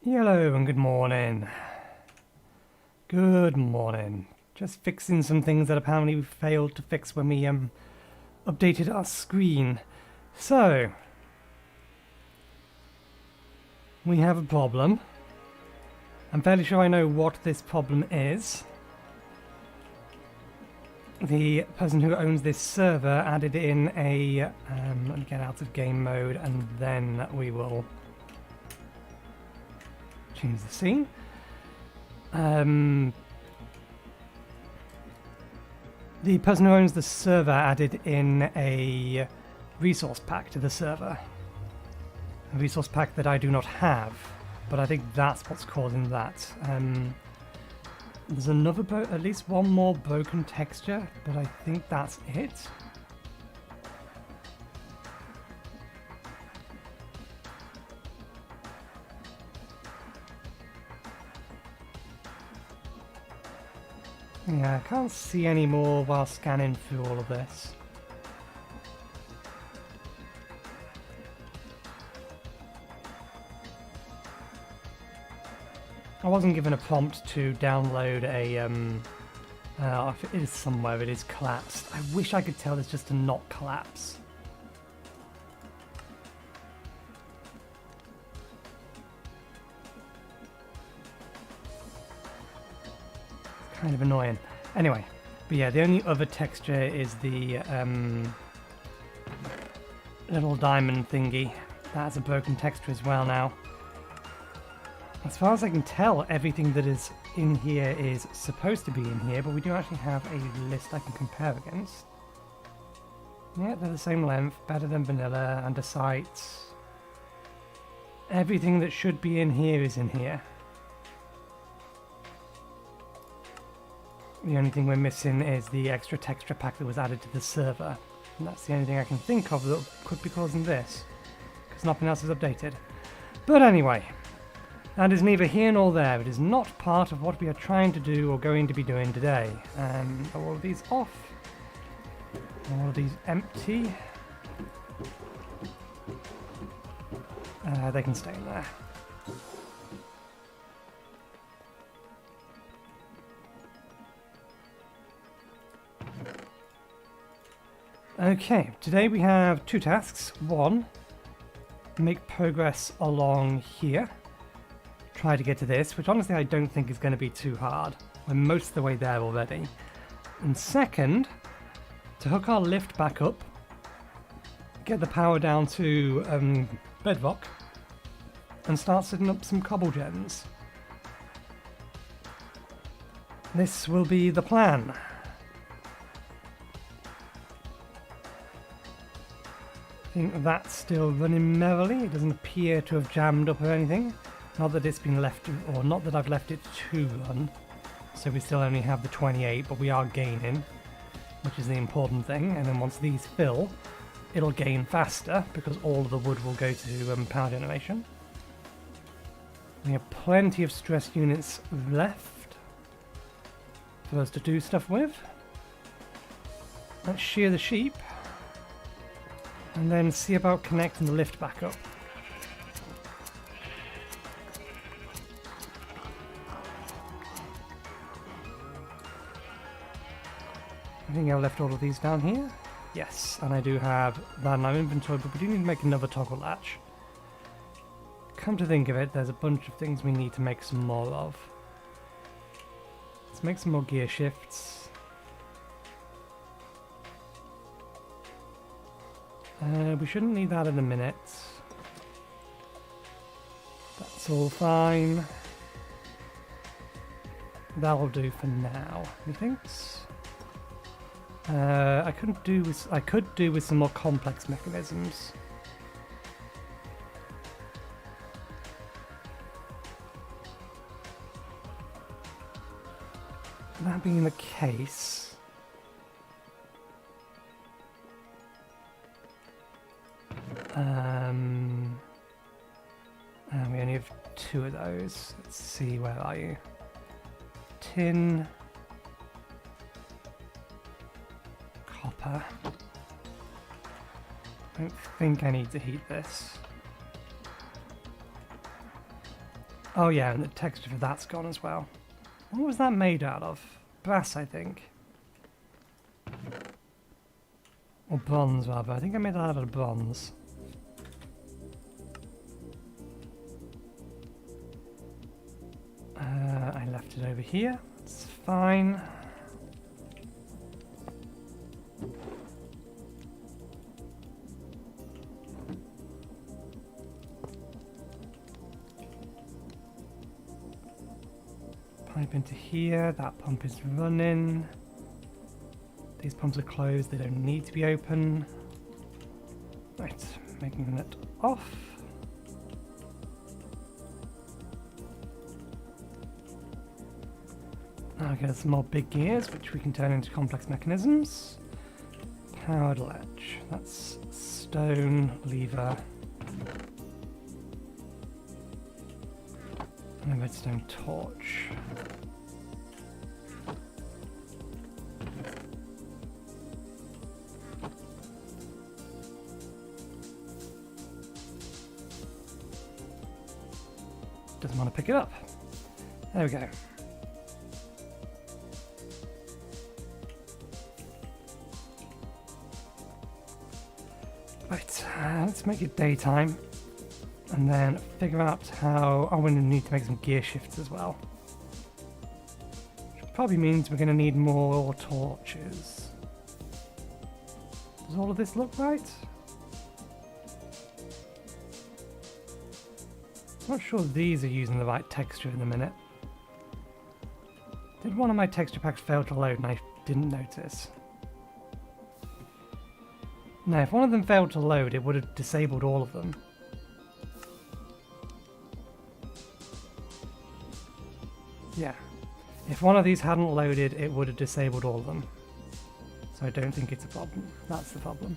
Hello and good morning. Good morning. Just fixing some things that apparently we failed to fix when we updated our screen. So, we have a problem. I'm fairly sure I know what this problem is. The person who owns this server added in a... let me get out of game mode and then we will change the scene. The person who owns the server added in a resource pack to the server. A resource pack that I do not have, but I think that's what's causing that. There's another, at least one more broken texture, but I think that's it. Yeah, I can't see any more while scanning through all of this. I wasn't given a prompt to download a, if it is somewhere, it is collapsed. I wish I could tell this just to not collapse. Kind of annoying. Anyway, but yeah, the only other texture is the little diamond thingy. That's a broken texture as well now. As far as I can tell, everything that is in here is supposed to be in here, but we do actually have a list I can compare against. Yeah, they're the same length, better than vanilla, andesite. Everything that should be in here is in here. The only thing we're missing is the extra texture pack that was added to the server. And that's the only thing I can think of that could be causing this, because nothing else is updated. But anyway, that is neither here nor there. It is not part of what we are trying to do or going to be doing today. All of these off. All of these empty. They can stay in there. Okay, today we have two tasks. One, make progress along here. Try to get to this, which honestly I don't think is going to be too hard. We're most of the way there already. And second, to hook our lift back up, get the power down to bedrock, and start setting up some Cobblegen. This will be the plan. I think that's still running merrily. It doesn't appear to have jammed up or anything. Not that it's been left, or not that I've left it to run. So we still only have the 28, but we are gaining, which is the important thing. And then once these fill, it'll gain faster because all of the wood will go to power generation. We have plenty of stress units left for us to do stuff with. Let's shear the sheep. And then see about connecting the lift back up. I think I left all of these down here. Yes, and I do have that in our inventory, but we do need to make another toggle latch. Come to think of it, there's a bunch of things we need to make some more of. Let's make some more gear shifts. We shouldn't need that in a minute. That's all fine. That'll do for now, methinks. I could do with some more complex mechanisms. That being the case, and we only have two of those. Let's see, where are you? Tin, copper. I don't think I need to heat this. Oh yeah, and the texture for that's gone as well. What was that made out of? Brass, I think. Or bronze, rather. I think I made that out of bronze. I left it over here. It's fine. Pipe into here. That pump is running. These pumps are closed. They don't need to be open. Right, making it off. Now get some more big gears, which we can turn into complex mechanisms. Powered ledge. That's stone, lever, and a redstone torch. Doesn't want to pick it up. There we go. Right, let's make it daytime and then figure out how... I'm going to need to make some gear shifts as well. Which probably means we're going to need more torches. Does all of this look right? Not sure these are using the right texture in a minute. Did one of my texture packs fail to load and I didn't notice? No, if one of them failed to load, it would have disabled all of them. Yeah. If one of these hadn't loaded, it would have disabled all of them. So I don't think it's a problem. That's the problem.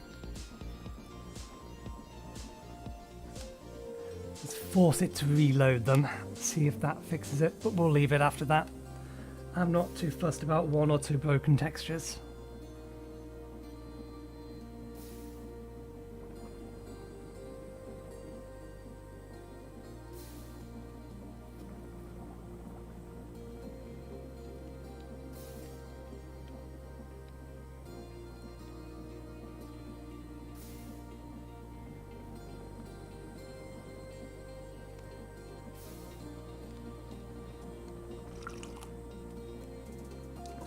Let's force it to reload them. See if that fixes it, but we'll leave it after that. I'm not too fussed about one or two broken textures.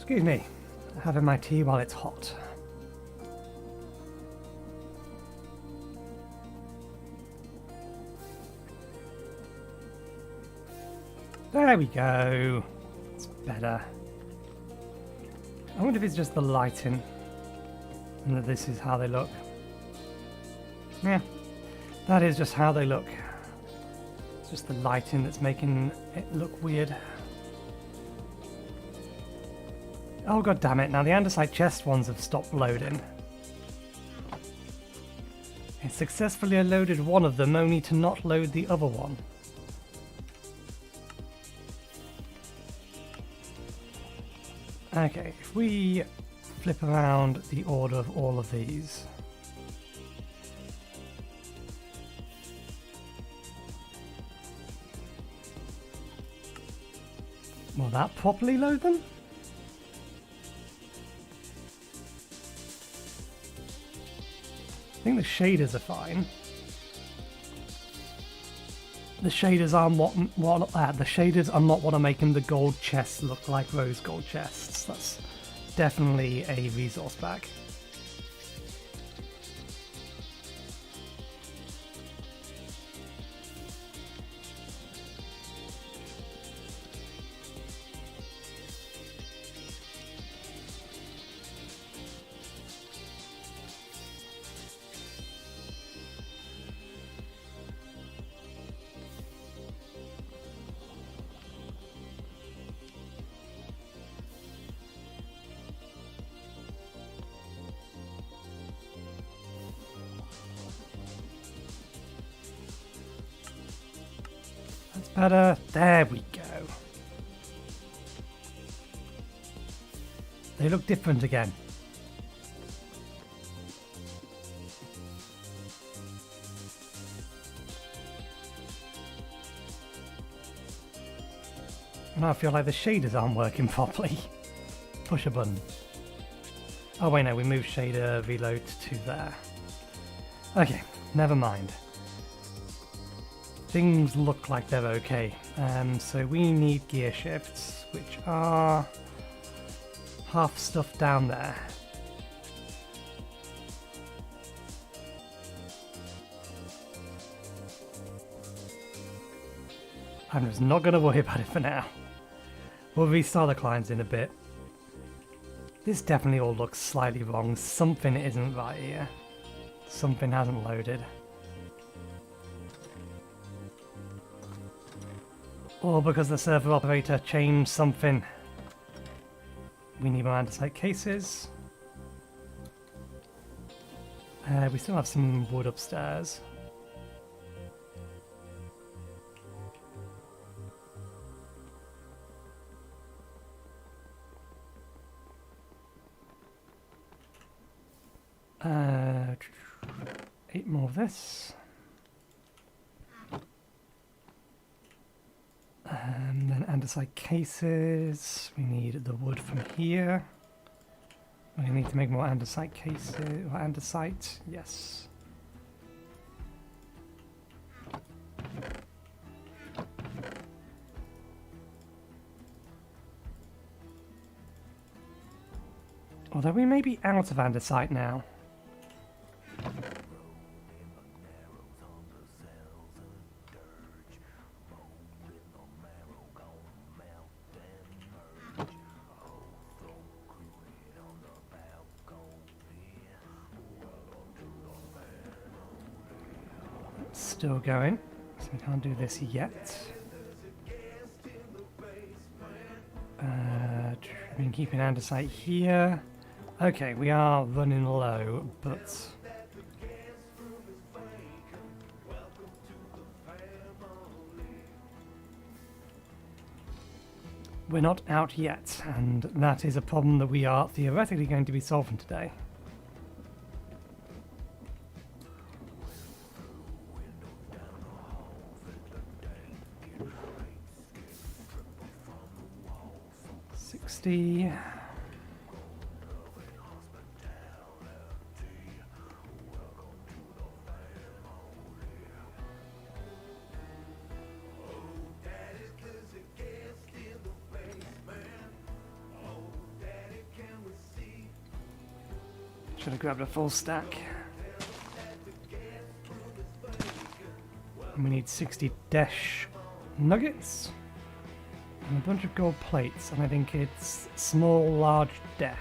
Excuse me, having my tea while it's hot. There we go. It's better. I wonder if it's just the lighting and that this is how they look. Yeah, that is just how they look. It's just the lighting that's making it look weird. Oh god damn it, now the andesite chest ones have stopped loading. It successfully loaded one of them, only to not load the other one. Okay, if we flip around the order of all of these. Will that properly load them? I think the shaders are fine. The shaders are the shaders are not what are making the gold chests look like rose gold chests. That's definitely a resource pack. Better. There we go. They look different again. Now I feel like the shaders aren't working properly. Push a button. Oh wait, no, we moved shader reload to there. Okay, never mind. Things look like they're okay. So we need gear shifts, which are half stuff down there. I'm just not going to worry about it for now. We'll restart the clients in a bit. This definitely all looks slightly wrong. Something isn't right here. Something hasn't loaded. Or because the server operator changed something. We need more andesite cases. We still have some wood upstairs. Uh, 8 more of this. Then andesite cases. We need the wood from here. We need to make more andesite cases. Or andesite, yes. Although we may be out of andesite now. Still going, so we can't do this yet. We've been keeping andesite here. Okay, we are running low, but we're not out yet, and that is a problem that we are theoretically going to be solving today. Should have grabbed a full stack. And we need 60 dash nuggets. And a bunch of gold plates, and I think it's small, large, dash.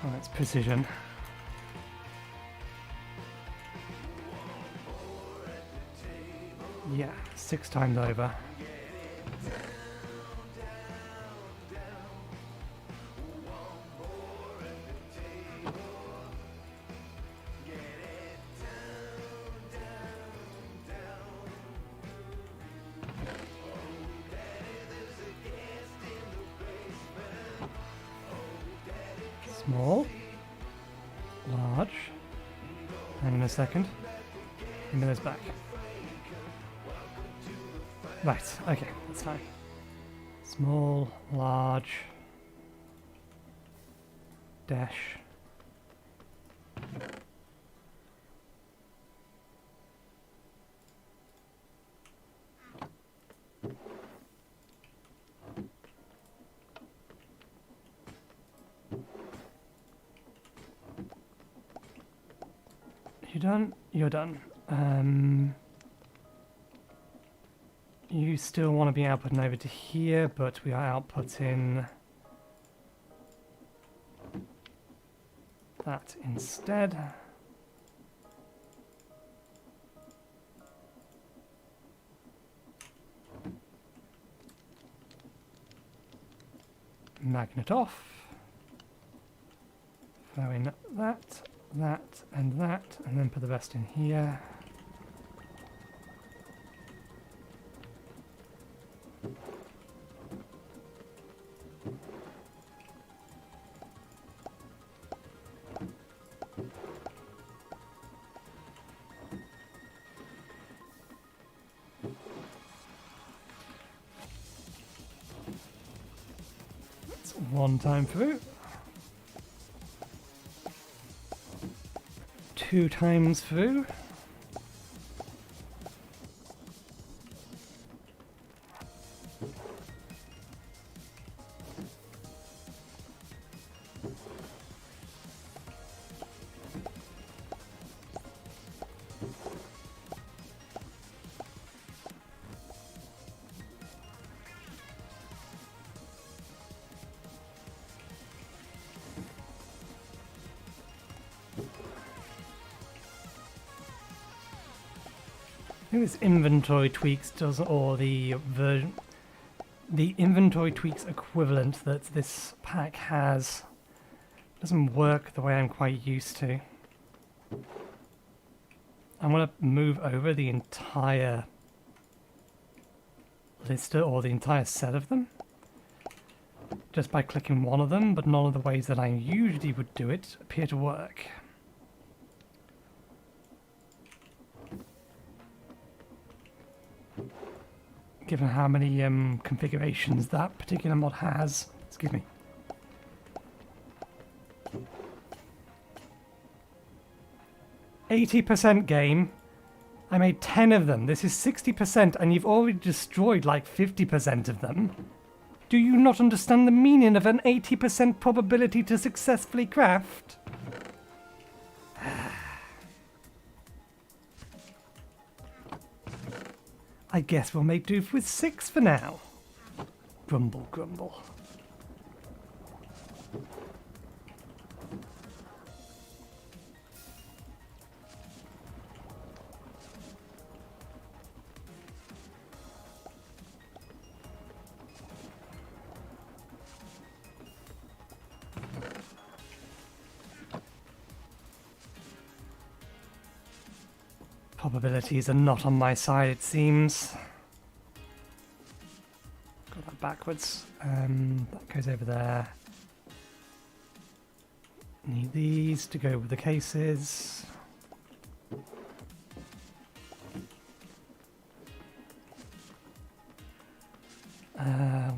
Oh, that's precision. Yeah, 6 times over. Small, large, and in a second, give me those back. Right, okay, that's fine. Small, large, dash. You done? You're done. You still want to be outputting over to here, but we are outputting that instead. Magnet off. Throw in that, and then put the rest in here. 1 time through. 2 times through. I think this inventory tweaks does, or the inventory tweaks equivalent that this pack has doesn't work the way I'm quite used to. I'm going to move over the entire list or the entire set of them just by clicking one of them, but none of the ways that I usually would do it appear to work. Given how many configurations that particular mod has. Excuse me. "80% game. I made 10 of them. This is 60% and you've already destroyed like 50% of them. Do you not understand the meaning of an 80% probability to successfully craft?" I guess we'll make do with 6 for now. Grumble, grumble. Probabilities are not on my side, it seems. Got that backwards. That goes over there. Need these to go with the cases.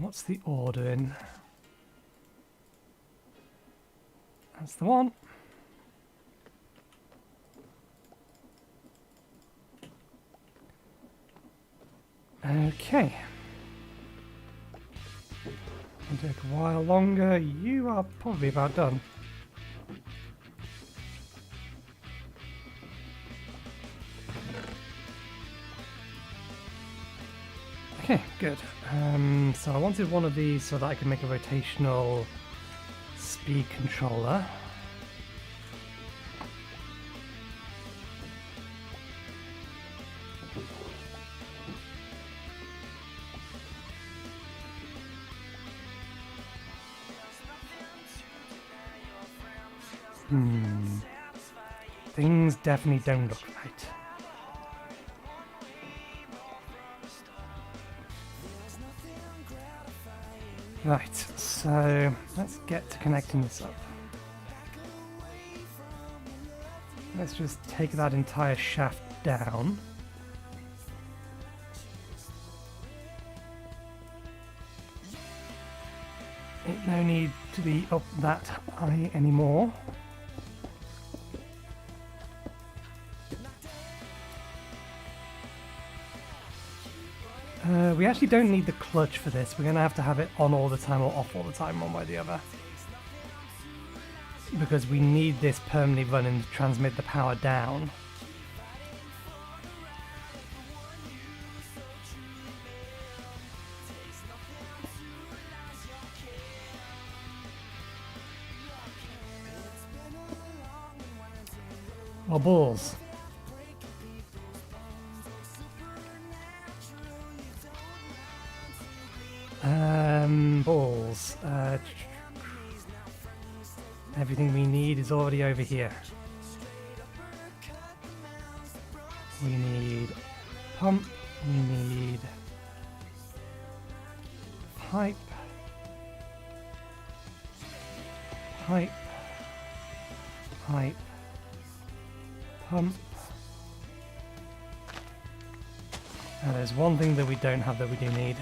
What's the order in? That's the one. Okay. It'll take a while longer. You are probably about done. Okay, good. So I wanted one of these so that I can make a rotational speed controller. Things definitely don't look right. Right, so let's get to connecting this up. Let's just take that entire shaft down. Ain't no need to be up that high anymore. We actually don't need the clutch for this. We're going to have it on all the time or off all the time, one way or the other. Because we need this permanently running to transmit the power down. Well, balls. Balls. Everything we need is already over here. We need pump, we need pipe, pipe, pipe, pump. Now there's one thing that we don't have that we do need.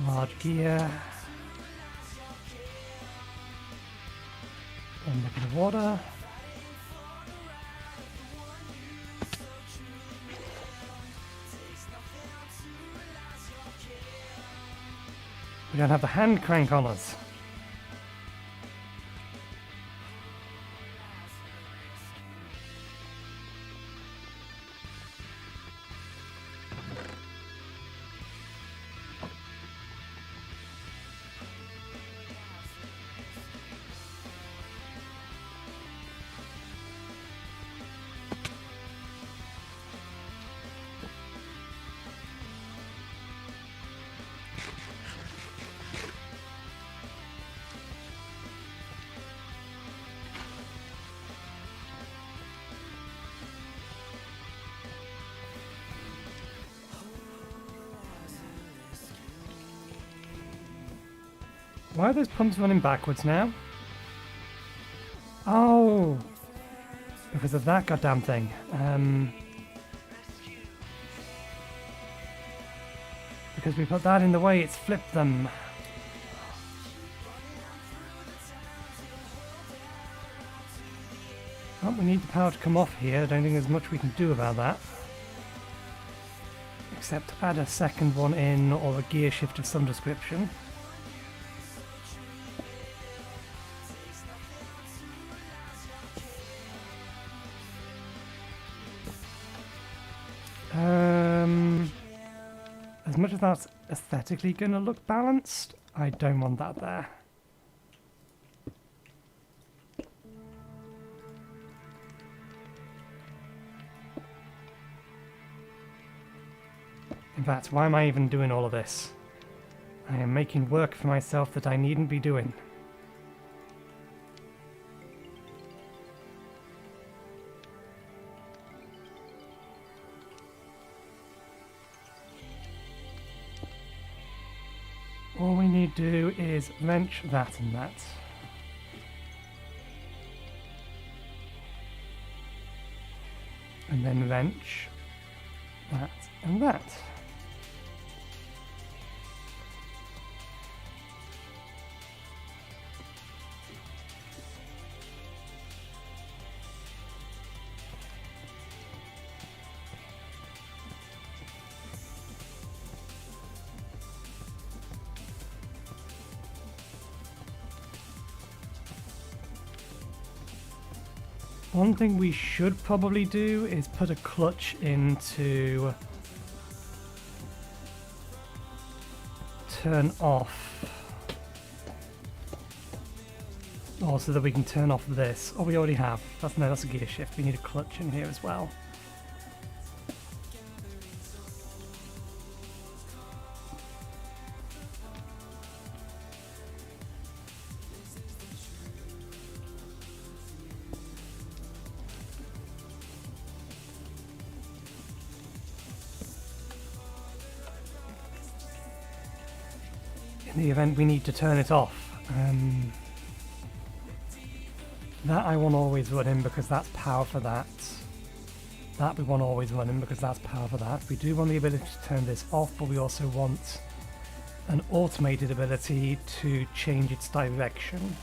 Large gear. One bucket of water. We don't have the hand crank on us. Why are those pumps running backwards now? Oh! Because of that goddamn thing. Because we put that in the way, it's flipped them. Well, we need the power to come off here. I don't think there's much we can do about that. Except add a second one in, or a gear shift of some description. As much as that's aesthetically going to look balanced, I don't want that there. In fact, why am I even doing all of this? I am making work for myself that I needn't be doing. All we need to do is wrench that and that. And then wrench that and that. One thing we should probably do is put a clutch into turn off. Oh, so that we can turn off this. Oh, we already have. That's a gear shift. We need a clutch in here as well. In the event we need to turn it off. That I want always running because that's power for that. That we want always running because that's power for that. We do want the ability to turn this off, but we also want an automated ability to change its direction.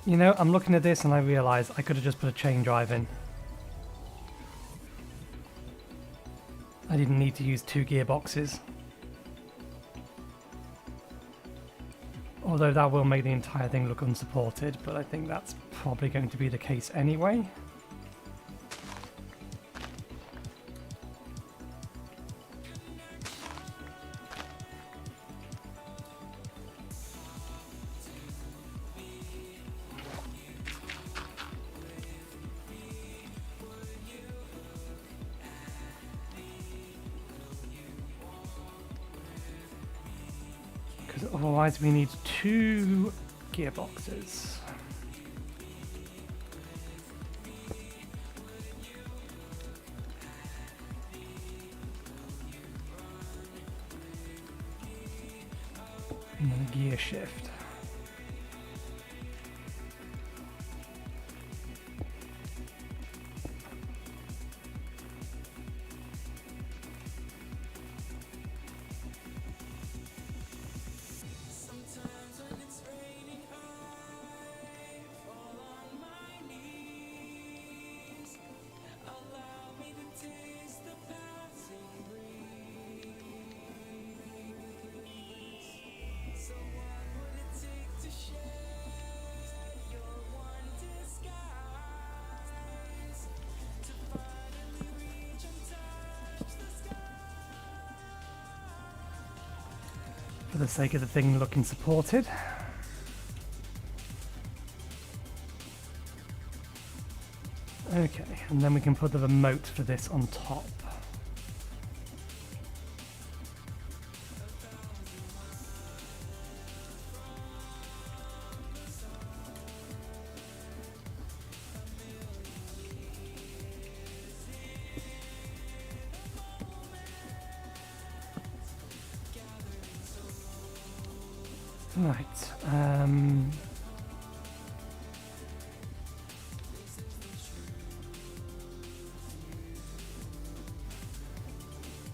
You know, I'm looking at this and I realise I could have just put a chain drive in. I didn't need to use 2 gearboxes. Although that will make the entire thing look unsupported, but I think that's probably going to be the case anyway. Otherwise we need 2 gearboxes. And then a gear shift. the sake of the thing looking supported. Okay, and then we can put the remote for this on top. Right.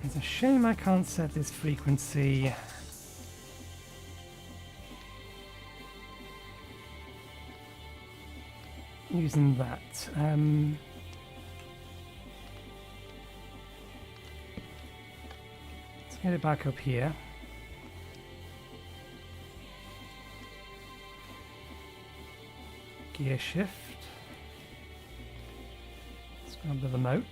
It's a shame I can't set this frequency. Using that. Let's get it back up here. Gear shift. Let's grab the remote.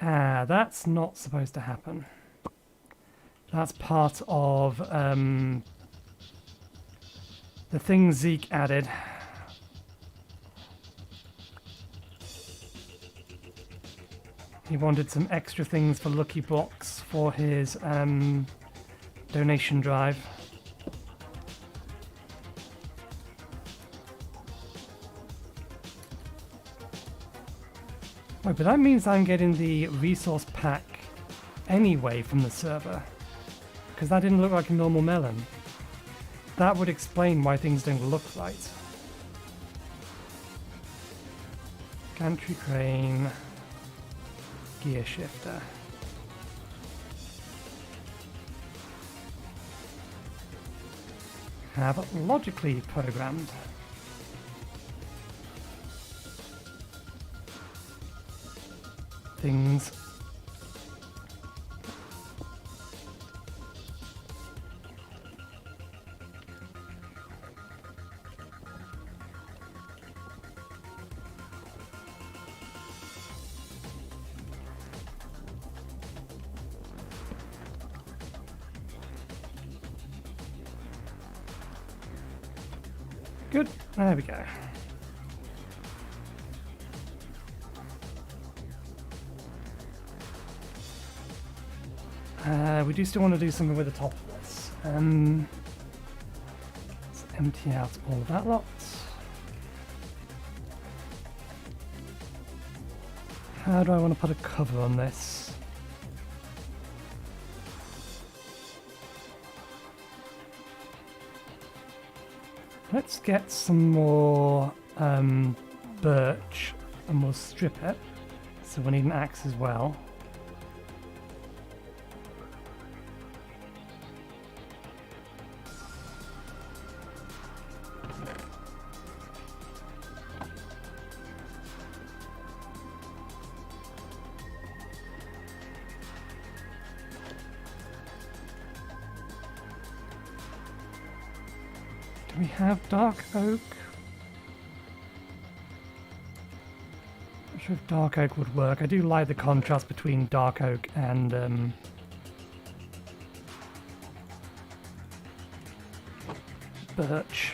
Ah, that's not supposed to happen. That's part of the thing Zeke added. He wanted some extra things for Lucky Blocks for his donation drive. Wait, but that means I'm getting the resource pack anyway from the server, because that didn't look like a normal melon. That would explain why things don't look right. Gantry crane, gear shifter. Have logically programmed. Things. Good, there we go. We do still want to do something with the top of this. Let's empty out all of that lot. How do I want to put a cover on this? Let's get some more birch and we'll strip it. So we need an axe as well. We have dark oak. Not sure if dark oak would work. I do like the contrast between dark oak and birch.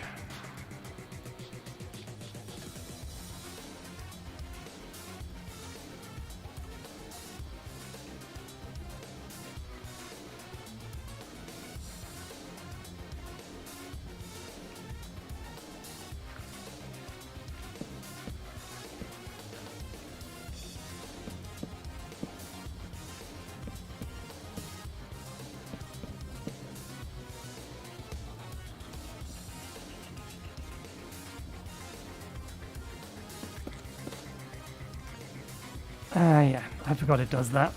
Yeah, I forgot it does that.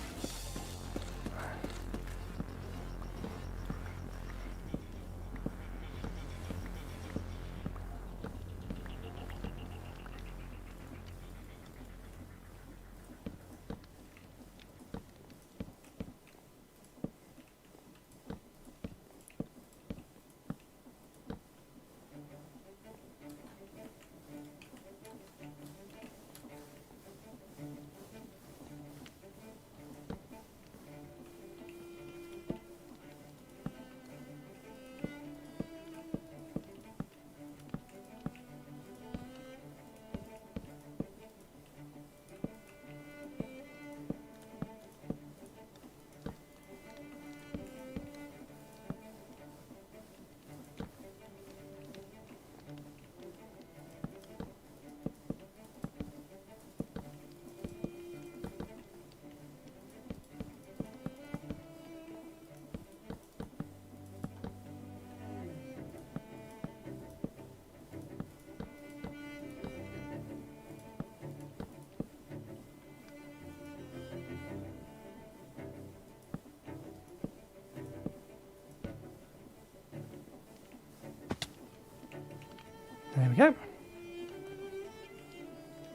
go.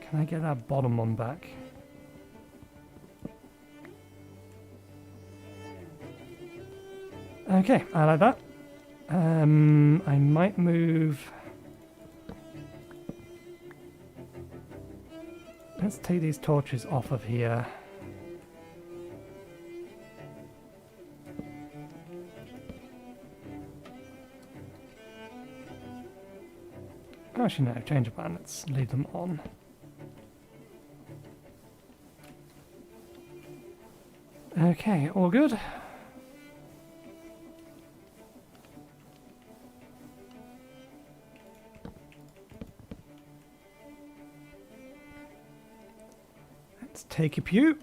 Can I get that bottom one back? Okay, I like that. I might move... Let's take these torches off of here. Actually no, change of plan, let's leave them on. Okay, all good. Let's take a pew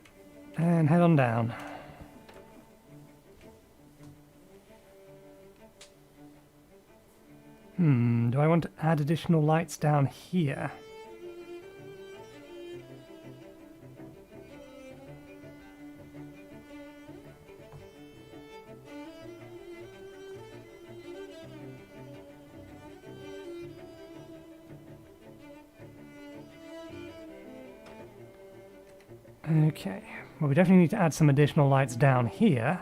and head on down. Do I want to add additional lights down here? Okay, well we definitely need to add some additional lights down here.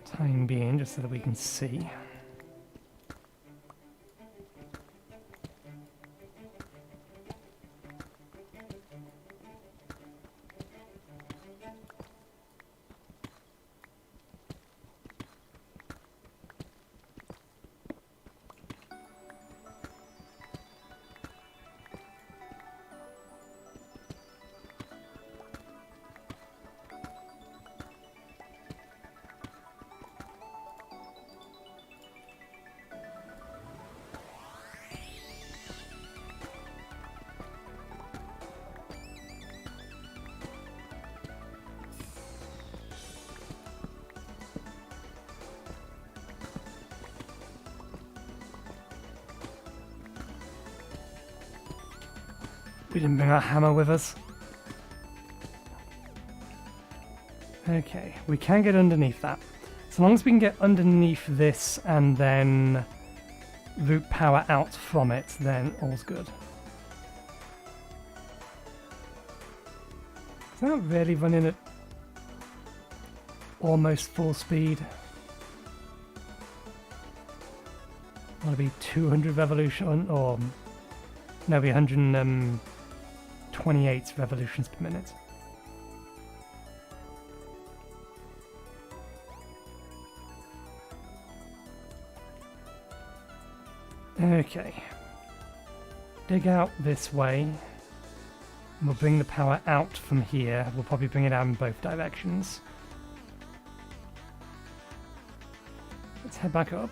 Time being, just so that we can see. We didn't bring our hammer with us. Okay, we can get underneath that. So long as we can get underneath this and then route power out from it, then all's good. Is that really running at almost full speed? Want to be 200 revolution, or no, be 128 revolutions per minute. Okay. Dig out this way. We'll bring the power out from here. We'll probably bring it out in both directions. Let's head back up.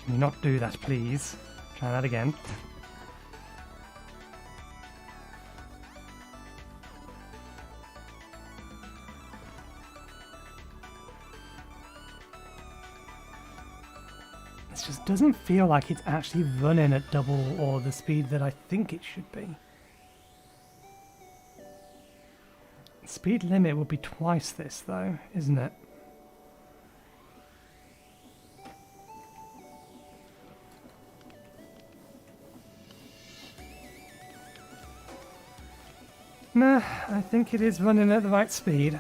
Can you not do that, please? Try that again. This just doesn't feel like it's actually running at double or the speed that I think it should be. Speed limit would be twice this though, isn't it? Nah, I think it is running at the right speed.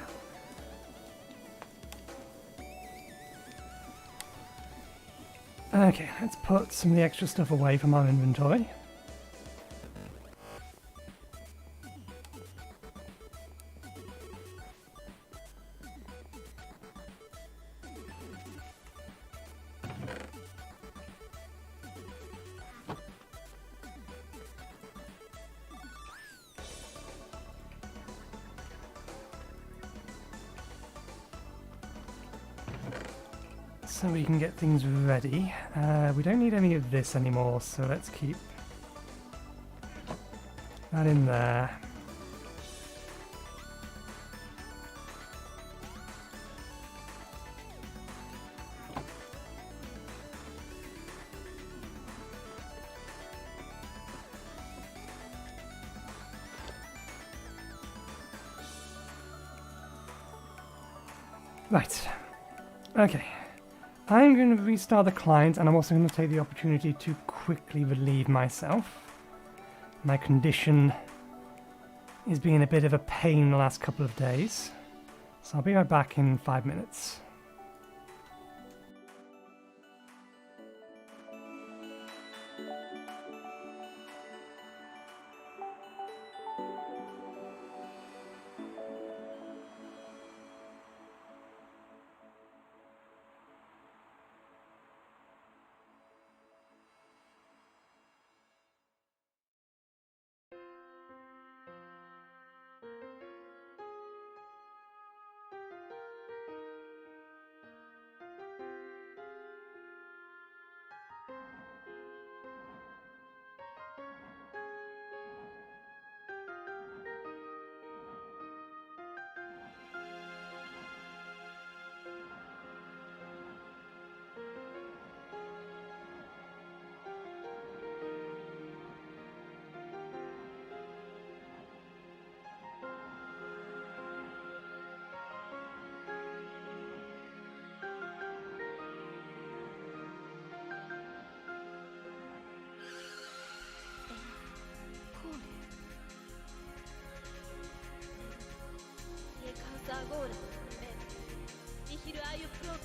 Okay, let's put some of the extra stuff away from our inventory. So we can get things ready. We don't need any of this anymore, so let's keep that in there. Right. Okay. I'm going to restart the client, and I'm also going to take the opportunity to quickly relieve myself. My condition is being a bit of a pain the last couple of days. So I'll be right back in 5 minutes. Agora, Nihil ayu pronto.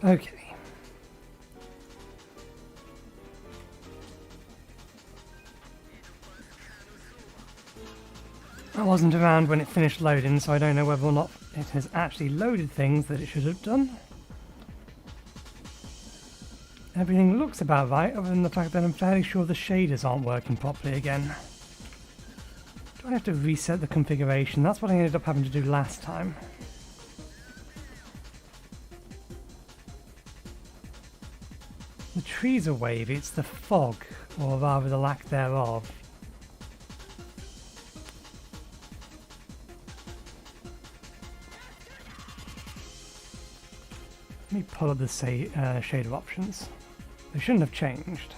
Okay. I wasn't around when it finished loading, so I don't know whether or not it has actually loaded things that it should have done. Everything looks about right, other than the fact that I'm fairly sure the shaders aren't working properly again. Do I have to reset the configuration? That's what I ended up having to do last time. The trees are wavy, it's the fog, or rather the lack thereof. Let me pull up the shader options. They shouldn't have changed.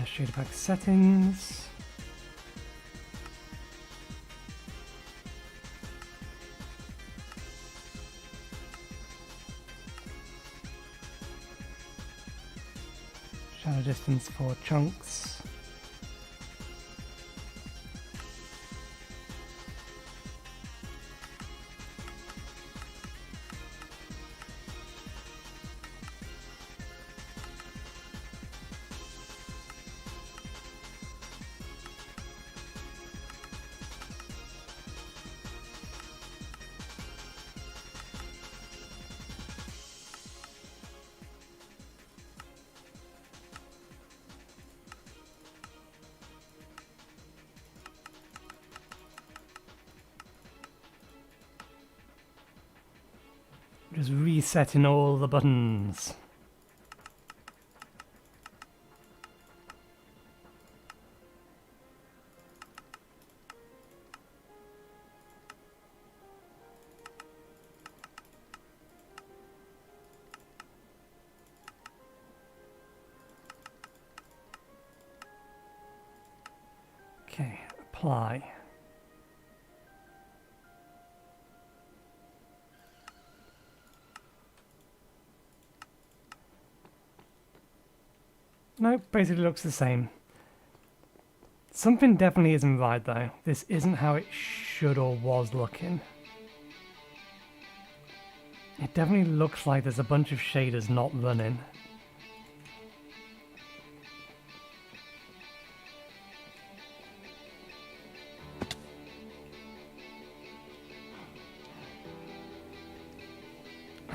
Shader pack settings. Shadow distance for chunks. Just resetting all the buttons. Okay, apply. Nope, basically looks the same. Something definitely isn't right though. This isn't how it should or was looking. It definitely looks like there's a bunch of shaders not running.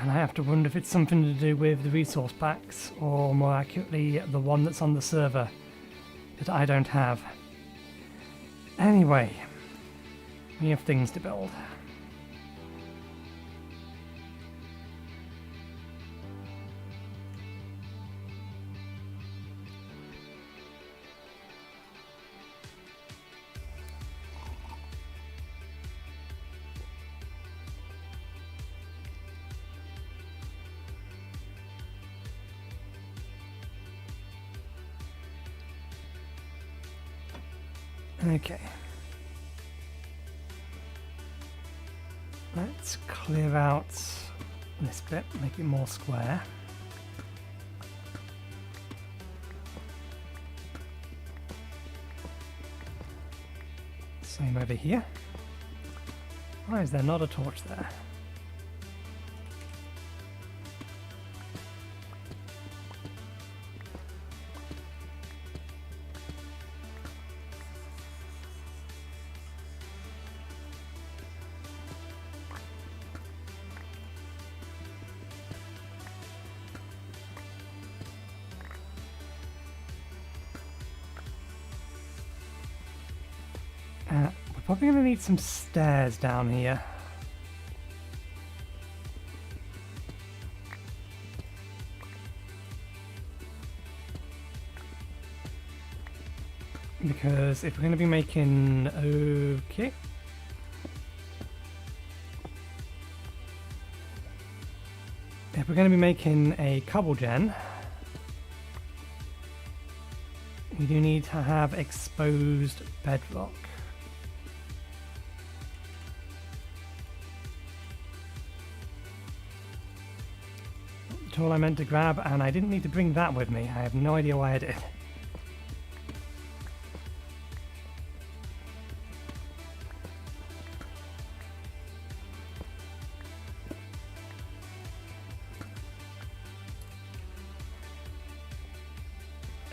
And I have to wonder if it's something to do with the resource packs, or more accurately, the one that's on the server that I don't have. Anyway, we have things to build. Okay. Let's clear out this bit, make it more square. Same over here. Why is there not a torch there? We're probably going to need some stairs down here. Because if we're going to be making... Okay. If we're going to be making a Cobblegen, we do need to have exposed bedrock. All I meant to grab, and I didn't need to bring that with me. I have no idea why I did.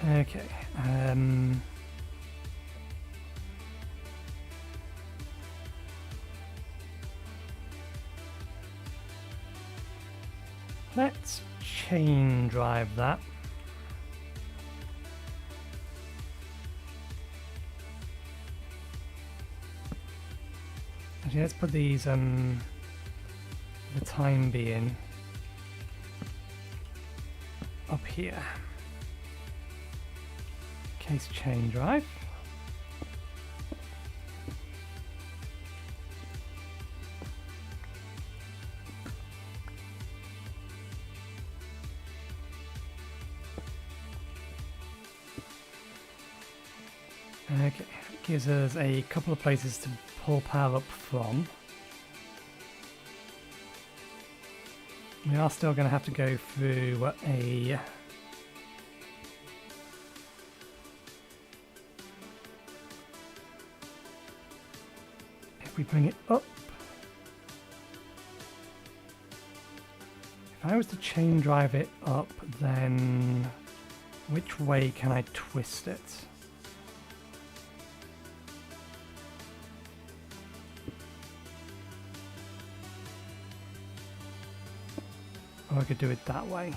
Okay. Let's chain drive that. Actually, let's put these for the time being up here. Case chain drive. Okay, gives us a couple of places to pull power up from. We are still going to have to go through a... If we bring it up... If I was to chain drive it up, then which way can I twist it? Or I could do it that way.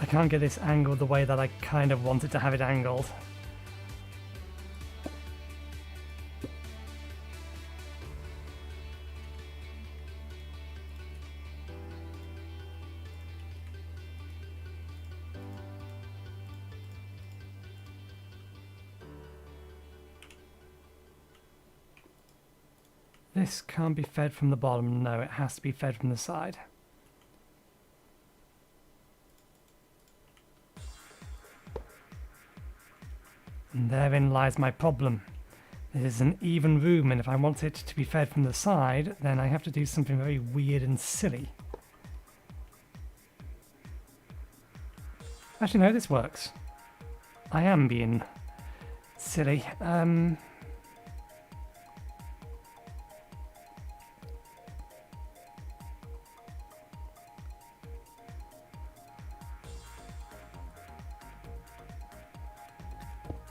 can't get this angled the way that I kind of wanted to have it angled. This can't be fed from the bottom. No, it has to be fed from the side. And therein lies my problem. This is an even room, and if I want it to be fed from the side, then I have to do something very weird and silly. Actually, no, this works. I am being silly.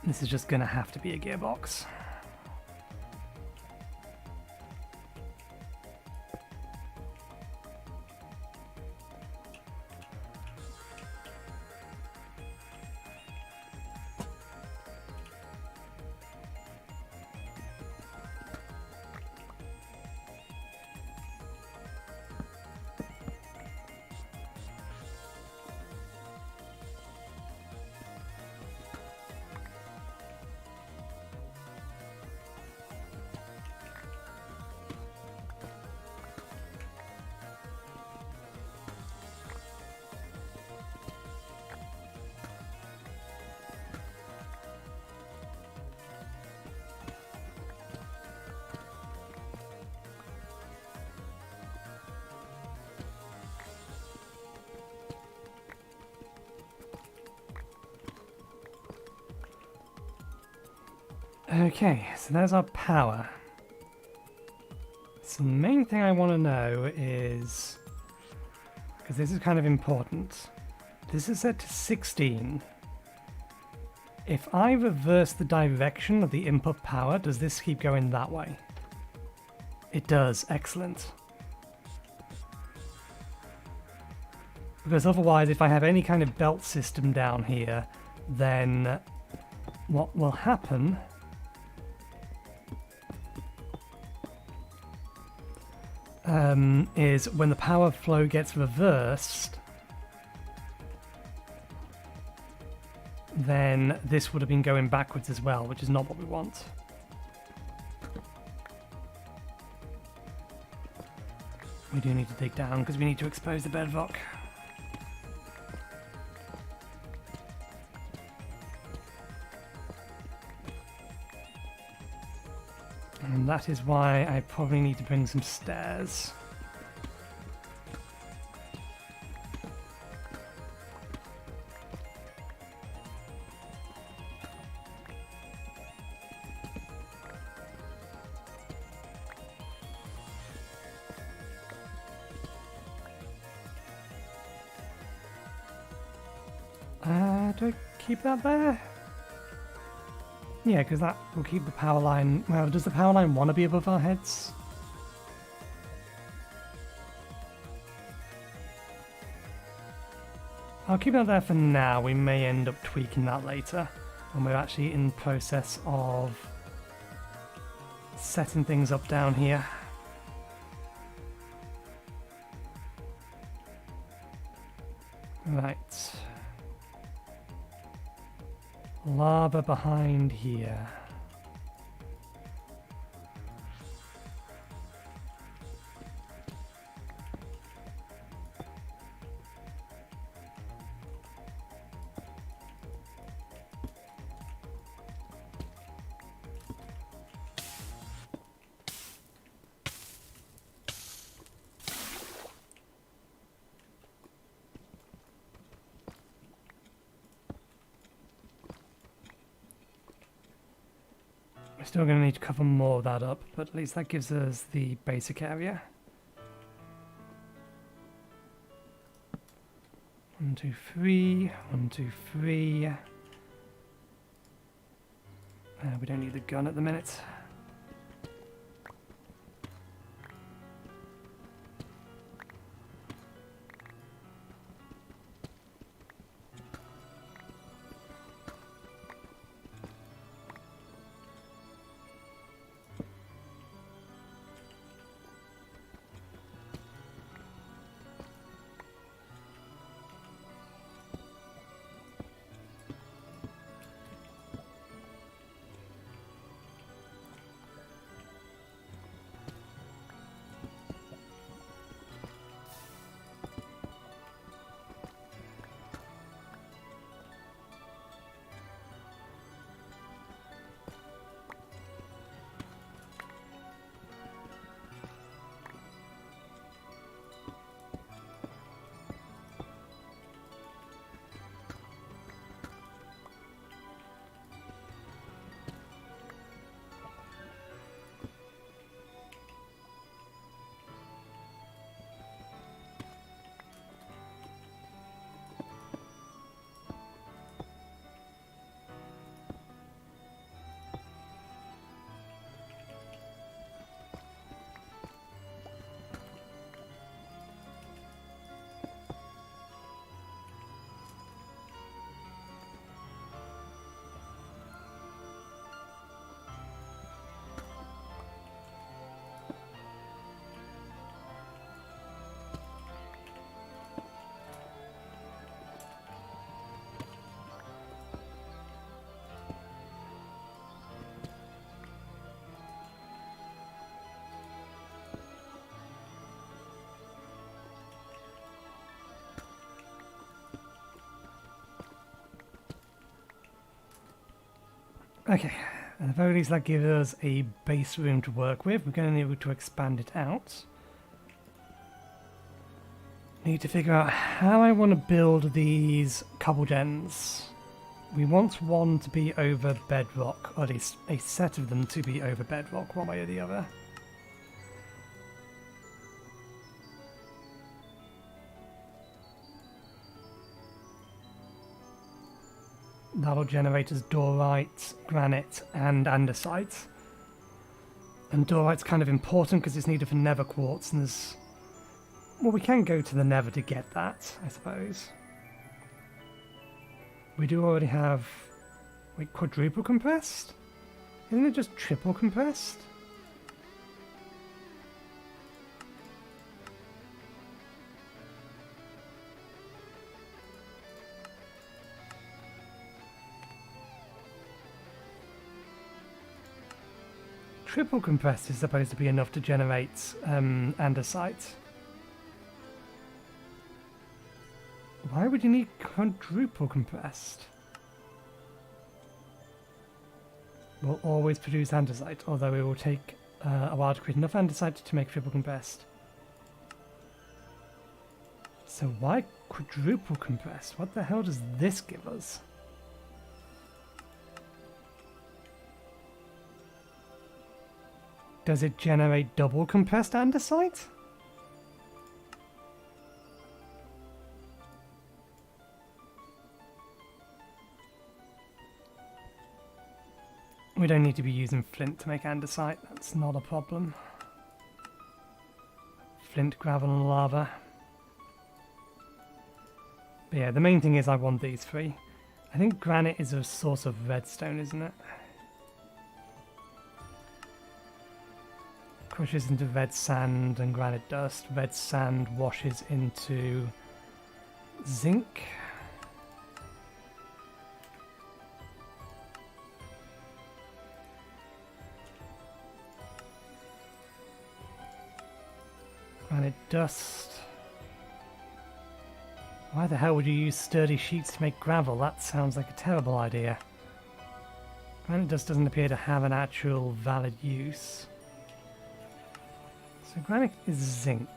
This is just going to have to be a gearbox. Okay, so there's our power. So the main thing I want to know is, because this is kind of important, this is set to 16. If I reverse the direction of the input power, does this keep going that way? It does, excellent. Because otherwise, if I have any kind of belt system down here, then what will happen is when the power flow gets reversed, then this would have been going backwards as well, which is not what we want. We do need to dig down because we need to expose the bedrock. And that is why I probably need to bring some stairs. Do I keep that there? Yeah, because that will keep the power line... Well, does the power line want to be above our heads? I'll keep that there for now. We may end up tweaking that later when we're actually in process of setting things up down here. Right. Lava behind here. Still going to need to cover more of that up, but at least that gives us the basic area. 1, 2, 3. 1, 2, 3. We don't need the gun at the minute. Okay, at the very least that gives us a base room to work with. We're going to need to expand it out. Need to figure out how I want to build these Cobblegen. We want one to be over bedrock, or at least a set of them to be over bedrock, one way or the other. That'll generate us dorite, granite, and andesite. And dorite's kind of important because it's needed for nether quartz, and there's... Well, we can go to the nether to get that, I suppose. We do already have... Wait, quadruple compressed? Isn't it just triple compressed? Triple compressed is supposed to be enough to generate andesite. Why would you need quadruple compressed? Will always produce andesite, although it will take a while to create enough andesite to make triple compressed. So why quadruple compressed? What the hell does this give us? Does it generate double compressed andesite? We don't need to be using flint to make andesite, that's not a problem. Flint, gravel and lava. But yeah, the main thing is I want these three. I think granite is a source of redstone, isn't it? Crushes into red sand and granite dust. Red sand washes into zinc. Granite dust. Why the hell would you use sturdy sheets to make gravel? That sounds like a terrible idea. Granite dust doesn't appear to have an actual valid use. So granite is zinc.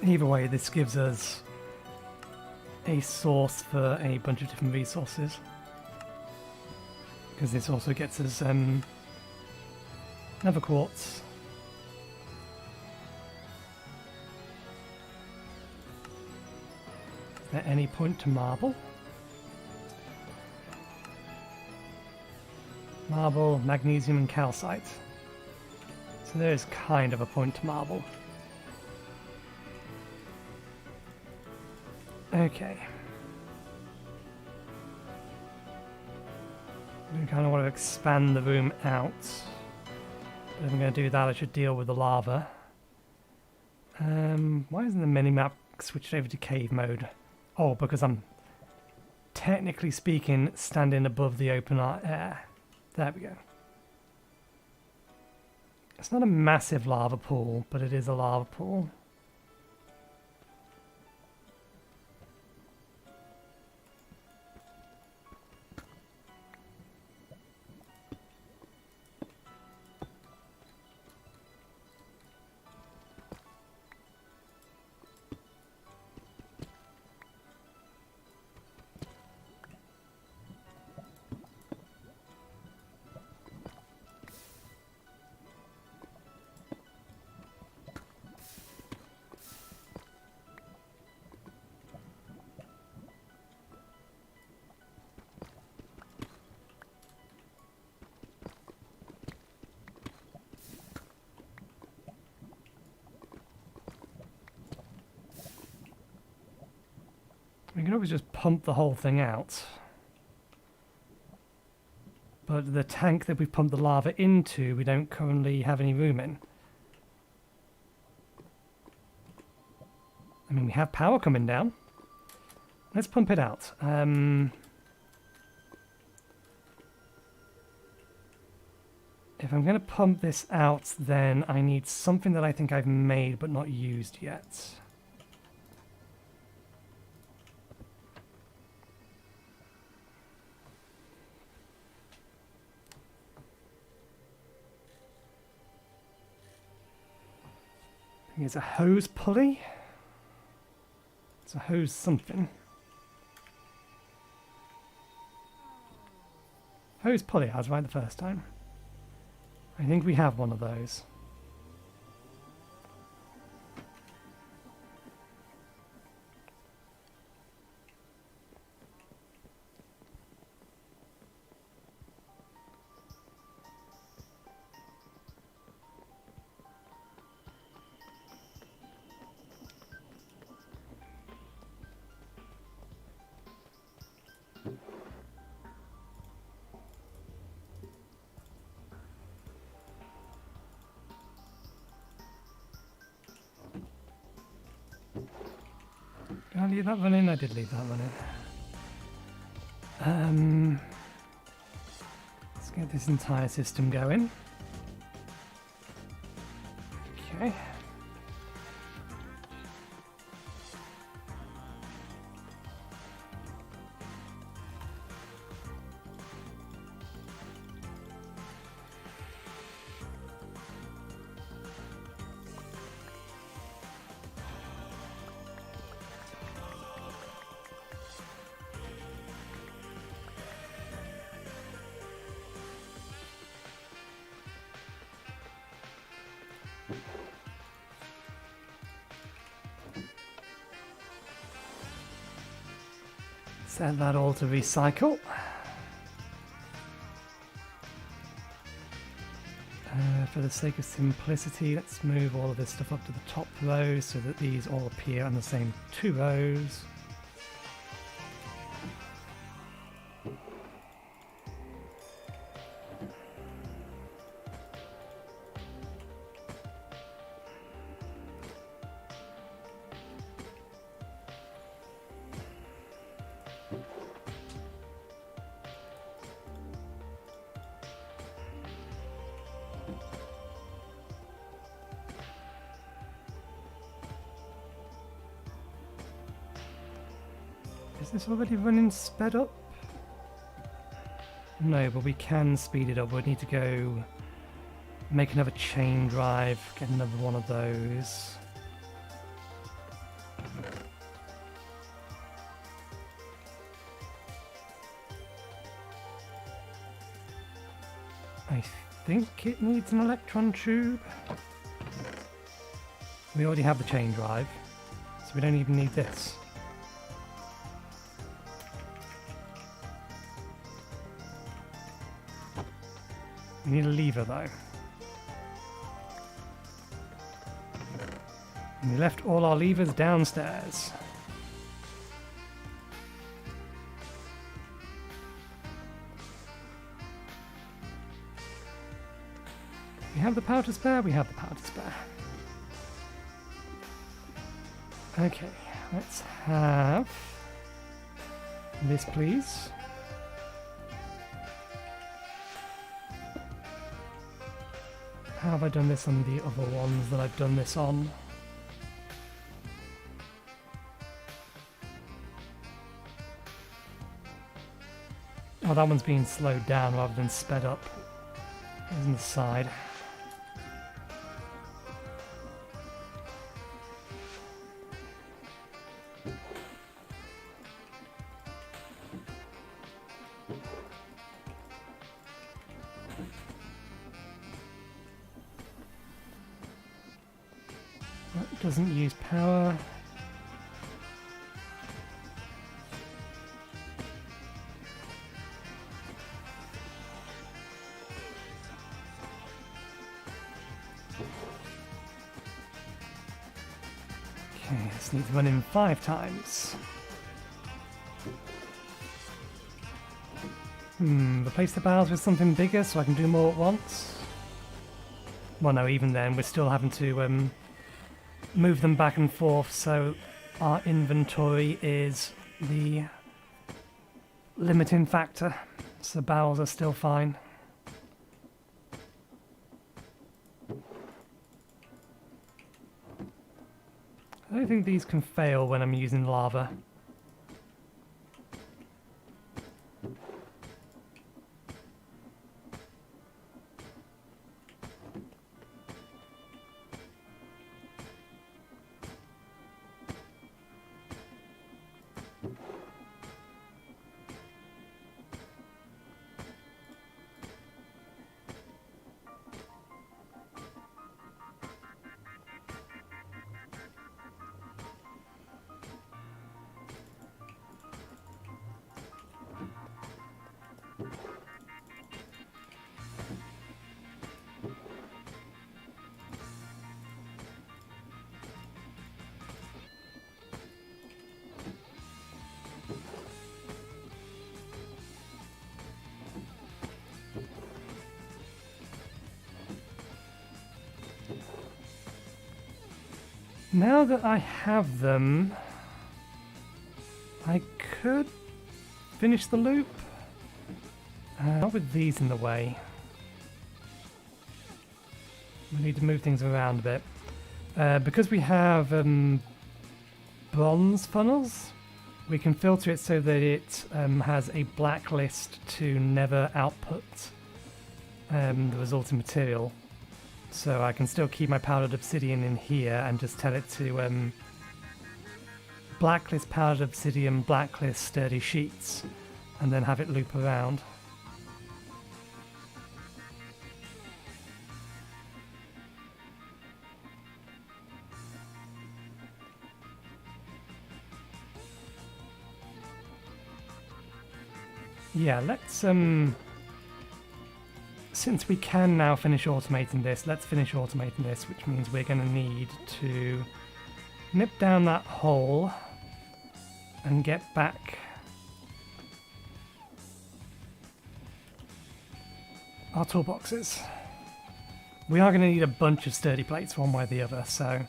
Either way, this gives us a source for a bunch of different resources. Because this also gets us nether quartz. Is there any point to marble? Marble, magnesium and calcite. So there is kind of a point to marble. Okay. We kind of want to expand the room out. But if I'm going to do that, I should deal with the lava. Why isn't the minimap switched over to cave mode? Oh, because I'm, technically speaking, standing above the open air. There we go. It's not a massive lava pool, but it is a lava pool. We can always just pump the whole thing out. But but the tank that we pumped the lava into, we don't currently have any room in. I mean, we have power coming down. Let's pump it out. If I'm going to pump this out, then I need something that I think I've made but not used yet. I think it's a hose pulley. It's a hose something. Hose pulley, I was right the first time. I think we have one of those. Did I leave that one in? I did leave that one in. Let's get this entire system going. Okay. Set that all to recycle. For the sake of simplicity, let's move all of this stuff up to the top row so that these all appear on the same two rows. Is this already running sped up? No, but we can speed it up. We need to go make another chain drive, get another one of those. I think it needs an electron tube. We already have the chain drive, so we don't even need this. We need a lever though. And we left all our levers downstairs. We have the power to spare, we have the power to spare. Okay, let's have this please. How have I done this on the other ones that I've done this on? Oh, that one's being slowed down rather than sped up. It's on the side. That doesn't use power. Okay, this needs running 5 times. Replace the barrels with something bigger so I can do more at once. Well, no, even then, we're still having to move them back and forth, so our inventory is the limiting factor. So barrels are still fine. I don't think these can fail when I'm using lava. Now that I have them, I could finish the loop. Not with these in the way. We need to move things around a bit. Because we have bronze funnels, we can filter it so that it has a blacklist to never output the resulting material. So I can still keep my powdered obsidian in here and just tell it to blacklist powdered obsidian, blacklist sturdy sheets, and then have it loop around. Yeah, let's since we can now finish automating this, let's finish automating this, which means we're going to need to nip down that hole and get back our toolboxes. We are going to need a bunch of sturdy plates one way or the other, so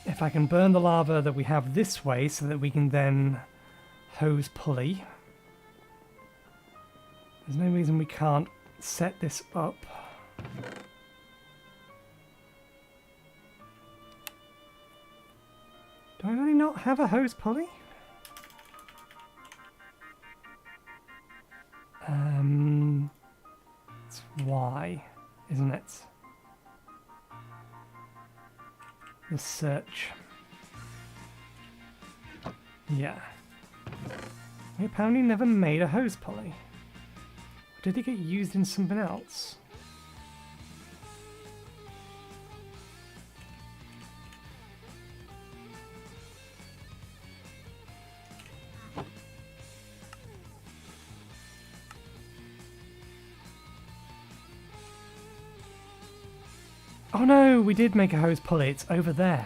if I can burn the lava that we have this way so that we can then hose pulley, there's no reason we can't set this up. Do I really not have a hose pulley? It's Y, isn't it? The search. Yeah. We apparently never made a hose pulley. Did it get used in something else? Oh no, we did make a hose pulley. It's over there.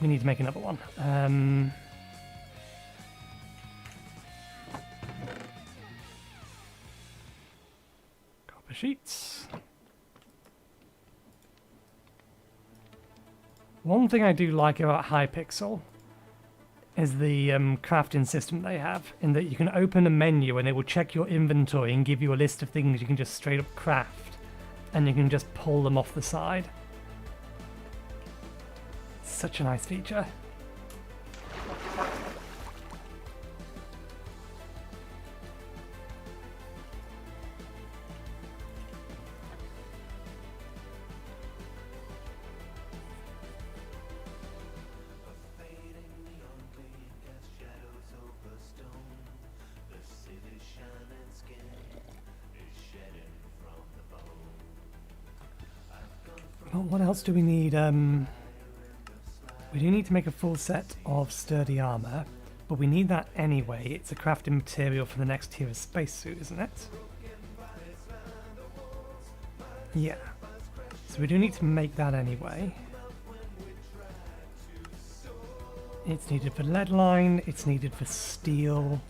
We need to make another one. Sheets. One thing I do like about Hypixel is the crafting system they have, in that you can open a menu and it will check your inventory and give you a list of things you can just straight up craft, and you can just pull them off the side. Such a nice feature. Well, what else do we need? We do need to make a full set of sturdy armor, but we need that anyway. It's a crafting material for the next tier of spacesuit, isn't it? Yeah. So we do need to make that anyway. It's needed for lead line, it's needed for steel.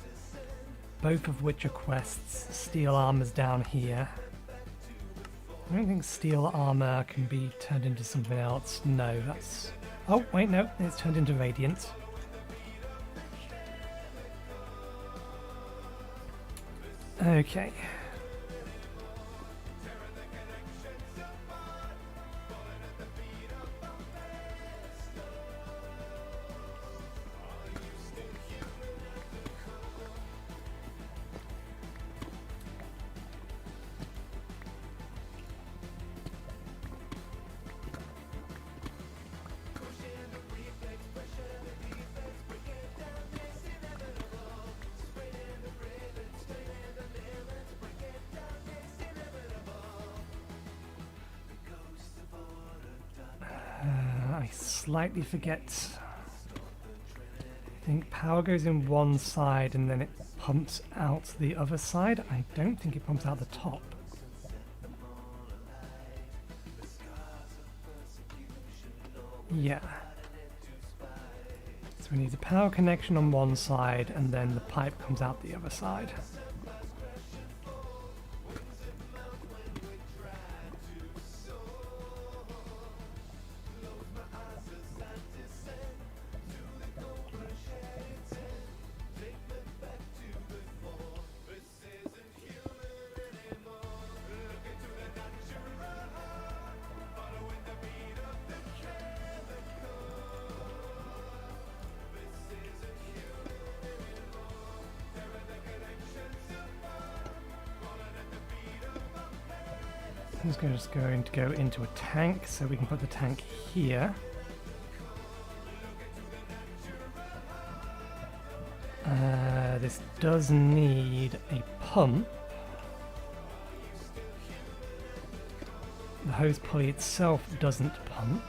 both of which are quests. Steel armor's down here. I don't think steel armor can be turned into something else. No, that's... Oh, wait, no, it's turned into radiant. Okay. I slightly forget. I think power goes in one side and then it pumps out the other side. I don't think it pumps out the top. Yeah. So we need a power connection on one side and then the pipe comes out the other side. This is just going to go into a tank, so we can put the tank here. This does need a pump. The hose pulley itself doesn't pump.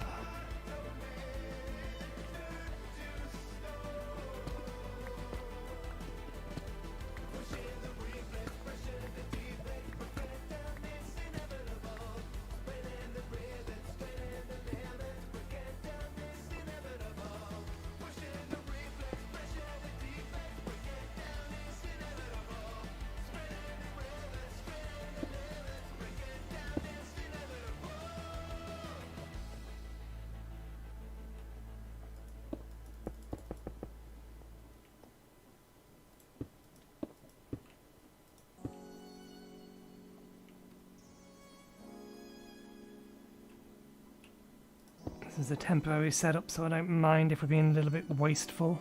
This is a temporary setup, so I don't mind if we're being a little bit wasteful.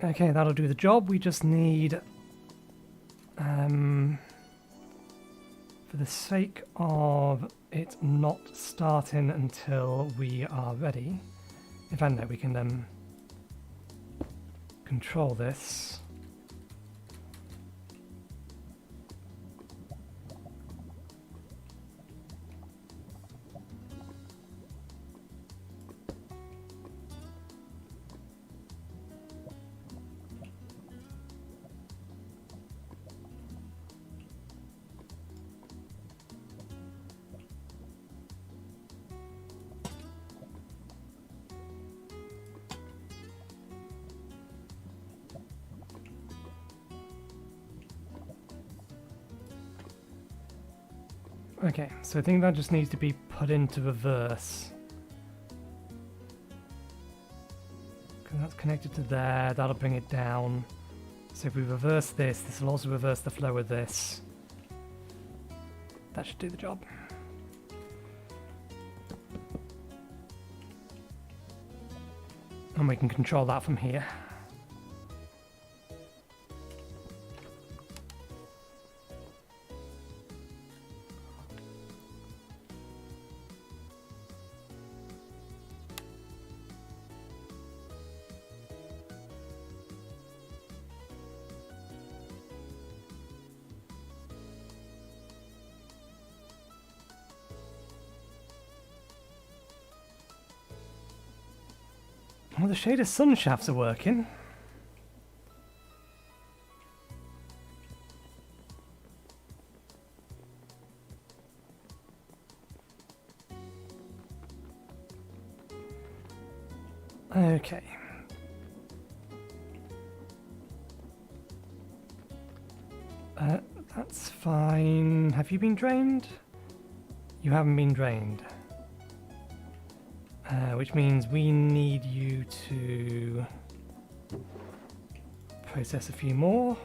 Okay, that'll do the job. We just need, for the sake of it not starting until we are ready, in fact, no, we can control this. Okay, so I think that just needs to be put into reverse. Because that's connected to there, that'll bring it down. So if we reverse this, this will also reverse the flow of this. That should do the job. And we can control that from here. Well, the shaded sun shafts are working. That's fine. Have you been drained? You haven't been drained. Which means we need you to process a few more.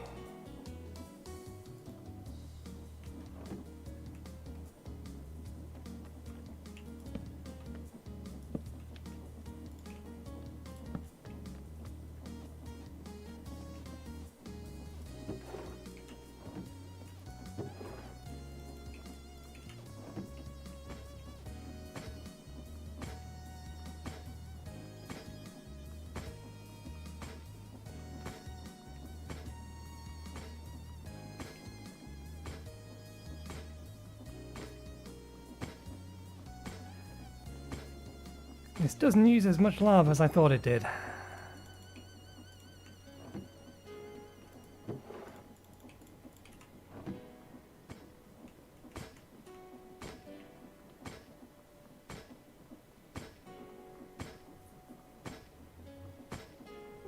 This doesn't use as much lava as I thought it did.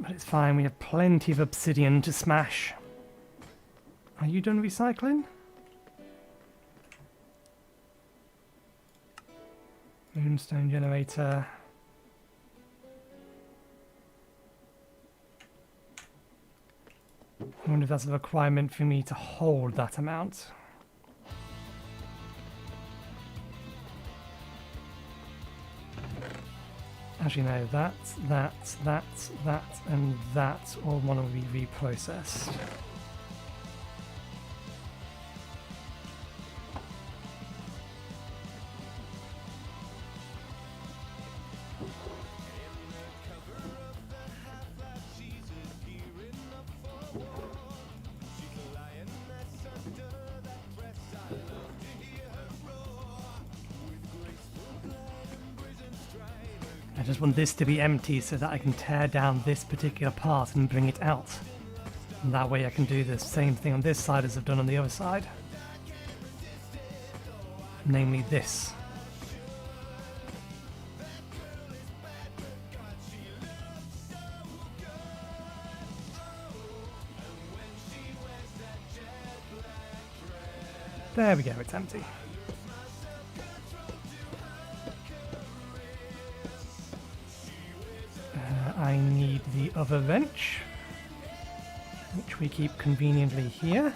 But it's fine, we have plenty of obsidian to smash. Are you done recycling? Moonstone generator. I wonder if that's a requirement for me to hold that amount. Actually no, that, and that all want to be reprocessed. I just want this to be empty so that I can tear down this particular part and bring it out. And that way I can do the same thing on this side as I've done on the other side. Namely this. There we go, it's empty. I need the other wrench, which we keep conveniently here.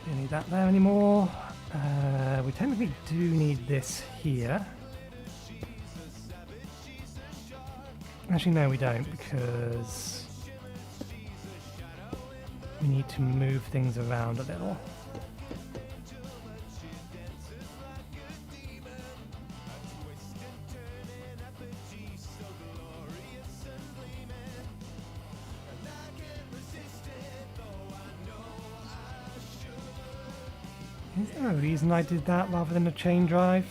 Don't need that there anymore. We technically do need this here. Actually, no, we don't, because we need to move things around a little. Is there a reason I did that rather than a chain drive?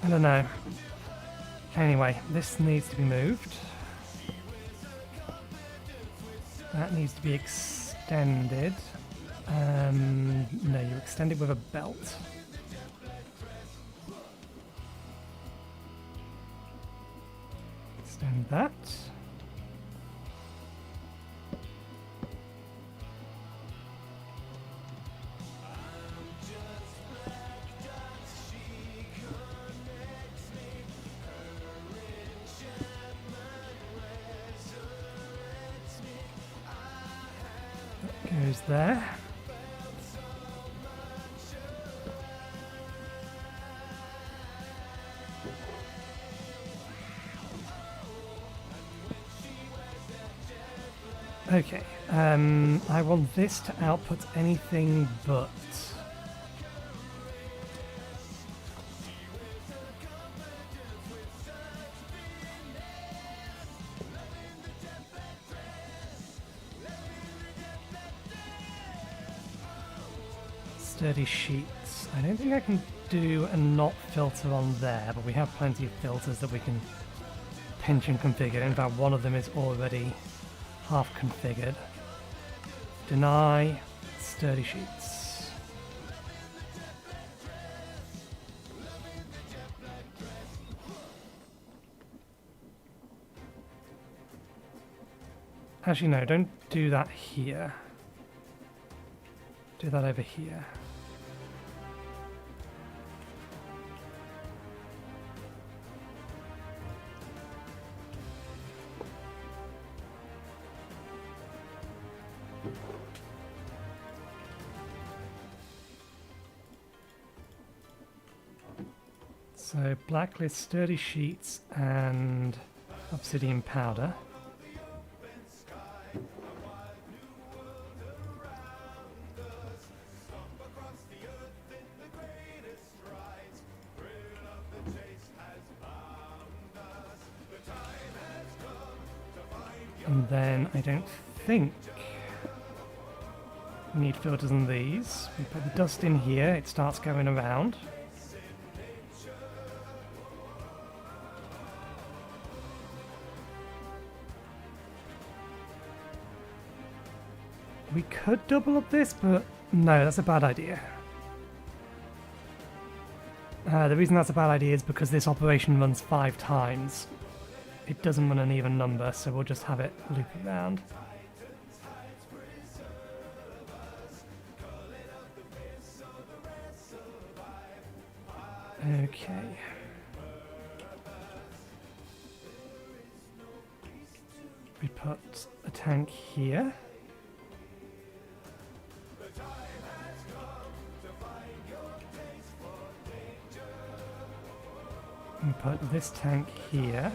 I don't know. Anyway, this needs to be moved. That needs to be extended. No, you extend it with a belt. Extend that. Goes there. Okay, I want this to output anything but. Sturdy sheets. I don't think I can do a not filter on there, but we have plenty of filters that we can pinch and configure. In fact, one of them is already half configured. Deny sturdy sheets. Actually, no, don't do that here. Do that over here. So blacklist sturdy sheets and obsidian powder. And then I don't think we need filters on these. We put the dust in here, it starts going around. We could double up this, but no, that's a bad idea. The reason that's a bad idea is because this operation runs 5 times. It doesn't run an even number, so we'll just have it loop around. Okay. We put a tank here. We put this tank here.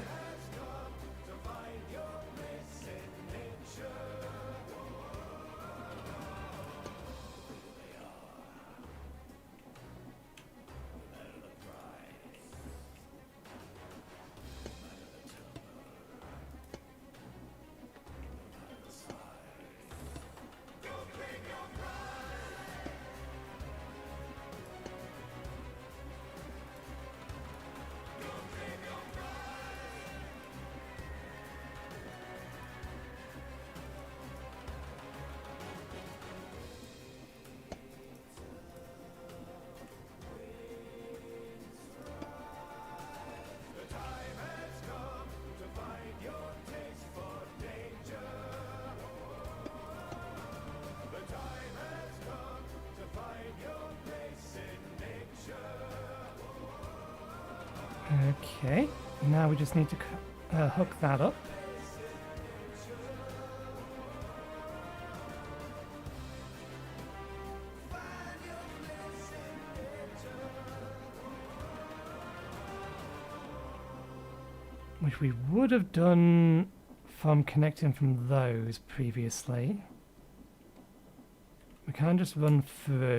Okay, now we just need to hook that up. Which we would have done from connecting from those previously. We can't just run through.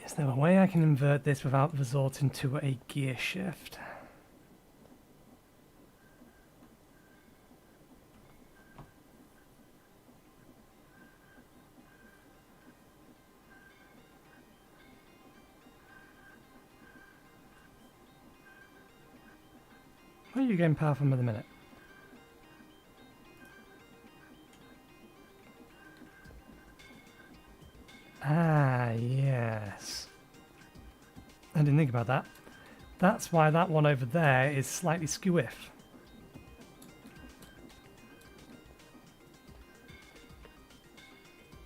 Is there a way I can invert this without resorting to a gear shift? Where are you getting power from at the minute? Ah, yes. I didn't think about that. That's why that one over there is slightly skewiff.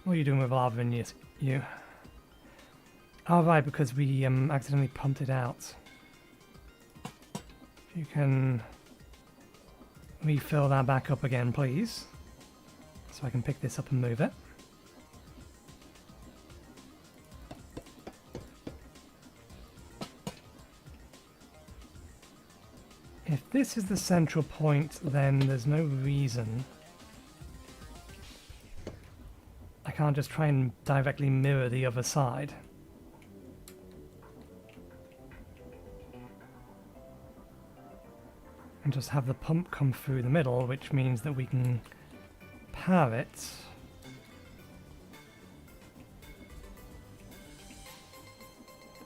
What are you doing with lava in you? Oh, right, because we accidentally pumped it out. If you can refill that back up again, please. So I can pick this up and move it. If this is the central point, then there's no reason I can't just try and directly mirror the other side. And just have the pump come through the middle, which means that we can power it.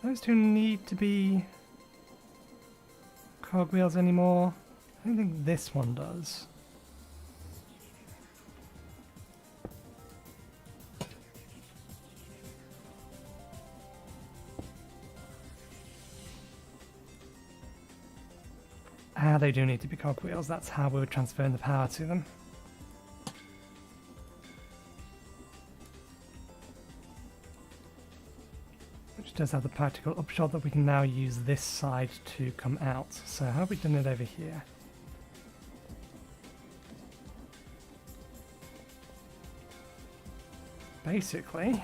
Those two need to be cogwheels anymore. I don't think this one does. Ah, they do need to be cogwheels. That's how we were transferring the power to them. Which does have the practical upshot that we can now use this side to come out. So how have we done it over here? Basically,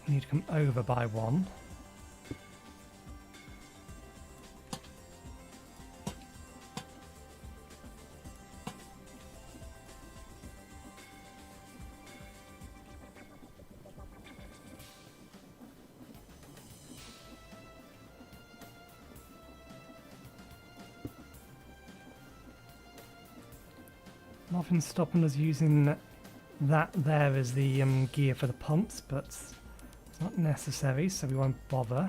need to come over by one. Nothing's stopping us using that there as the gear for the pumps, but it's not necessary, so we won't bother.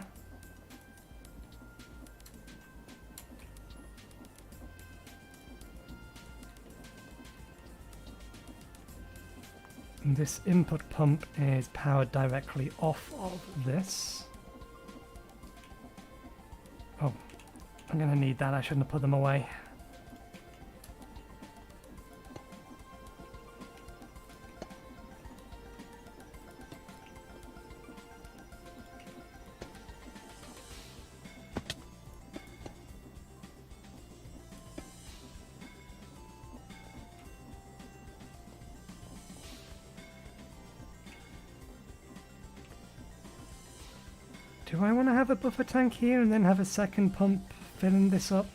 And this input pump is powered directly off of this. Oh, I'm going to need that. I shouldn't have put them away. Do I want to have a buffer tank here and then have a second pump filling this up?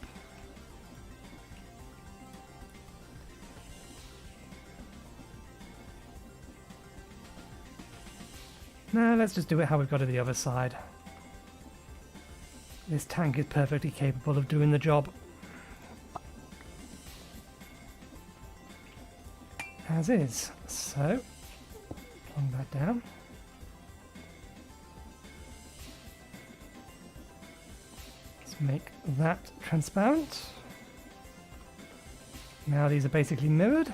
No, let's just do it how we've got to the other side. This tank is perfectly capable of doing the job. As is. So, plug that down. Make that transparent. Now these are basically mirrored.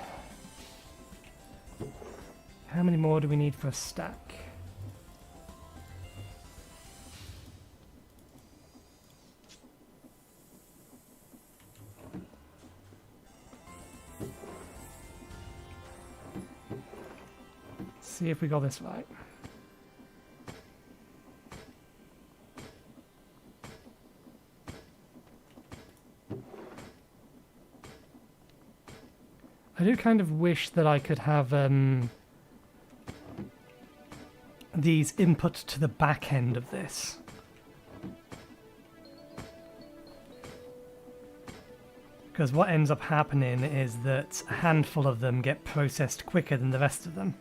How many more do we need for a stack? See if we got this right. I do kind of wish that I could have these input to the back end of this. Because what ends up happening is that a handful of them get processed quicker than the rest of them.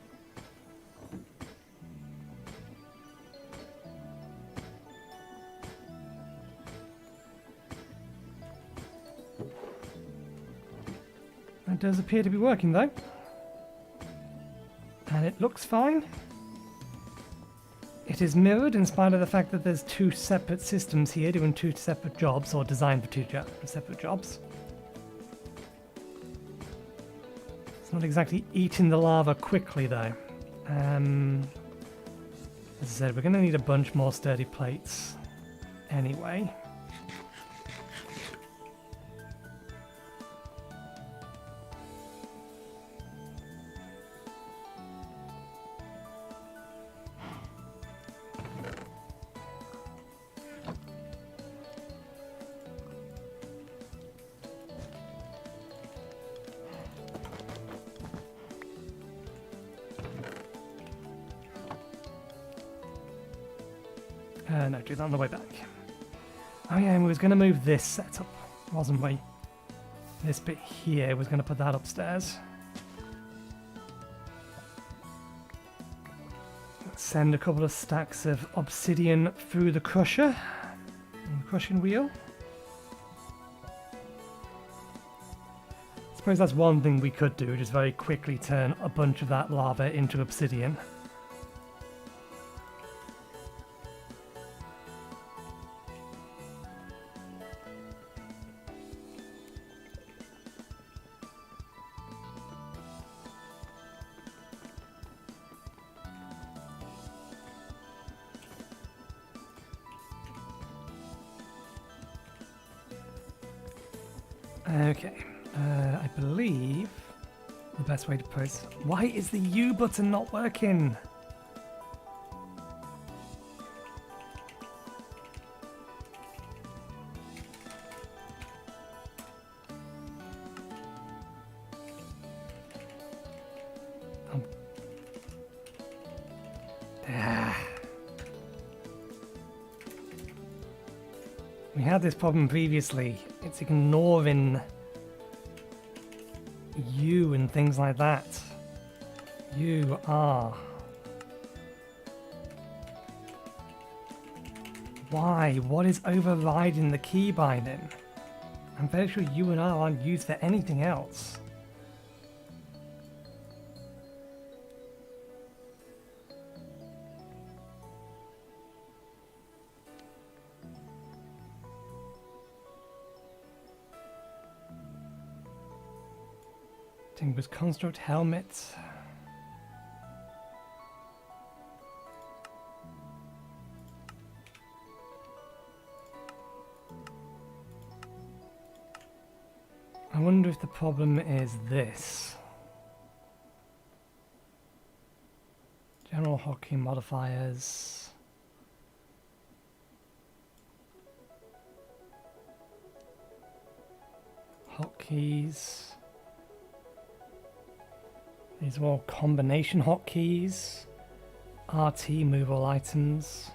That does appear to be working though. And it looks fine. It is mirrored in spite of the fact that there's two separate systems here doing two separate jobs, or designed for two separate jobs. It's not exactly eating the lava quickly though. As I said, we're going to need a bunch more sturdy plates anyway. No, do that on the way back. Oh yeah, and we was going to move this setup, wasn't we? This bit here, was going to put that upstairs. Let's send a couple of stacks of obsidian through the crusher. And the crushing wheel. I suppose that's one thing we could do, just very quickly turn a bunch of that lava into obsidian. Okay, I believe the best way to press... Why is the U button not working? We had this problem previously. It's ignoring U and things like that. U, R. Why? What is overriding the key binding? I'm very sure U and R aren't used for anything else. Was construct helmet. I wonder if the problem is this. General hotkey modifiers. Hotkeys. These are all combination hotkeys. RT, move all items.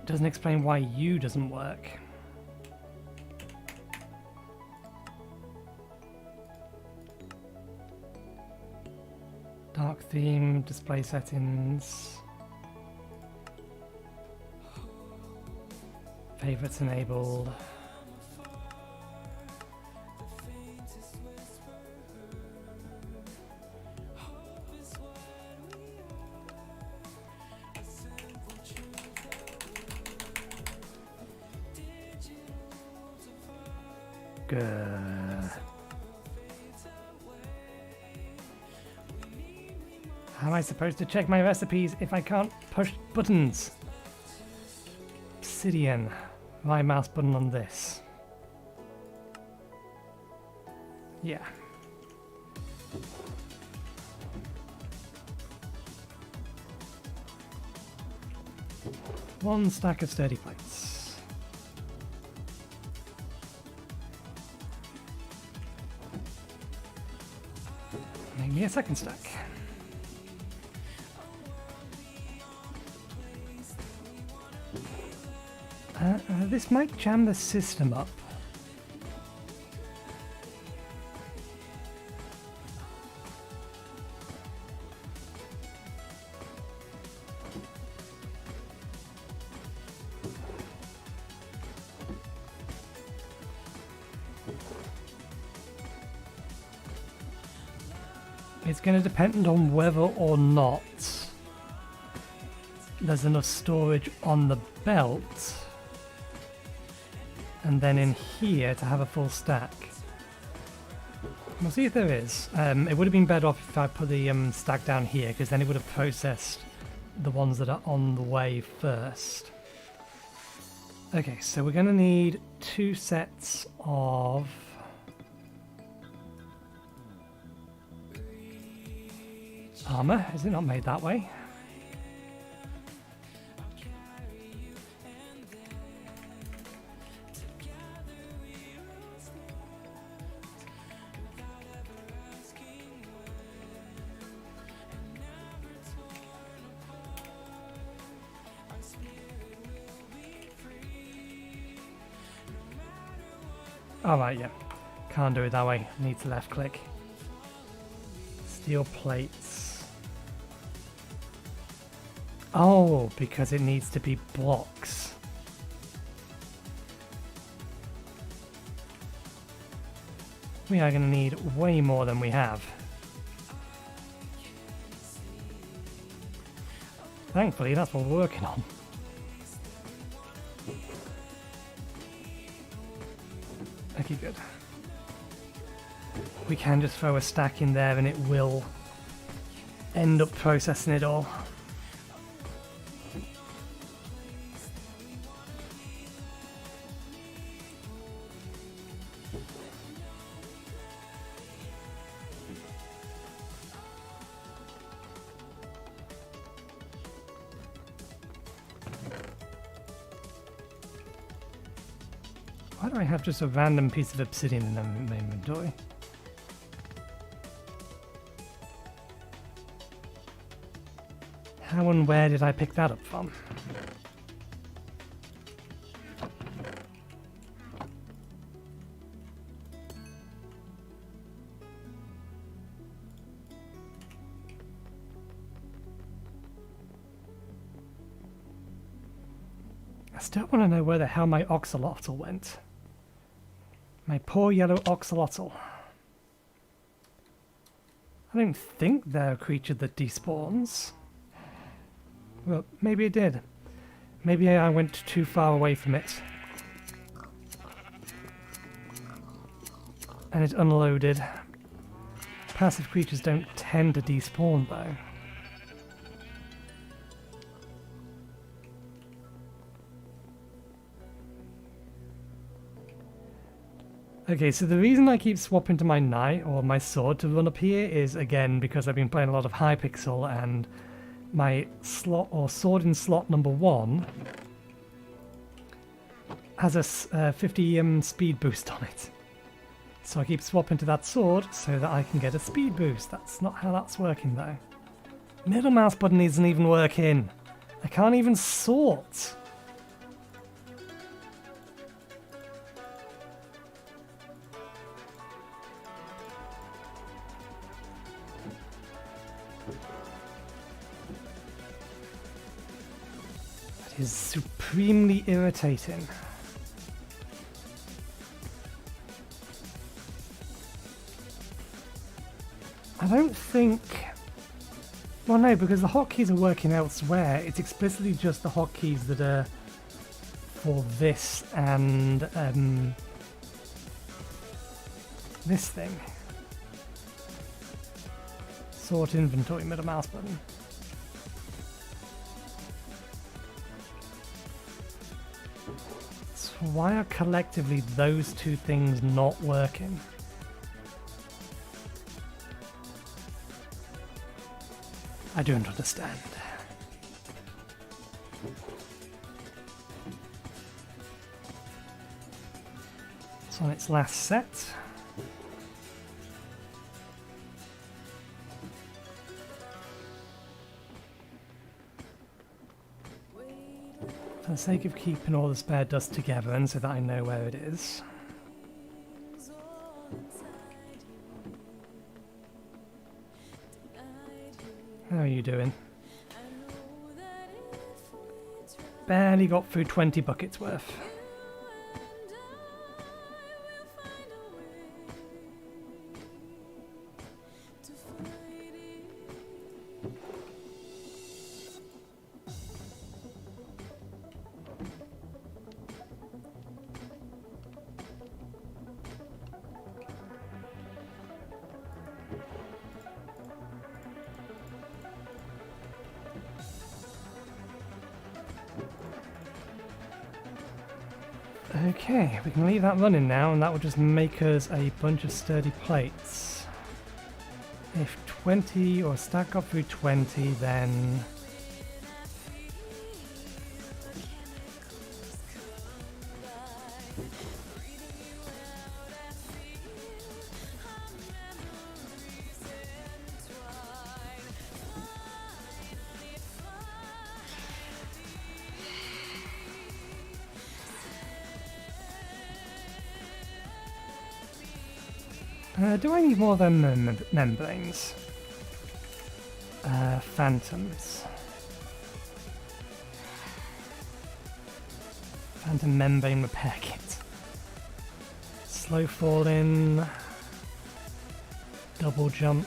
Doesn't explain why U doesn't work. Dark theme, display settings. Favorites enabled. How am I supposed to check my recipes if I can't push buttons? Obsidian. Right mouse button on this. Yeah. One stack of sturdy plates. Make me a second stack. This might jam the system up. It's going to depend on whether or not there's enough storage on the belt and then in here to have a full stack. We'll see if there is. It would have been better off if I put the stack down here, because then it would have processed the ones that are on the way first. Okay, so we're going to need 2 sets of armor. Is it not made that way? Alright, yeah. Can't do it that way. Need to left click. Steel plates. Oh, because it needs to be blocks. We are going to need way more than we have. Thankfully, that's what we're working on. Okay, good. We can just throw a stack in there and it will end up processing it all. Why do I have just a random piece of obsidian in my inventory? How and where did I pick that up from? I still want to know where the hell my oxalotl went. My poor yellow oxalotl. I don't think they're a creature that despawns. Well, maybe it did. Maybe I went too far away from it. And it unloaded. Passive creatures don't tend to despawn though. Okay, so the reason I keep swapping to my knight or my sword to run up here is, again, because I've been playing a lot of Hypixel and my slot or sword in slot number 1 has a 50 speed boost on it. So I keep swapping to that sword so that I can get a speed boost. That's not how that's working though. Middle mouse button isn't even working. I can't even sort. Is supremely irritating. I don't think... Well, no, because the hotkeys are working elsewhere. It's explicitly just the hotkeys that are for this and this thing. Sort inventory, middle mouse button. Why are collectively those two things not working? I don't understand. It's on its last set. For the sake of keeping all the spare dust together and so that I know where it is. How are you doing? Barely got through 20 buckets worth. Okay, we can leave that running now, and that will just make us a bunch of sturdy plates. If 20 or stack up through 20, then do I need more than membranes? Phantoms. Phantom membrane repair kit. Slow fall in. Double jump.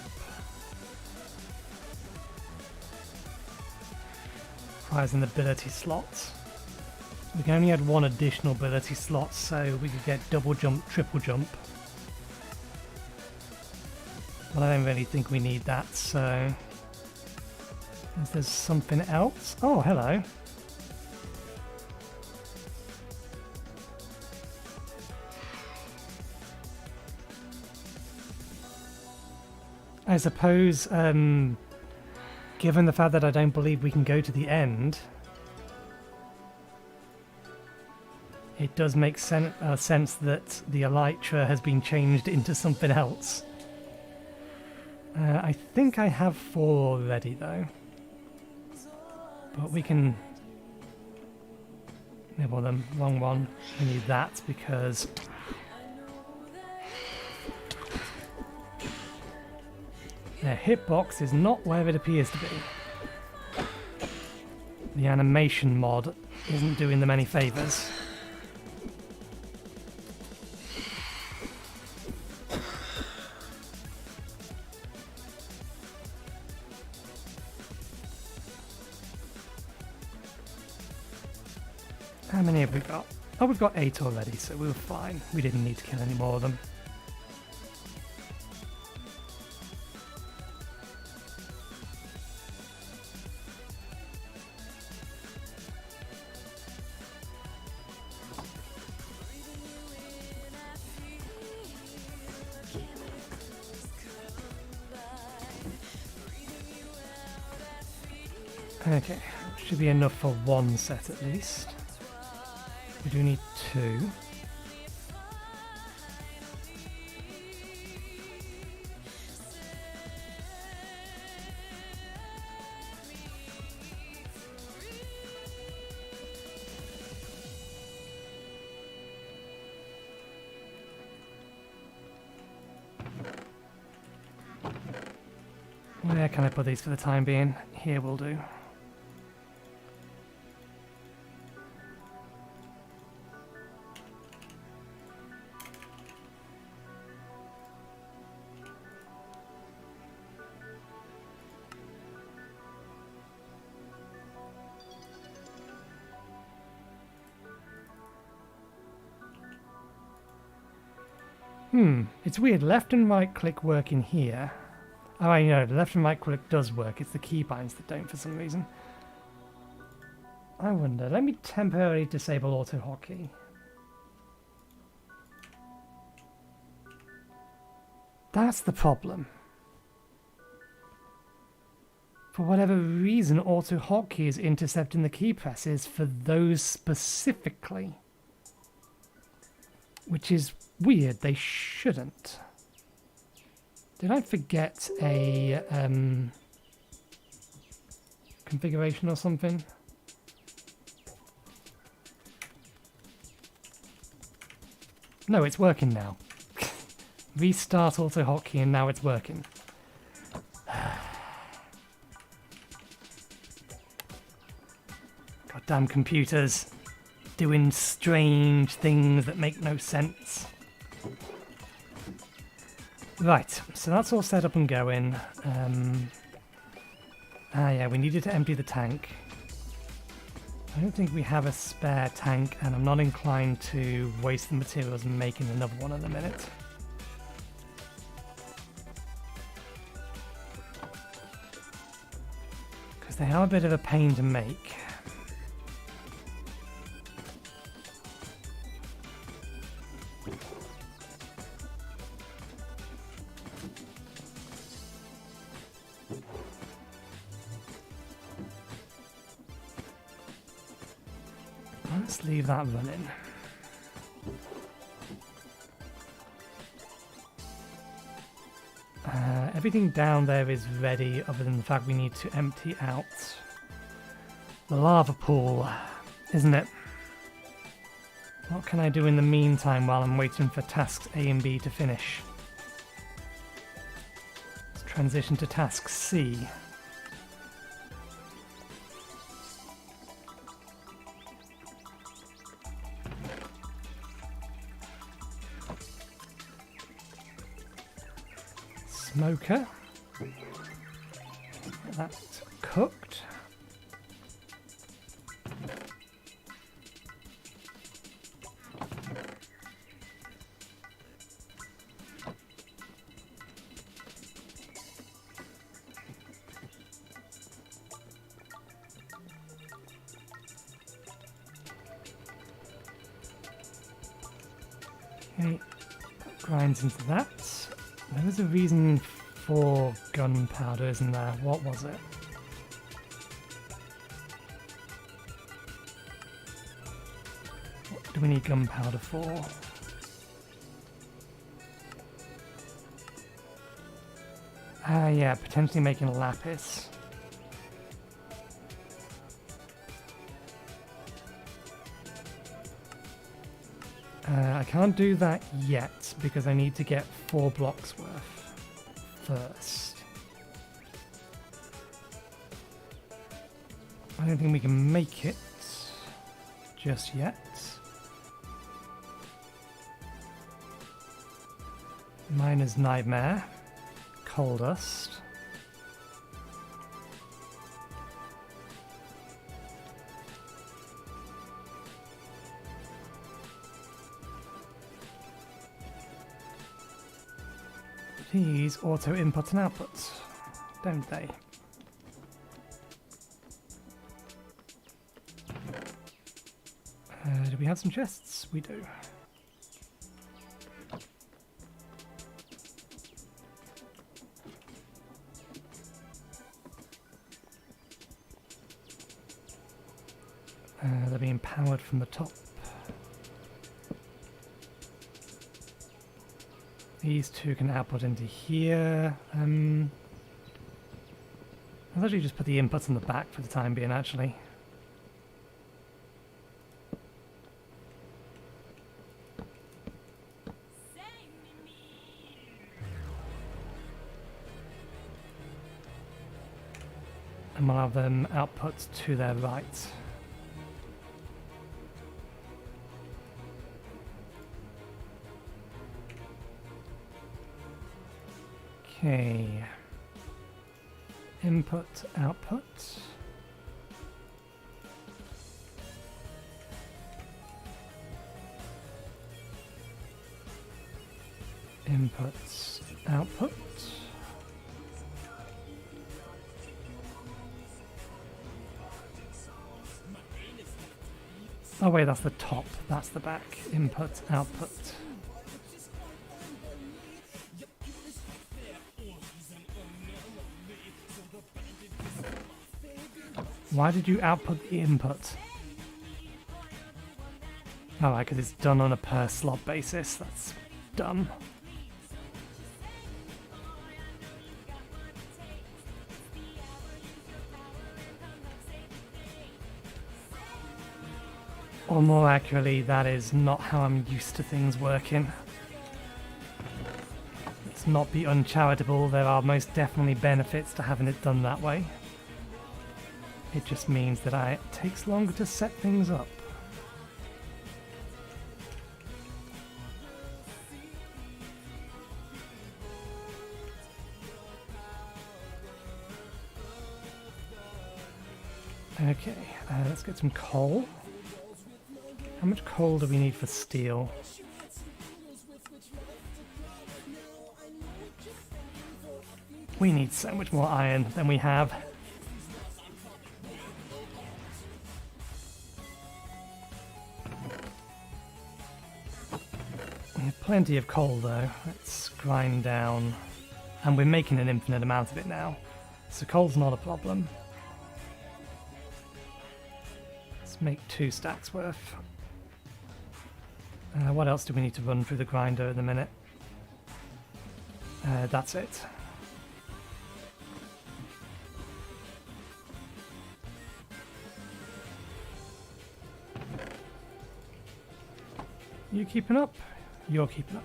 Requires an ability slot. We can only add one additional ability slot, so we could get double jump, triple jump. But I don't really think we need that, so... Is there something else? Oh, hello. I suppose, given the fact that I don't believe we can go to the end, it does make sense that the elytra has been changed into something else. I think I have 4 already, though. But we can nibble them. Wrong one. We need that because their hitbox is not where it appears to be. The animation mod isn't doing them any favours. How many have we got? Oh, we've got 8 already, so we were fine. We didn't need to kill any more of them. Okay, should be enough for 1 set at least. We do need 2. Where can I put these for the time being? Here will do. It's weird, left and right click work in here. Oh, I know, the left and right click does work, it's the keybinds that don't for some reason. I wonder, let me temporarily disable auto hotkey. That's the problem. For whatever reason, auto hotkey is intercepting the key presses for those specifically. Which is weird, they shouldn't. Did I forget a configuration or something? No, it's working now. Restart auto hotkey and now it's working. Goddamn computers. Doing strange things that make no sense. Right, so that's all set up and going. Yeah, we needed to empty the tank. I don't think we have a spare tank, and I'm not inclined to waste the materials making another one in a minute. Because they are a bit of a pain to make. Let's leave that running. Everything down there is ready other than the fact we need to empty out the lava pool, isn't it? What can I do in the meantime while I'm waiting for tasks A and B to finish? Let's transition to task C. Smoker. That's cooked. Okay, that grinds into that. There was a reason for gunpowder, isn't there? What was it? What do we need gunpowder for? Yeah, potentially making lapis. I can't do that yet because I need to get 4 blocks worth first. I don't think we can make it just yet. Miner's Nightmare. Coal dust. These auto inputs and outputs, don't they? Do we have some chests? We do. They're being powered from the top. These two can output into here. I'll actually just put the inputs in the back for the time being, actually. And we'll have them output to their right. Okay. Input, output. Inputs, output. Oh wait, that's the top, that's the back. Input, output. Why did you output the input? Oh, right, because it's done on a per slot basis. That's dumb. Or more accurately, that is not how I'm used to things working. Let's not be uncharitable. There are most definitely benefits to having it done that way. It just means that it takes longer to set things up. Okay, let's get some coal. How much coal do we need for steel? We need so much more iron than we have. We have plenty of coal though. Let's grind down. And we're making an infinite amount of it now. So coal's not a problem. Let's Let's make 2 stacks worth. What else do we need to run through the grinder at the minute? That's it. You keeping up? You're keeping up.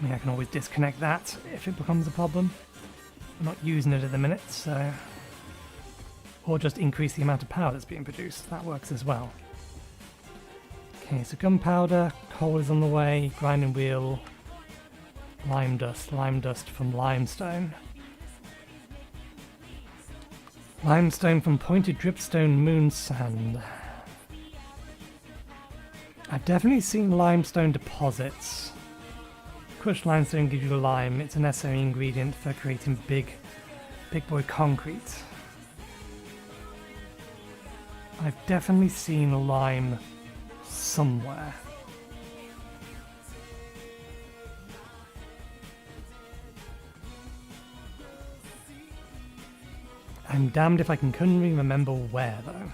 I mean, I can always disconnect that if it becomes a problem. I'm not using it at the minute, so... Or just increase the amount of power that's being produced. That works as well. Okay, so gunpowder, coal is on the way, grinding wheel, lime dust from limestone. Limestone from pointed dripstone moon sand. I've definitely seen limestone deposits. Crushed limestone gives you lime. It's a necessary ingredient for creating big boy concrete. I've definitely seen lime somewhere. I'm damned if I can couldn't remember where though.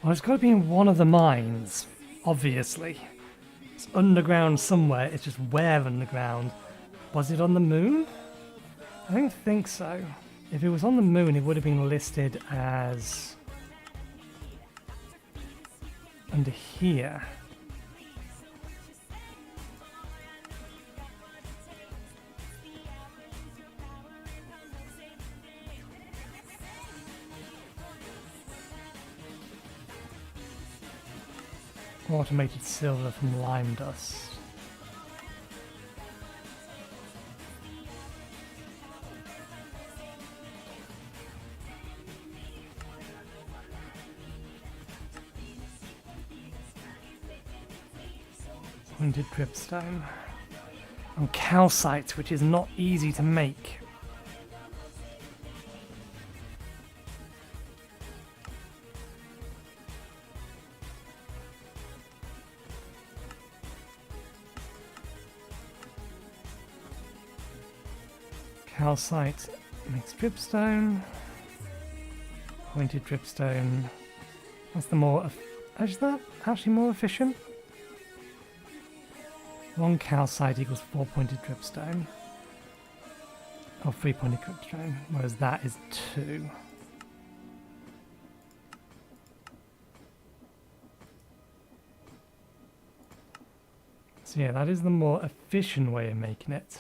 Well, it's got to be in one of the mines, obviously. It's underground somewhere, it's just where underground. Was it on the moon? I don't think so. If it was on the moon, it would have been listed as... under here. Automated silver from lime dust. Pointed dripstone. And calcite, which is not easy to make. Calcite makes dripstone. Pointed dripstone. That's the more... Is that actually more efficient? 1 calcite equals 4 pointed dripstone. Or 3 pointed dripstone. Whereas that is 2. So yeah, that is the more efficient way of making it.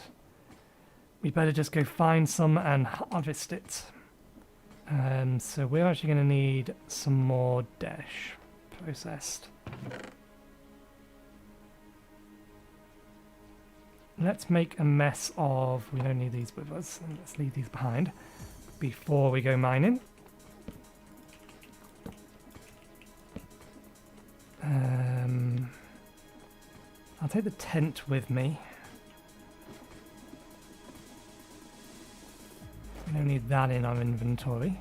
We better just go find some and harvest it. So we're actually going to need some more dash processed. Let's make a mess of... We don't need these with us. And let's leave these behind before we go mining. I'll take the tent with me. We don't need that in our inventory.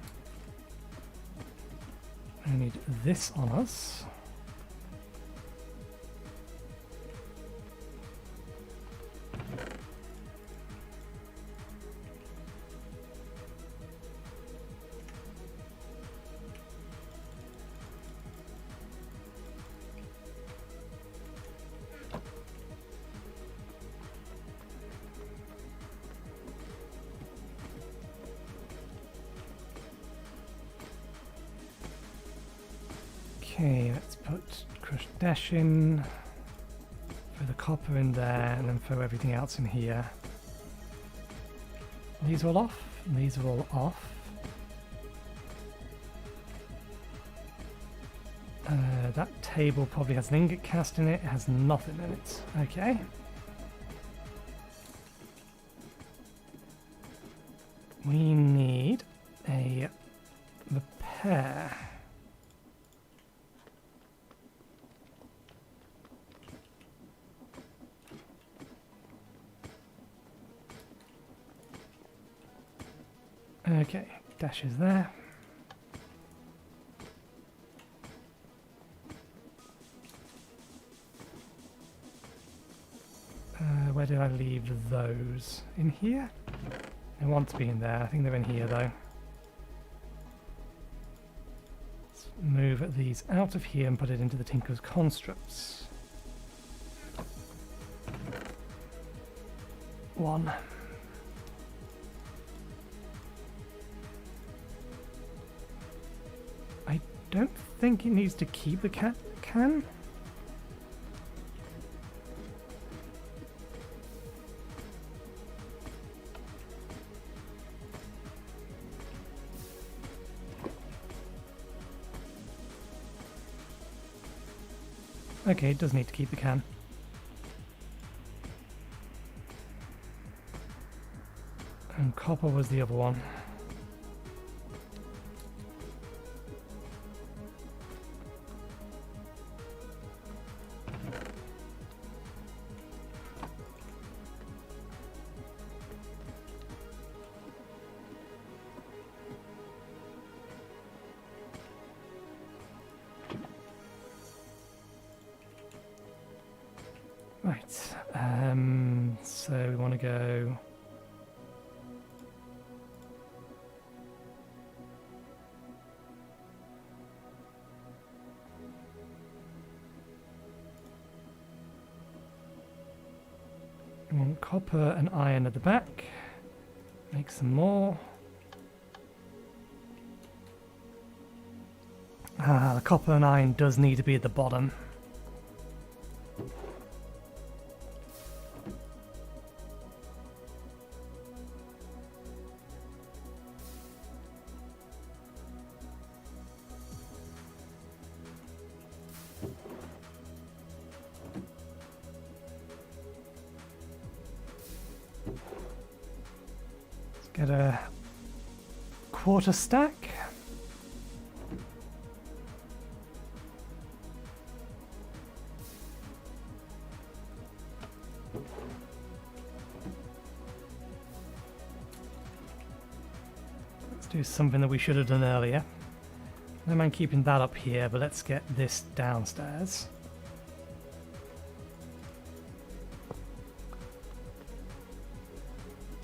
We need this on us. Okay, let's put crushed dash in, throw the copper in there, and then throw everything else in here. These are all off, and these are all off. That table probably has an ingot cast in it, it has nothing in it. Okay. We need a repair. Okay, dash is there. Where did I leave those? In here? They want to be in there. I think they're in here though. Let's move these out of here and put it into the Tinker's constructs. 1. I don't think it needs to keep the can. Okay, it does need to keep the can. And copper was the other one. Right, so we want to go... We want copper and iron at the back. Make some more. The copper and iron does need to be at the bottom. Get a quarter stack. Let's do something that we should have done earlier. No mind keeping that up here, but let's get this downstairs.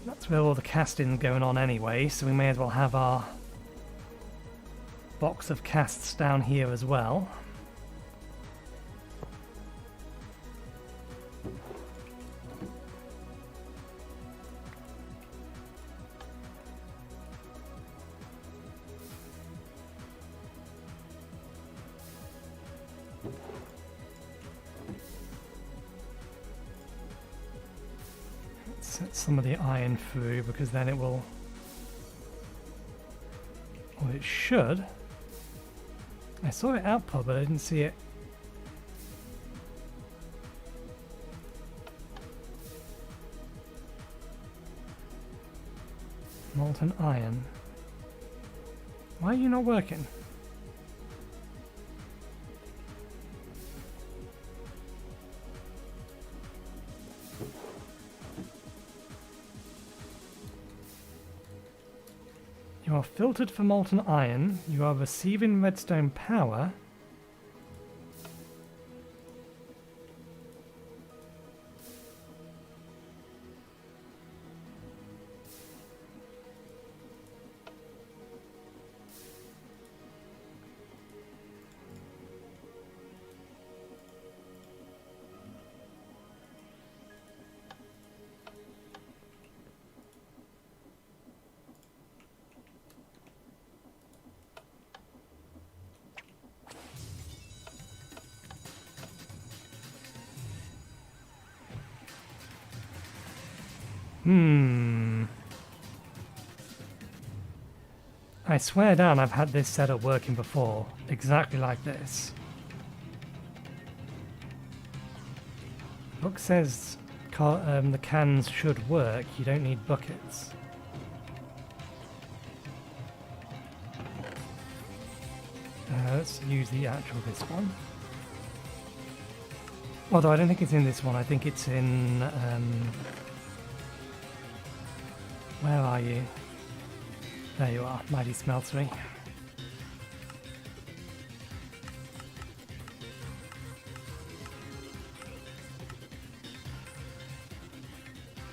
That's where all the casting's going on anyway, so we may as well have our box of casts down here as well. Set some of the iron through because then it will, or it should. I saw it output but I didn't see it. Molten iron. Why are you not working? You are filtered for molten iron. You are receiving redstone power. I swear down I've had this setup working before, exactly like this. Book says the cans should work, you don't need buckets. Let's use the actual this one. Although I don't think it's in this one, I think it's in... where are you? There you are, mighty smeltery.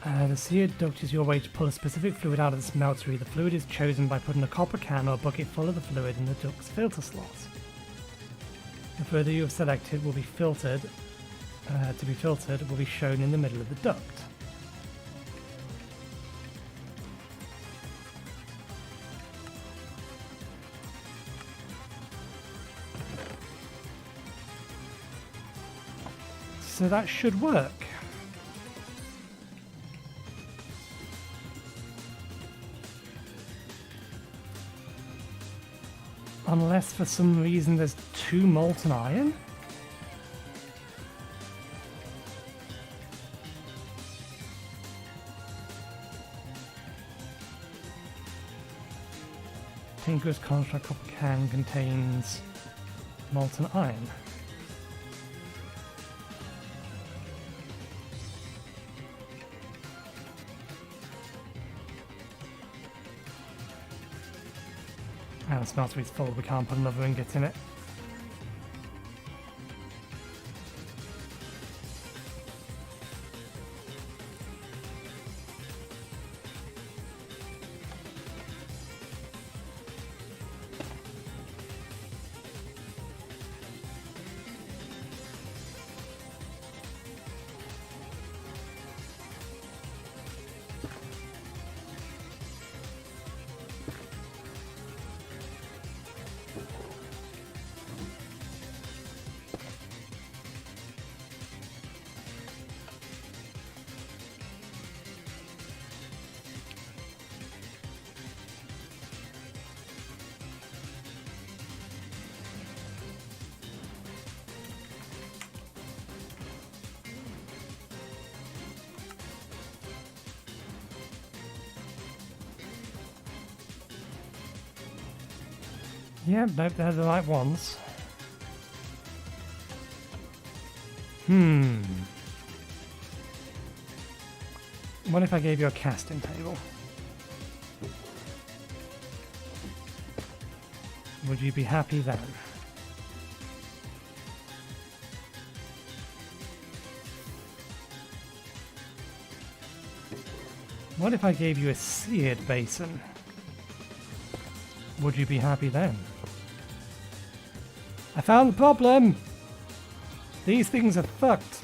The seared duct is your way to pull a specific fluid out of the smeltery. The fluid is chosen by putting a copper can or a bucket full of the fluid in the duct's filter slot. The fluid you have selected will be filtered. To be filtered will be shown in the middle of the duct. So that should work. Unless for some reason there's 2 molten iron? Tinker's construct copper can contains molten iron. And the smeltery's full, we can't put another ingot in it. Yeah, nope, they're the right ones. What if I gave you a casting table? Would you be happy then? What if I gave you a seared basin? Would you be happy then? I found the problem! These things are fucked.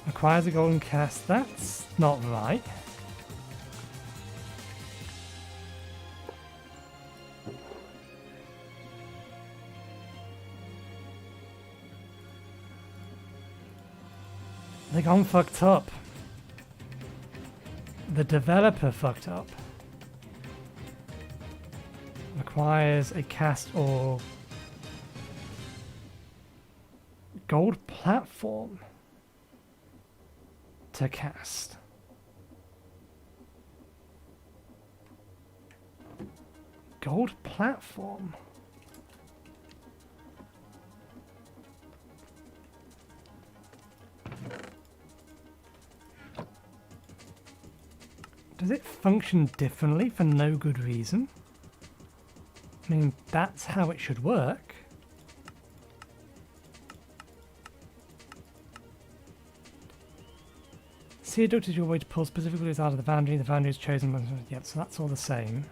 Requires a golden cast. That's not right. They gone fucked up. The developer fucked up. Requires a cast or gold platform to cast. Gold platform. Does it function differently for no good reason? I mean, that's how it should work. Sear duct is your way to pull specific fluids out of the foundry. The foundry is chosen. Yep, so that's all the same.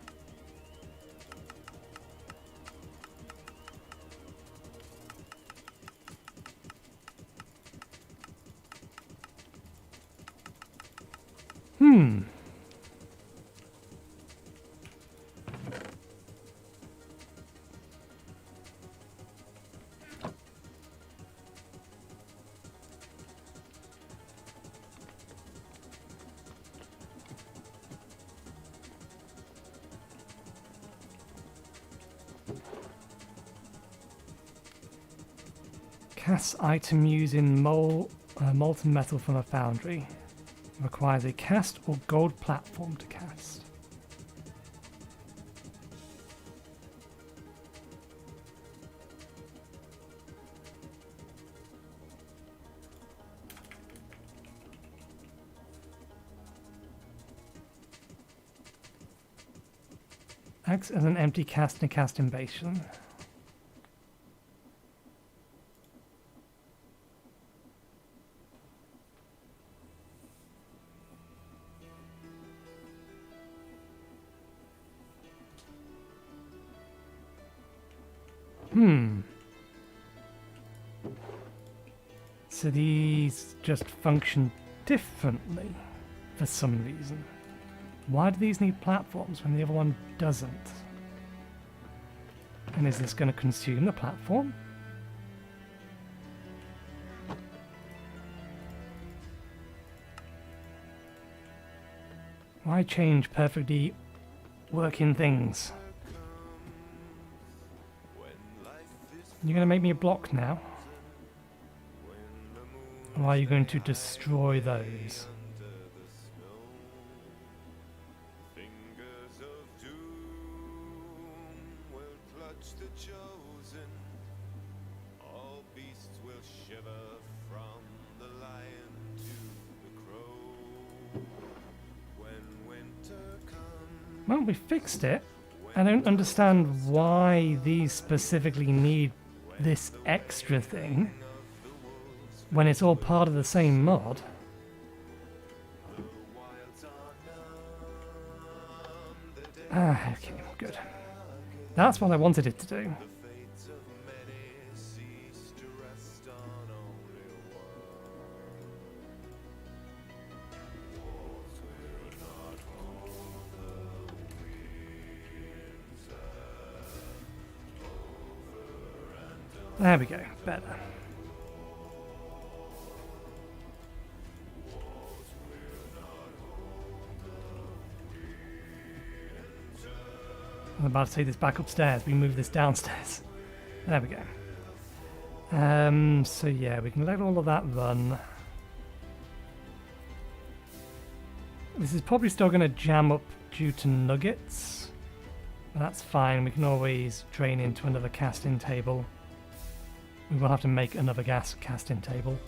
Cast item using molten metal from a foundry. Requires a cast or gold platform to cast. Acts as an empty cast in a casting basin. So these just function differently for some reason. Why do these need platforms when the other one doesn't? And is this going to consume the platform? Why change perfectly working things? You're going to make me a block now? Or are you going to destroy those? Well, we fixed it. I don't understand why these specifically need this extra thing when it's all part of the same mod. Okay, good. That's what I wanted it to do. There we go, better. I'm about to take this back upstairs. We move this downstairs. There we go. So yeah, we can let all of that run. This is probably still going to jam up due to nuggets. But that's fine. We can always drain into another casting table. We will have to make another gas casting table.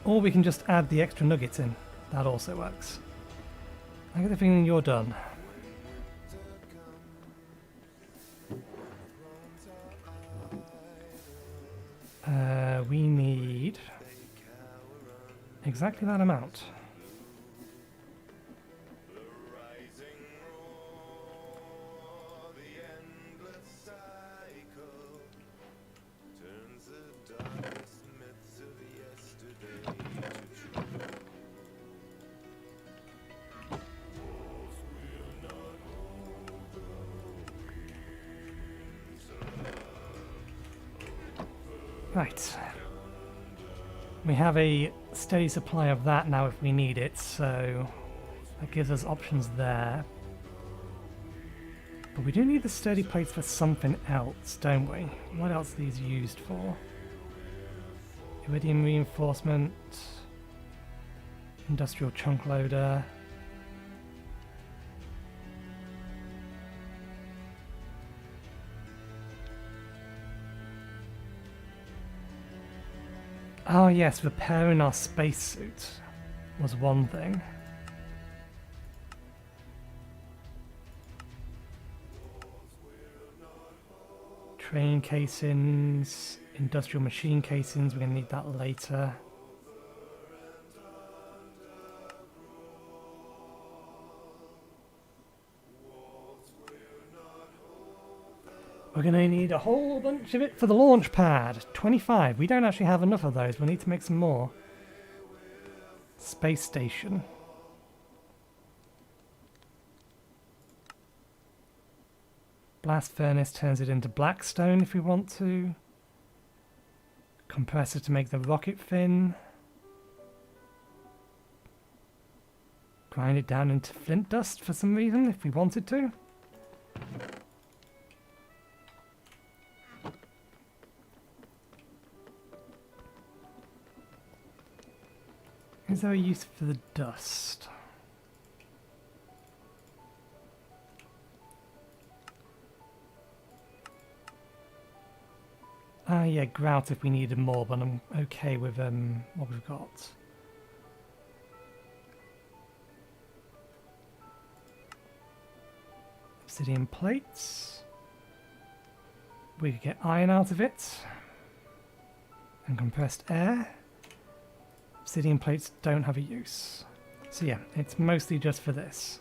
Or we can just add the extra nuggets in. That also works. I get the feeling you're done. We need exactly that amount. Right. We have a steady supply of that now if we need it, so that gives us options there. But we do need the sturdy plates for something else, don't we? What else are these used for? Iridium reinforcement, industrial chunk loader. Oh yes, repairing our spacesuit was one thing. Train casings, industrial machine casings, we're going to need that later. We're going to need a whole bunch of it for the launch pad. 25. We don't actually have enough of those. We'll need to make some more. Space station. Blast furnace turns it into blackstone if we want to. Compressor to make the rocket fin. Grind it down into flint dust for some reason if we wanted to. Is there a use for the dust? Ah, yeah, grout if we needed more, but I'm okay with what we've got. Obsidian plates. We could get iron out of it. And compressed air. Obsidian plates don't have a use. So yeah, it's mostly just for this.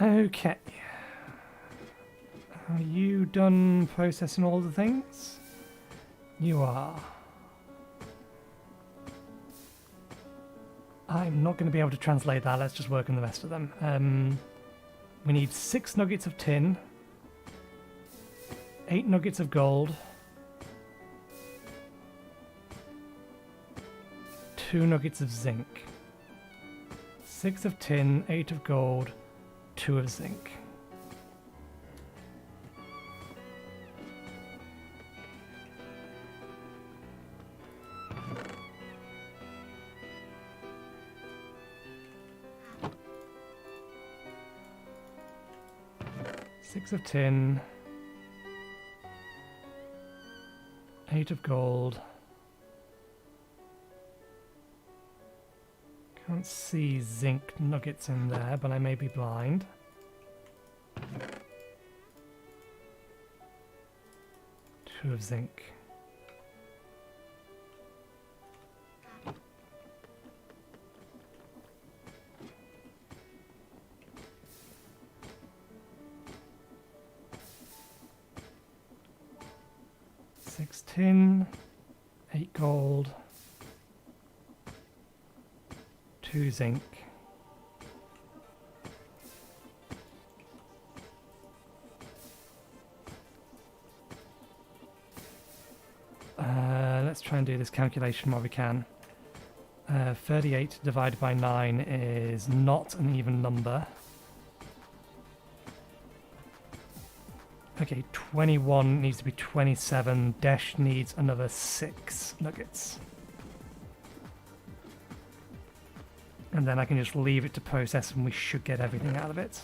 Okay. Are you done processing all the things? You are. I'm not going to be able to translate that. Let's just work on the rest of them. We need 6 nuggets of tin, 8 nuggets of gold, 2 nuggets of zinc, 6 of tin, 8 of gold, 2 of zinc. Six of tin, 8 of gold. Can't see zinc nuggets in there, but I may be blind. Two of zinc. Six tin, 8 gold, 2 zinc. Let's try and do this calculation while we can. 38 divided by 9 is not an even number. Okay, 21 needs to be 27. Desh needs another 6 nuggets. And then I can just leave it to process and we should get everything out of it.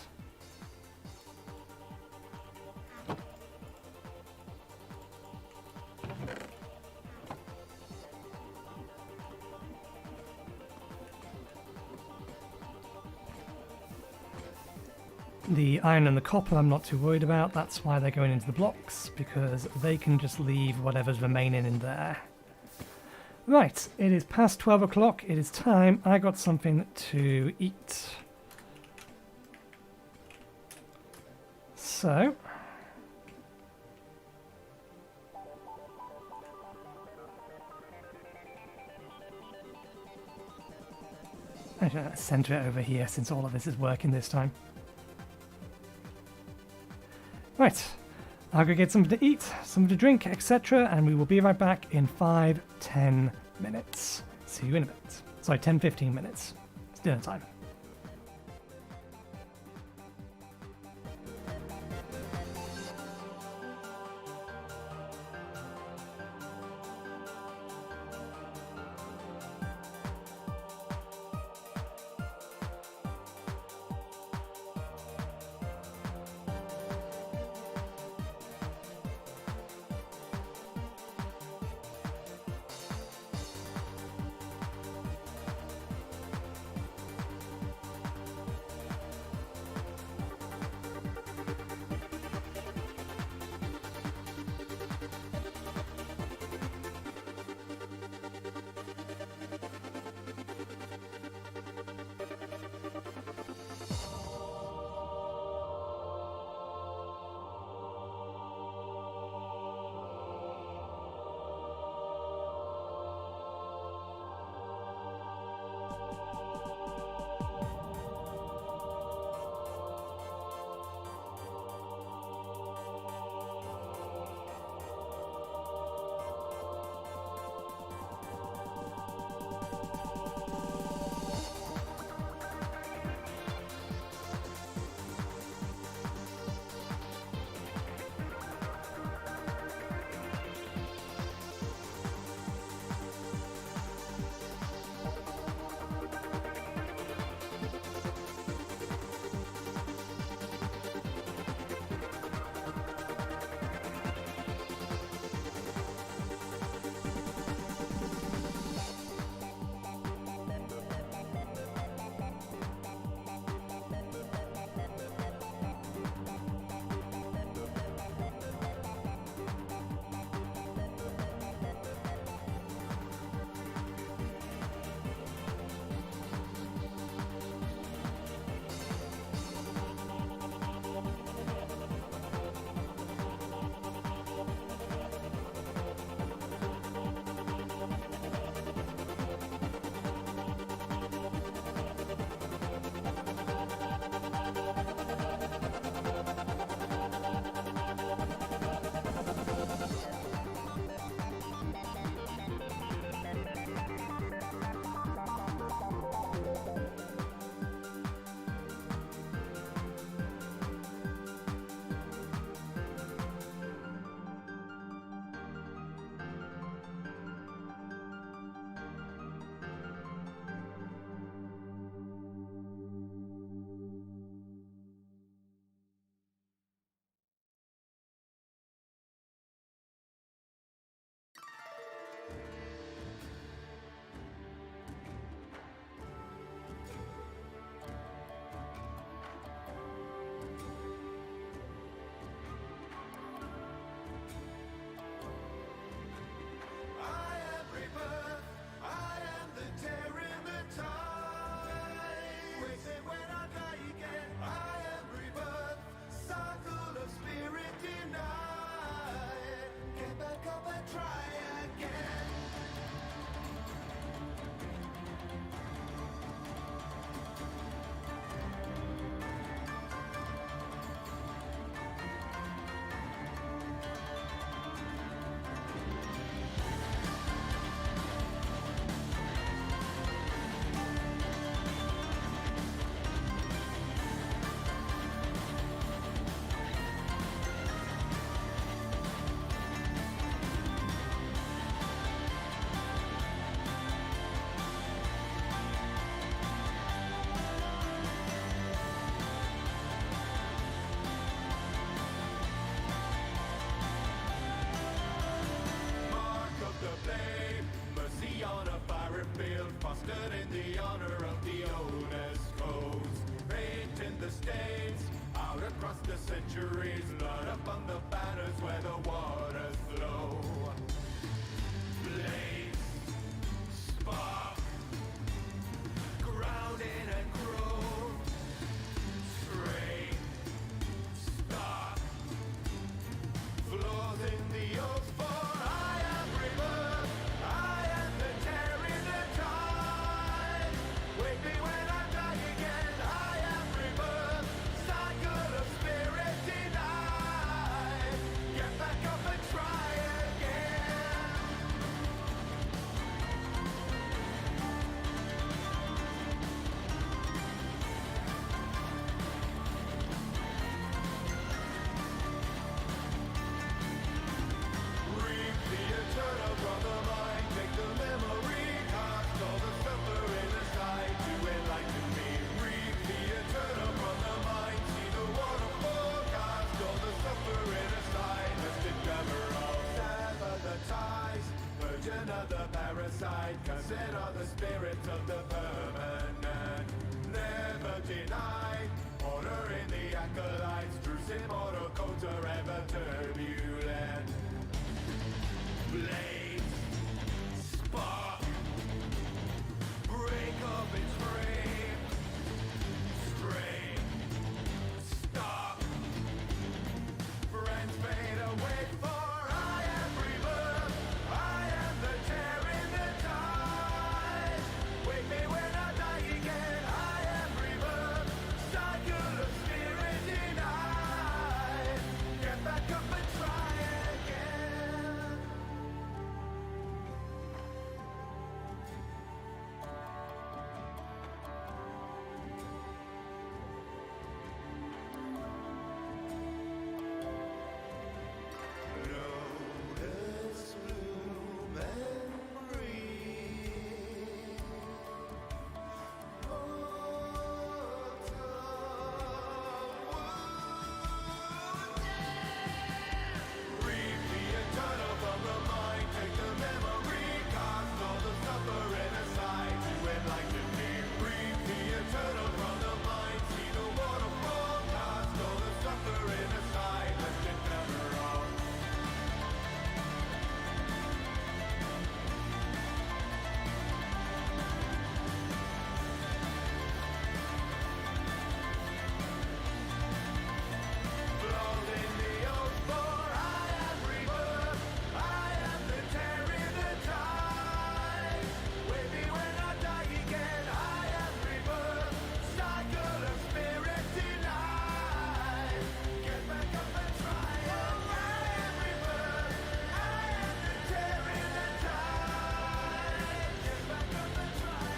The iron and the copper I'm not too worried about, that's why they're going into the blocks, because they can just leave whatever's remaining in there. Right, it is past 12 o'clock, it is time, I got something to eat. So... I'm going to centre it over here since all of this is working this time. Right, I'll go get something to eat, something to drink, etc. and we will be right back in 5-10 minutes. See you in a bit. Sorry, 10-15 minutes. It's dinner time. represent are the spirits of the permanent. Never denied, order in the acolytes. Truth's immortal codes are ever turbulent. Blades, spark, break up its frame. Strain, stop, friends fade away. For I am rebirth, I am the tear in the tide. Wake me when I die again, I am rebirth. Cycle of spirit denied. Get back up and try again. Lotus bloom and green. Reap the eternal from the mind. Take the memory, cast all the suffering aside to enlighten me. Reap the eternal from the mind. See the waterfall, cast all the suffering aside. Let it never wrong. Blood in the oath, for I am rebirth. I am the tear in the tide. Wake me when I die again. I am rebirth. Cycle of spirit denied. Get back up and try. I am rebirth. I am the tear in the tide. Get back up and try.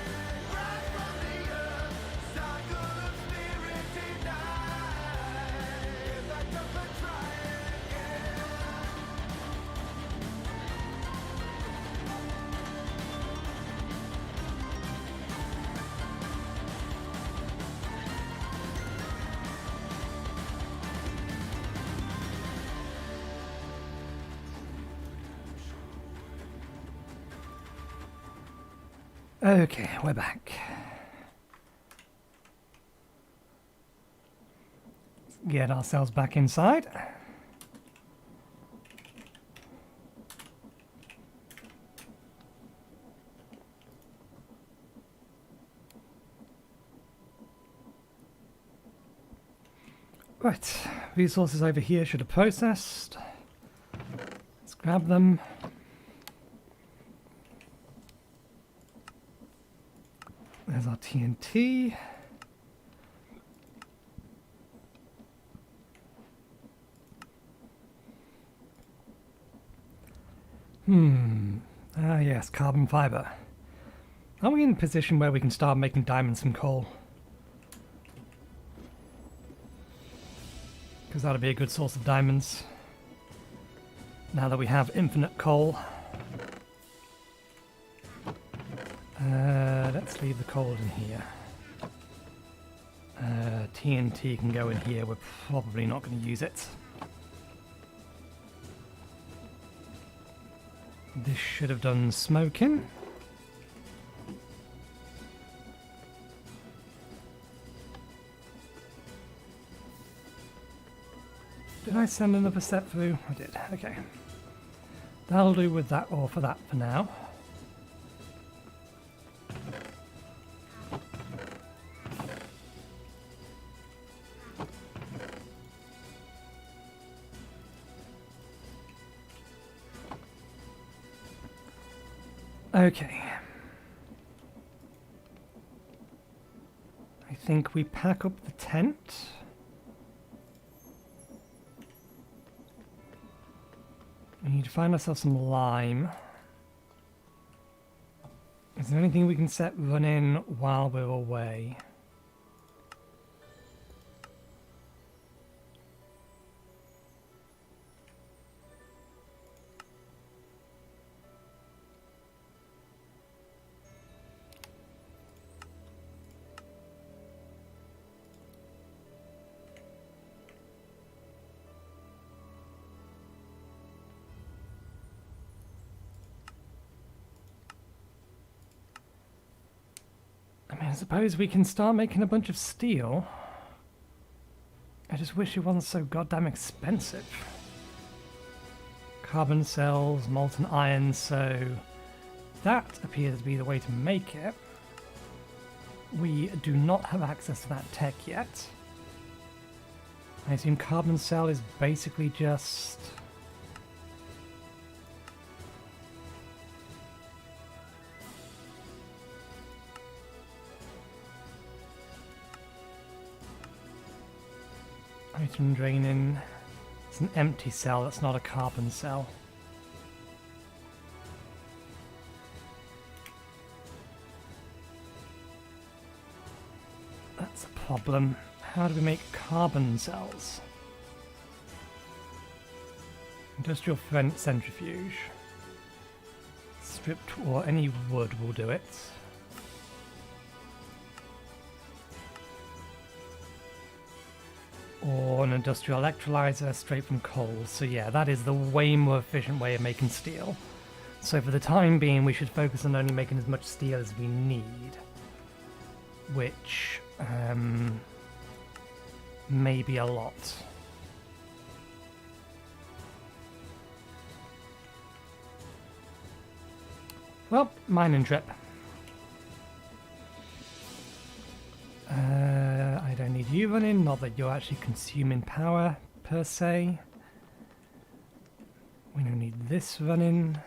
Rise from the earth. Cycle of spirit denied. Get back up and try again. Okay, we're back. Let's get ourselves back inside. Right, resources over here should have processed. Let's grab them. There's our TNT. Ah yes, carbon fiber. Are we in a position where we can start making diamonds from coal? Because that'll be a good source of diamonds. Now that we have infinite coal. Let's leave the coal in here. TNT can go in here. We're probably not going to use it. This should have done smoking. Did I send another set through? I did. Okay. That'll do with that, or for that for now. Okay. I think we pack up the tent. We need to find ourselves some lime. Is there anything we can set running while we're away? I mean, I suppose we can start making a bunch of steel. I just wish it wasn't so goddamn expensive. Carbon cells, molten iron, so that appears to be the way to make it. We do not have access to that tech yet. I assume carbon cell is basically just... item draining. It's an empty cell, that's not a carbon cell. That's a problem. How do we make carbon cells? Industrial centrifuge. Stripped or any wood will do it. Or an industrial electrolyzer straight from coal. So yeah, that is the way more efficient way of making steel. So for the time being, we should focus on only making as much steel as we need. Which, may be a lot. Well, mining trip. I don't need you running, not that you're actually consuming power per se. We don't need this running.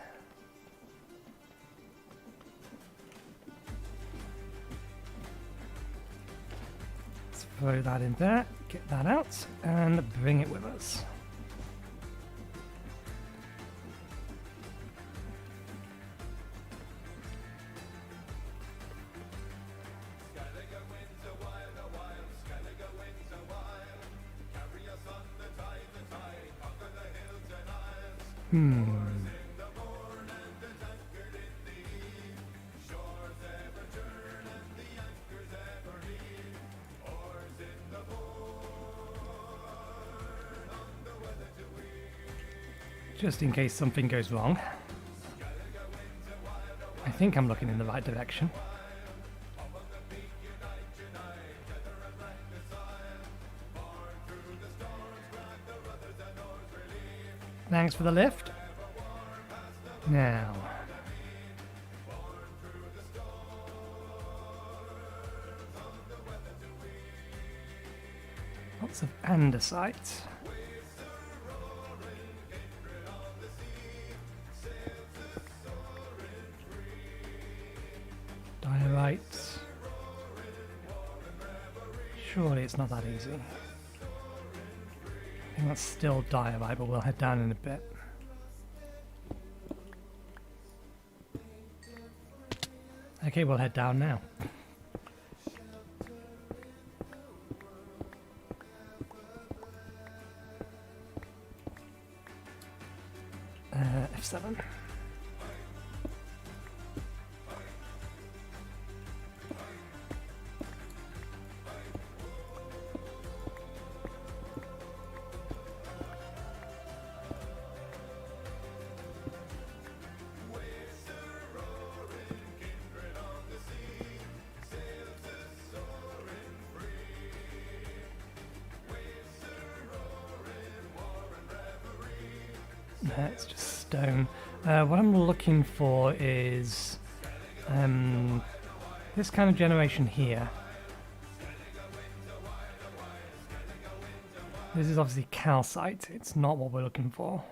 Let's throw that in there, get that out, and bring it with us. Just in case something goes wrong. I think I'm looking in the right direction. Thanks for the lift. Now. Lots of andesite. Diorite. Surely it's not that easy. I think that's still diorite, but we'll head down in a bit. Okay, we'll head down now. F7. It's just stone. What I'm looking for is this kind of generation here. This is obviously calcite. It's not what we're looking for.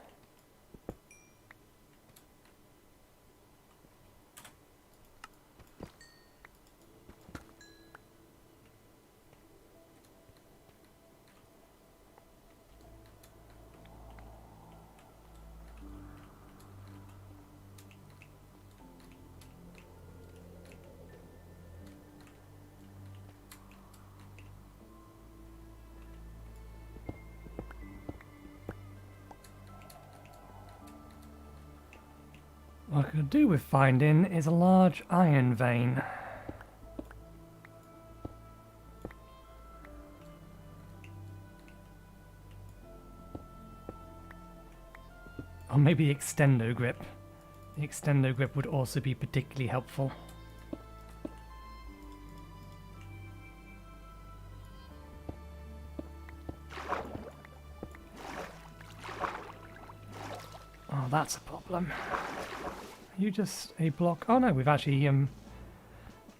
What I could do with finding is a large iron vein. Or maybe the extendo grip. The extendo grip would also be particularly helpful. Now that's a problem. Are you just a block? Oh no, we've actually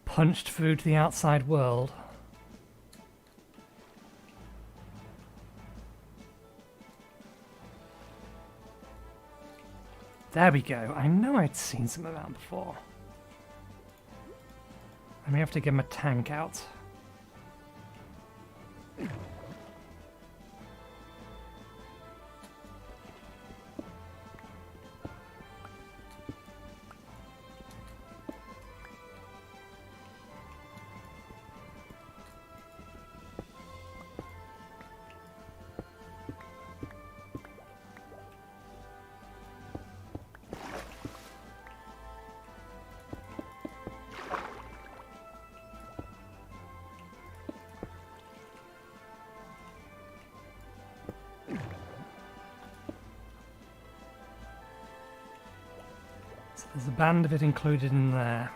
punched through to the outside world. There we go. I know I'd seen some around before. I may have to get my tank out. There's a band of it included in there.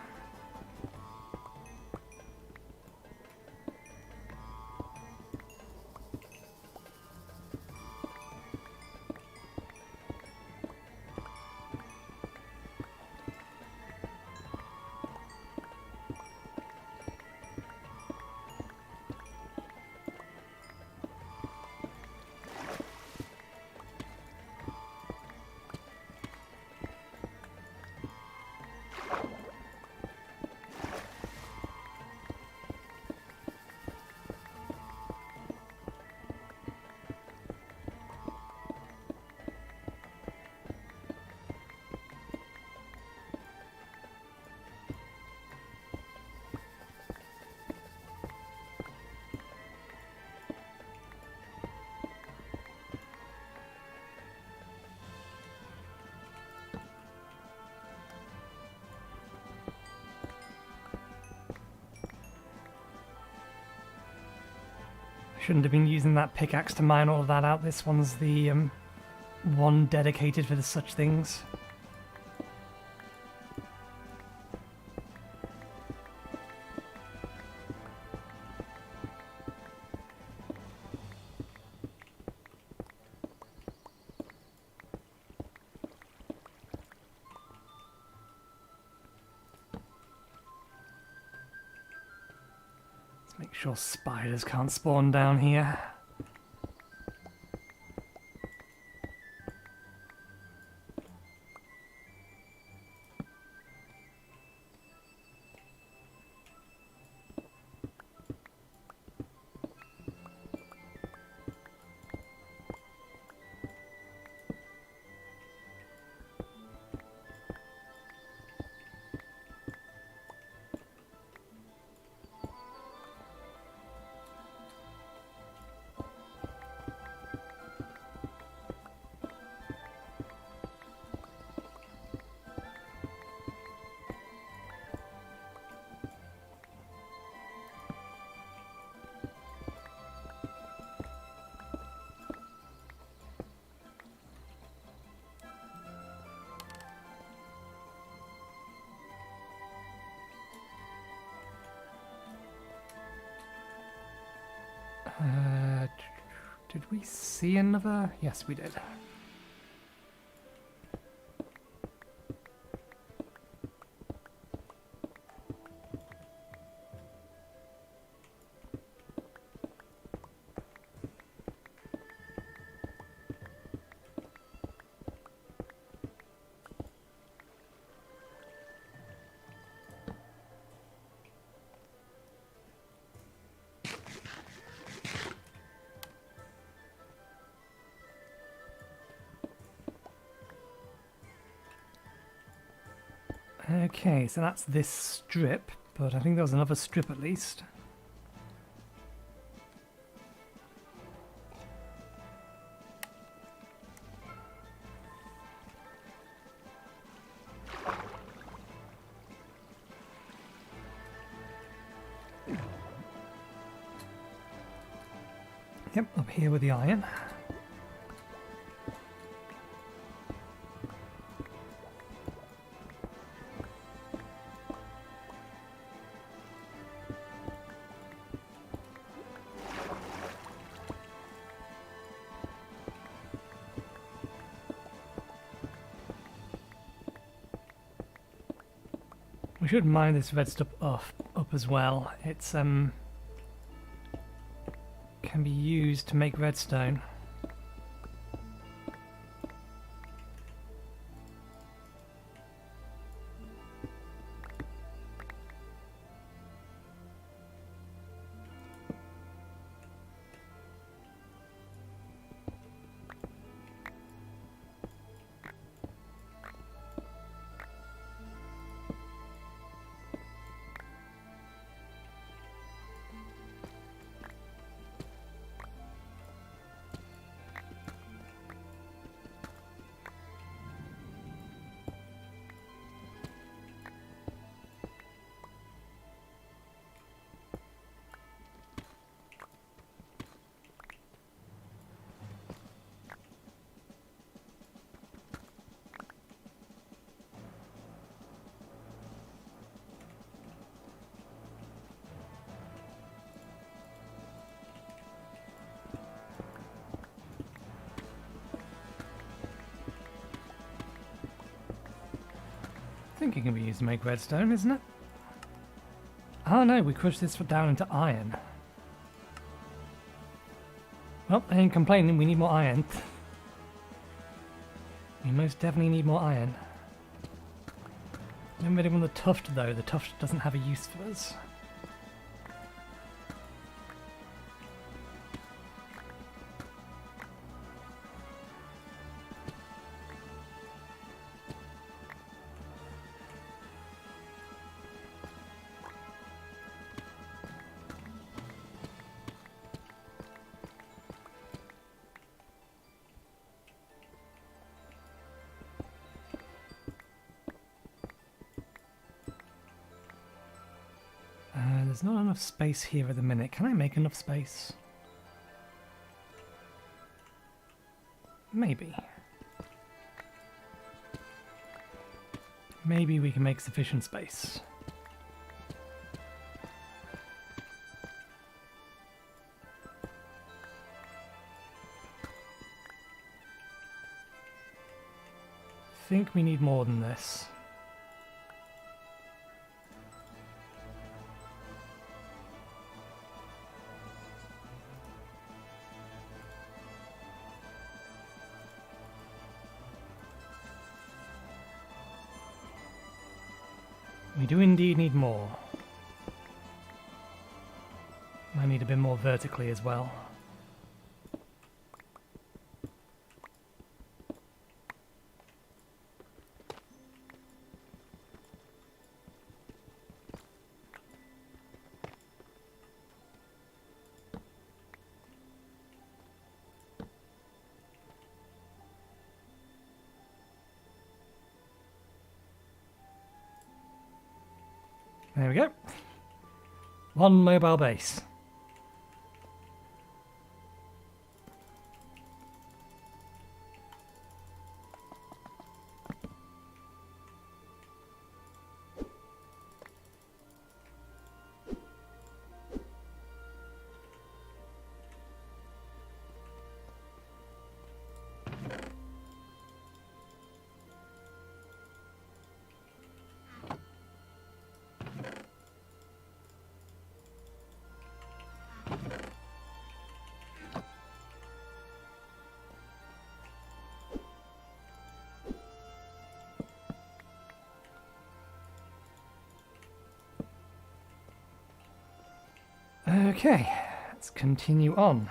Shouldn't have been using that pickaxe to mine all of that out. This one's the one dedicated for such things. Make sure spiders can't spawn down here. Did we see another? Yes, we did. Okay, so that's this strip, but I think there was another strip at least. Yep, up here with the iron. We should mine this red stuff up as well. It's can be used to make redstone. I think it can be used to make redstone, isn't it? Oh no, we crushed this down into iron. Well, I ain't complaining, we need more iron. We most definitely need more iron. Don't really want the tuft though, the tuft doesn't have a use for us. There's not enough space here at the minute. Can I make enough space? Maybe. Maybe we can make sufficient space. I think we need more than this. We do indeed need more. Might need a bit more vertically as well. There we go. One mobile base. Okay, let's continue on.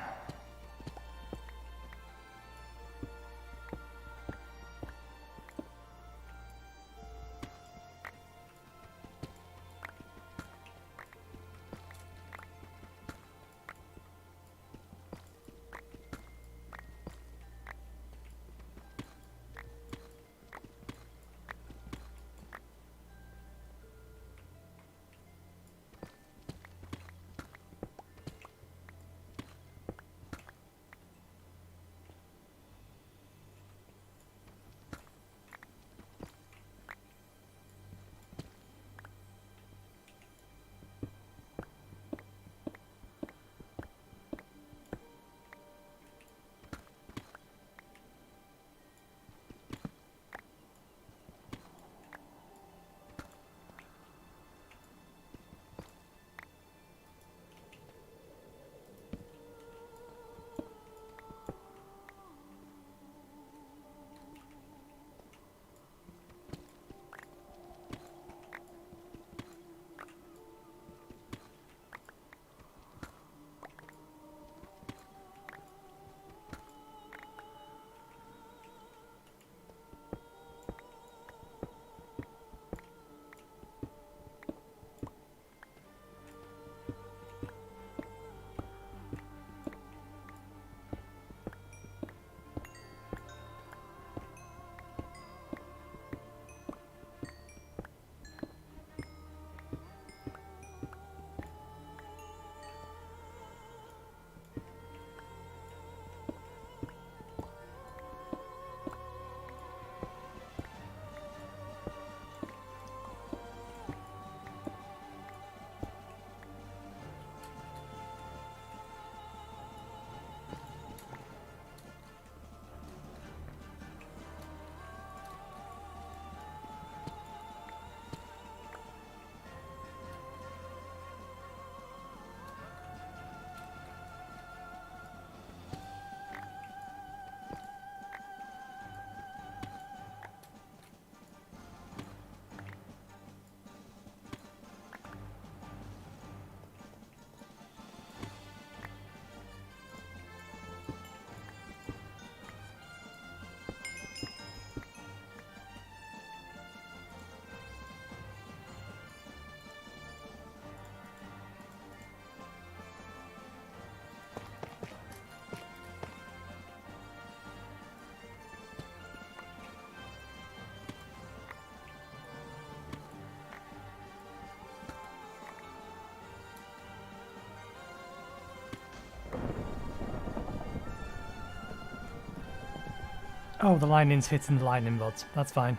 Oh, the lightning's hitting the lightning rods. That's fine.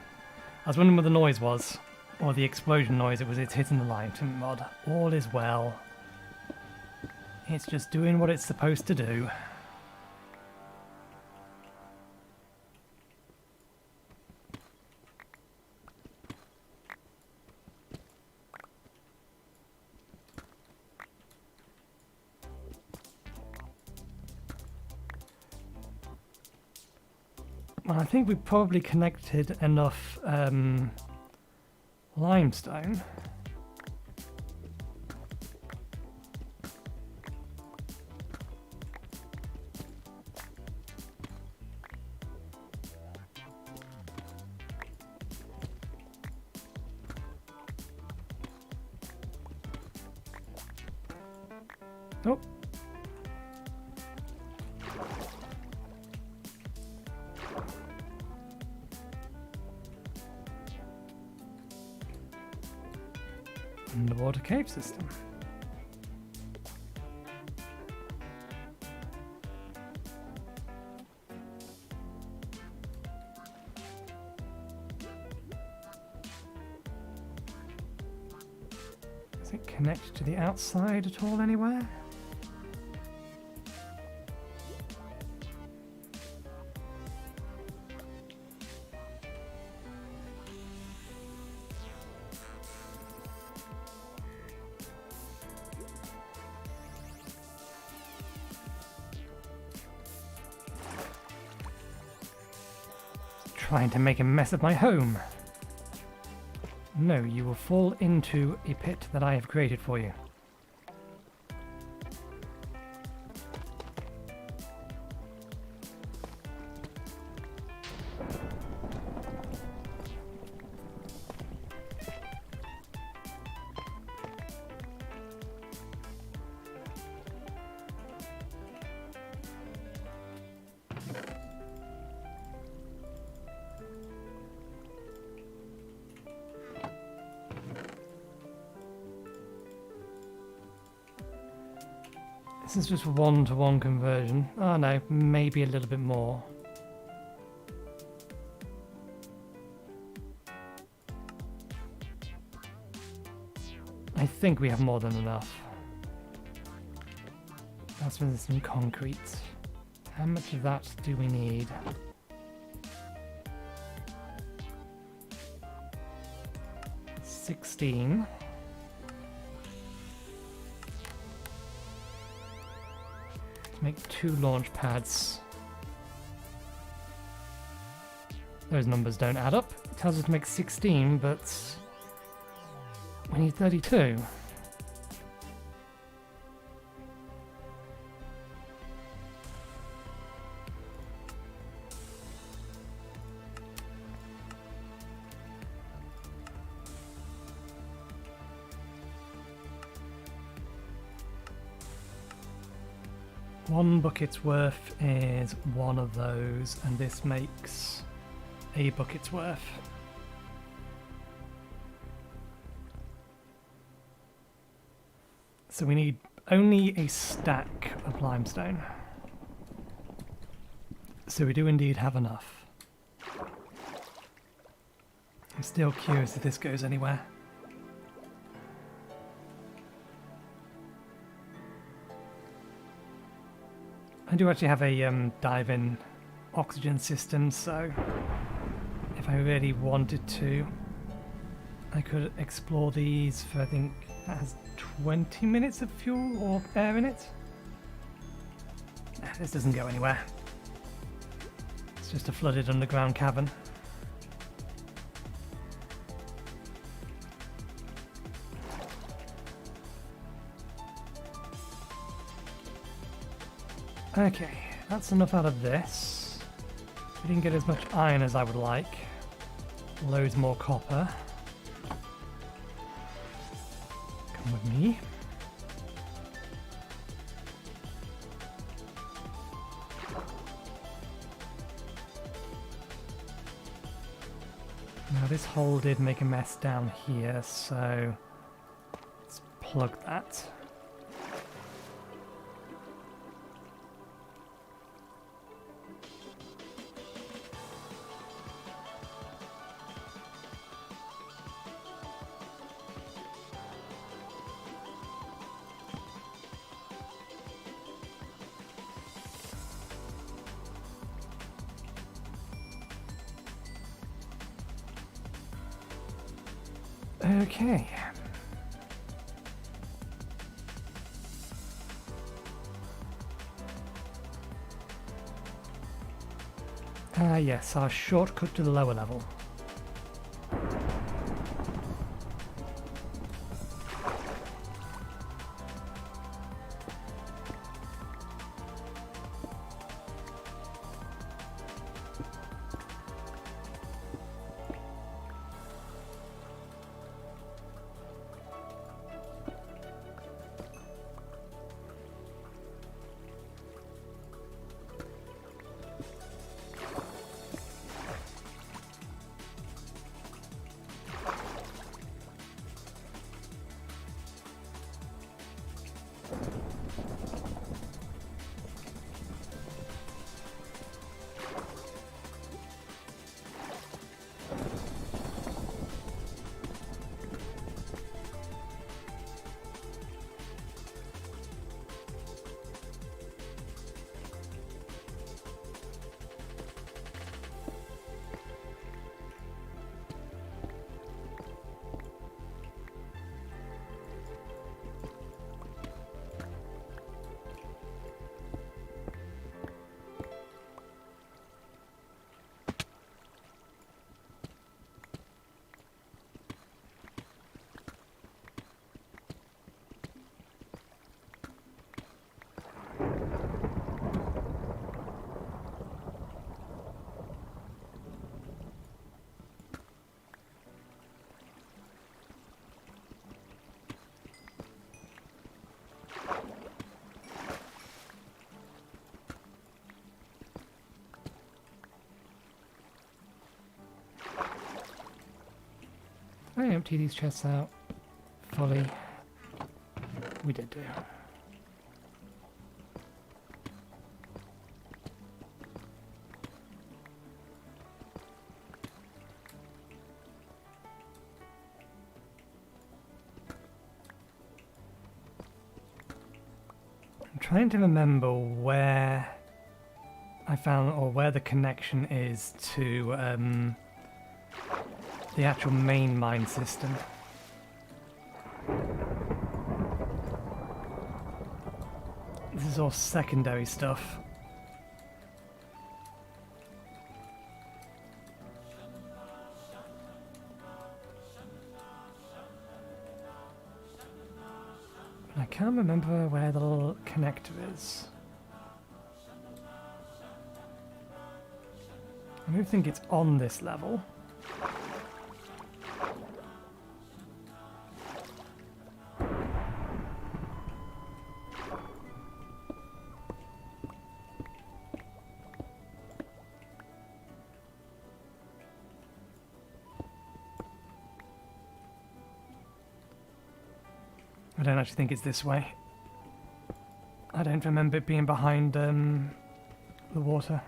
I was wondering what the noise was. Or the explosion noise. It's hitting the lightning rod. All is well. It's just doing what it's supposed to do. Well, I think we've probably connected enough limestone. Oh. Underwater cave system. Does it connect to the outside at all anywhere? Trying to make a mess of my home. No, you will fall into a pit that I have created for you. This is just one-to-one conversion. Oh no, maybe a little bit more. I think we have more than enough. That's with some concrete. How much of that do we need? $16. Make 2 launch pads. Those numbers don't add up. It tells us to make 16, but we need 32. One bucket's worth is one of those, and this makes a bucket's worth. So we need only a stack of limestone. So we do indeed have enough. I'm still curious if this goes anywhere. I do actually have a dive-in oxygen system, so if I really wanted to, I could explore these for, I think, that has 20 minutes of fuel or air in it. This doesn't go anywhere. It's just a flooded underground cavern. Okay, that's enough out of this. We didn't get as much iron as I would like. Loads more copper. Come with me. Now this hole did make a mess down here, so let's plug that. Okay. Yes, our shortcut to the lower level. I empty these chests out fully. We did do. I'm trying to remember where I found, or where the connection is to the actual main mine system. This is all secondary stuff. I can't remember where the little connector is. I don't think it's on this level. I don't actually think it's this way. I don't remember it being behind the water.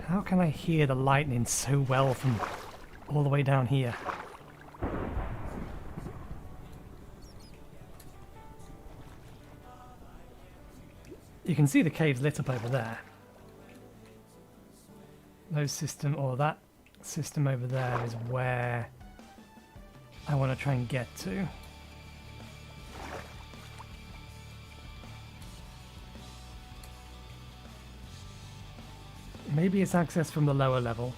How can I hear the lightning so well from all the way down here? You can see the caves lit up over there. Those system, or that system over there is where I want to try and get to. Maybe it's accessed from the lower level,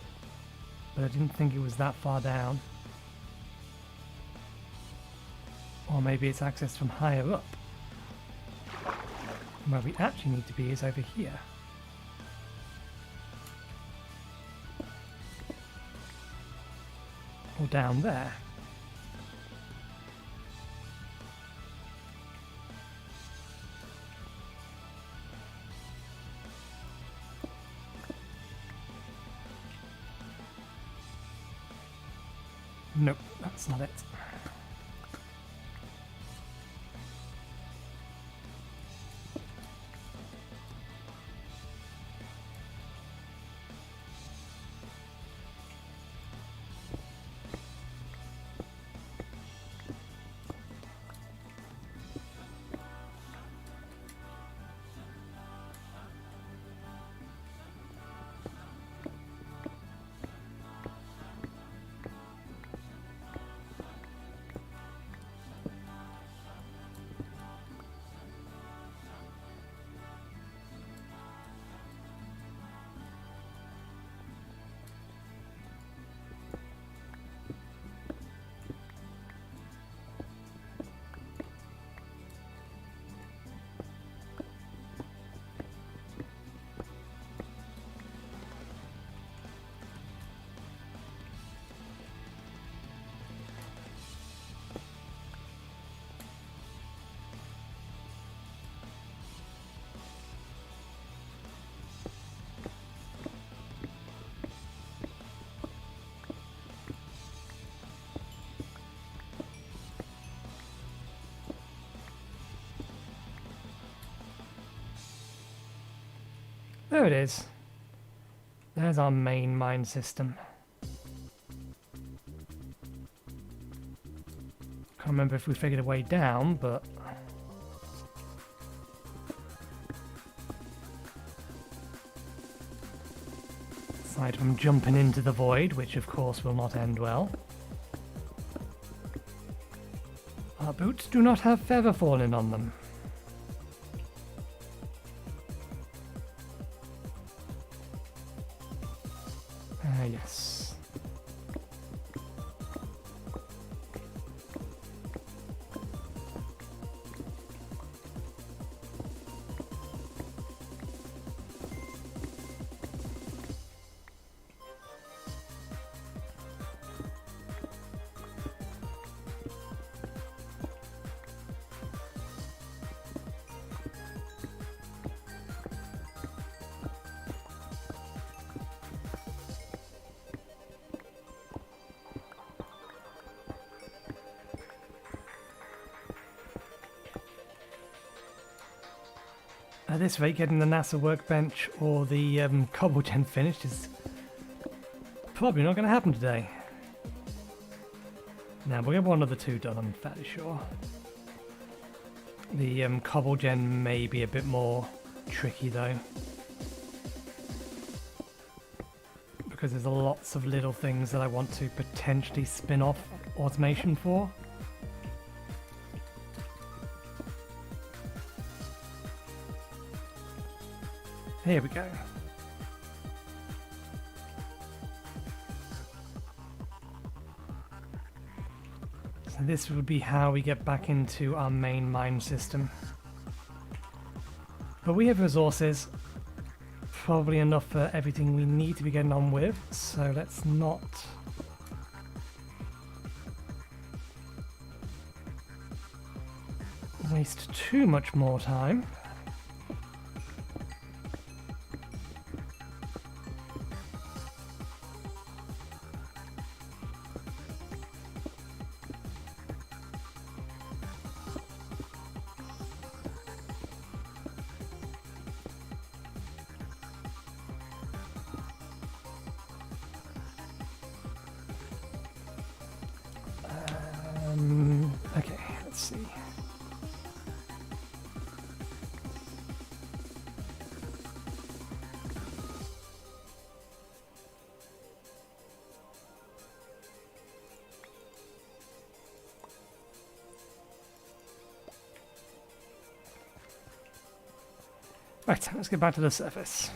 but I didn't think it was that far down. Or maybe it's accessed from higher up. Where we actually need to be is over here. Or down there. Nope, that's not it. There it is. There's our main mine system. Can't remember if we figured a way down, but... aside from jumping into the void, which of course will not end well. Our boots do not have feather falling on them. Yes. At this rate, getting the NASA workbench or the Cobblegen finished is probably not going to happen today. Now, we'll get one of the two done, I'm fairly sure. The Cobblegen may be a bit more tricky though, because there's lots of little things that I want to potentially spin off automation for. Here we go. So this would be how we get back into our main mine system. But we have resources, probably enough for everything we need to be getting on with, so let's not waste too much more time. Okay, let's see. Right, let's get back to the surface.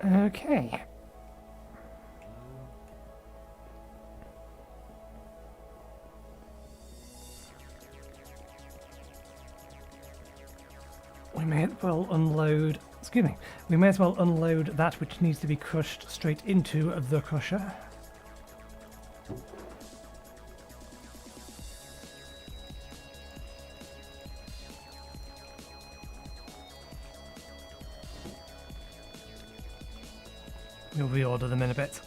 Okay. We may as well unload, excuse me, we may as well unload that which needs to be crushed straight into the crusher. We'll reorder them in a bit.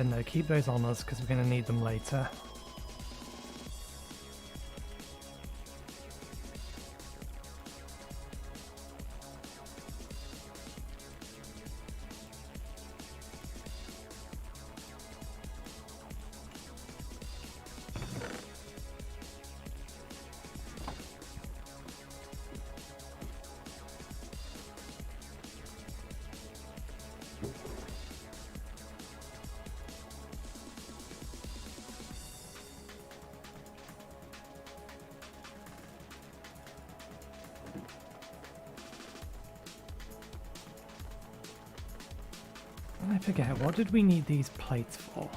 No, keep those on us because we're going to need them later. I forget, what did we need these plates for?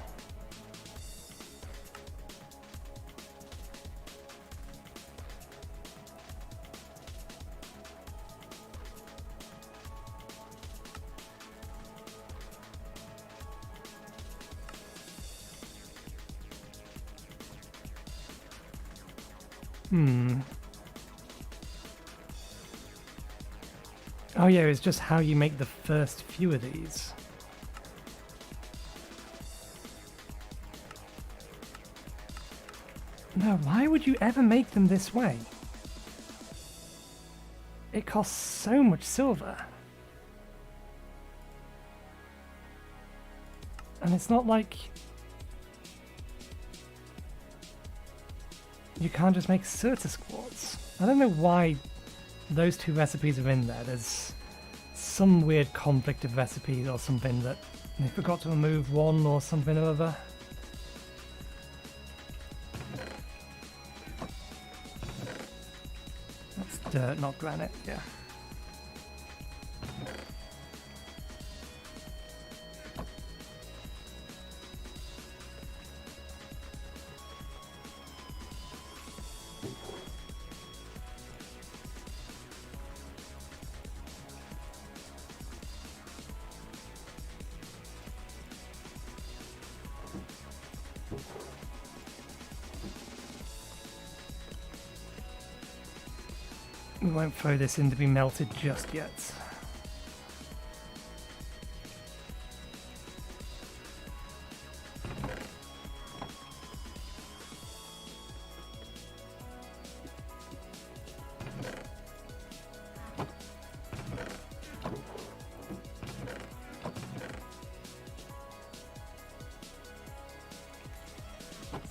Oh yeah, it's just how you make the first few of these. No, why would you ever make them this way? It costs so much silver. And it's not like you can't just make Certus quartz. I don't know why those two recipes are in there. There's some weird conflict of recipes or something that they forgot to remove one or something or other. That's dirt, not granite, yeah. We won't throw this in to be melted just yet.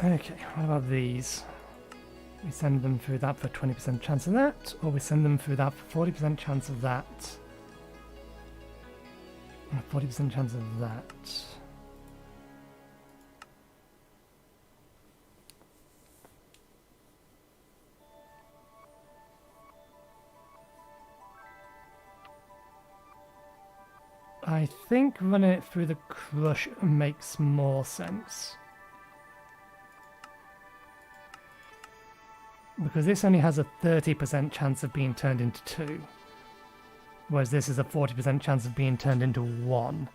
Okay, what about these? We send them through that for 20% chance of that, or we send them through that for 40% chance of that, and a 40% chance of that. I think running it through the crush makes more sense. Because this only has a 30% chance of being turned into 2. Whereas this is a 40% chance of being turned into 1.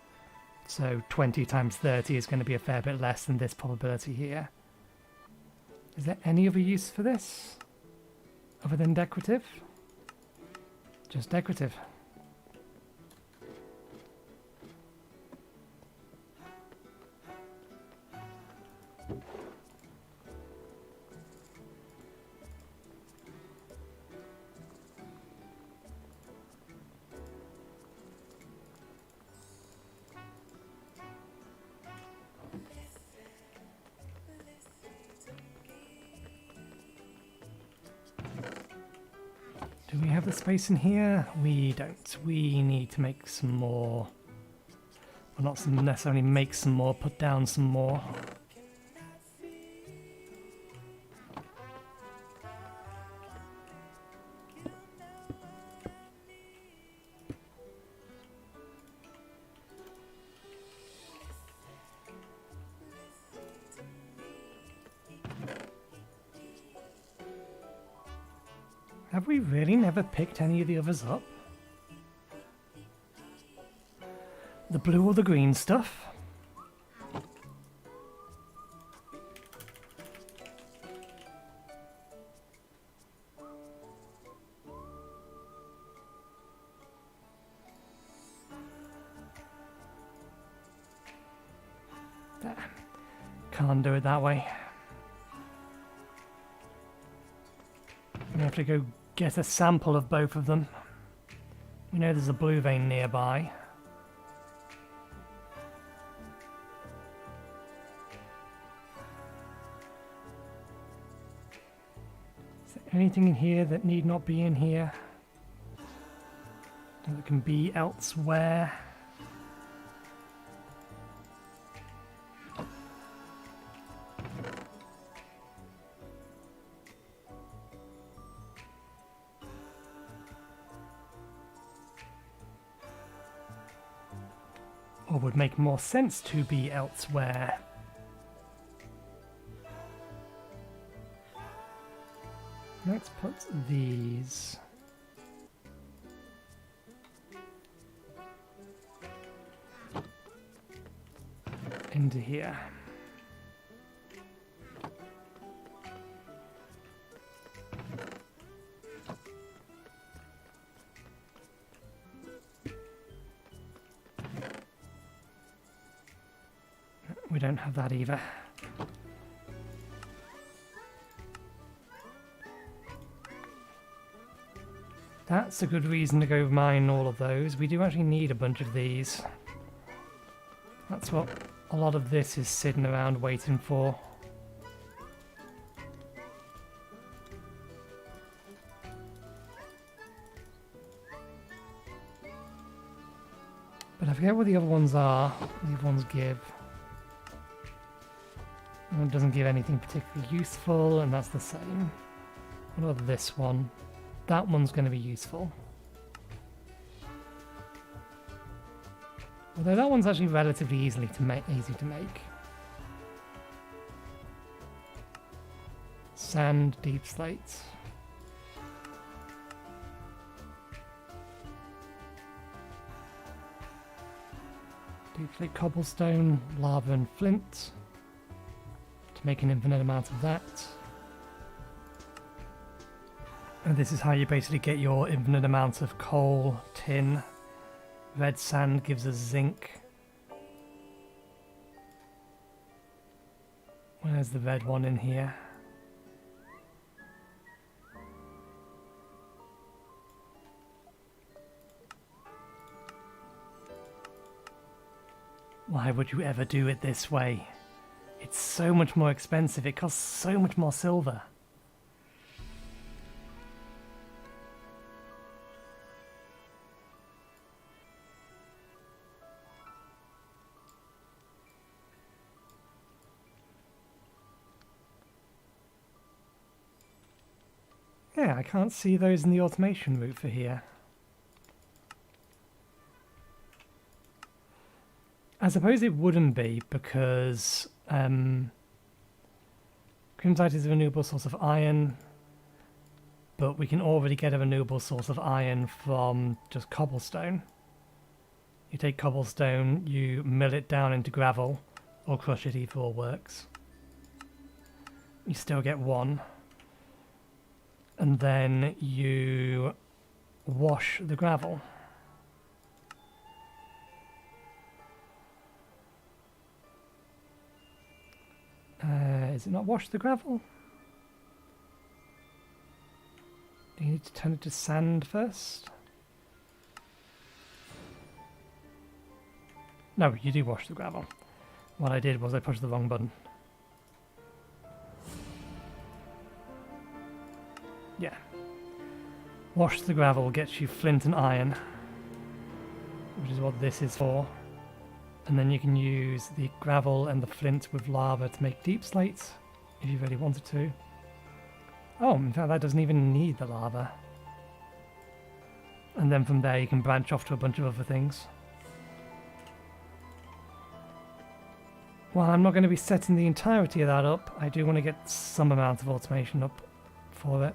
So 20 times 30 is going to be a fair bit less than this probability here. Is there any other use for this? Other than decorative? Just decorative. Do we have the space in here? We don't. We need to make some more. Well, not necessarily make some more, put down some more. Have we really never picked any of the others up? The blue or the green stuff? There. Can't do it that way. We have to go get a sample of both of them. We know there's a blue vein nearby. Is there anything in here that need not be in here? That can be elsewhere? or would make more sense to be elsewhere. Let's put these into here. We don't have that either. That's a good reason to go mine all of those. We do actually need a bunch of these. That's what a lot of this is sitting around waiting for. But I forget what the other ones are. The other ones give. One doesn't give anything particularly useful, and that's the same. What about this one? That one's going to be useful. Although that one's actually relatively easy to make. Sand, deep slates. Deep slate, cobblestone, lava and flint. To make an infinite amount of that. And this is how you basically get your infinite amount of coal, tin. Red sand gives us zinc. Where's the red one in here? Why would you ever do it this way? It's so much more expensive. It costs so much more silver. Yeah, I can't see those in the automation route for here. I suppose it wouldn't be because Crimsite is a renewable source of iron, but we can already get a renewable source of iron from just cobblestone. You take cobblestone, you mill it down into gravel, or crush it, either or works. You still get one. And then you wash the gravel. Is it not wash the gravel? Do you need to turn it to sand first? No, you do wash the gravel. What I did was I pushed the wrong button. Yeah. Wash the gravel gets you flint and iron, which is what this is for. And then you can use the gravel and the flint with lava to make deep slates, if you really wanted to. Oh, in fact that doesn't even need the lava. And then from there you can branch off to a bunch of other things. While I'm not going to be setting the entirety of that up, I do want to get some amount of automation up for it.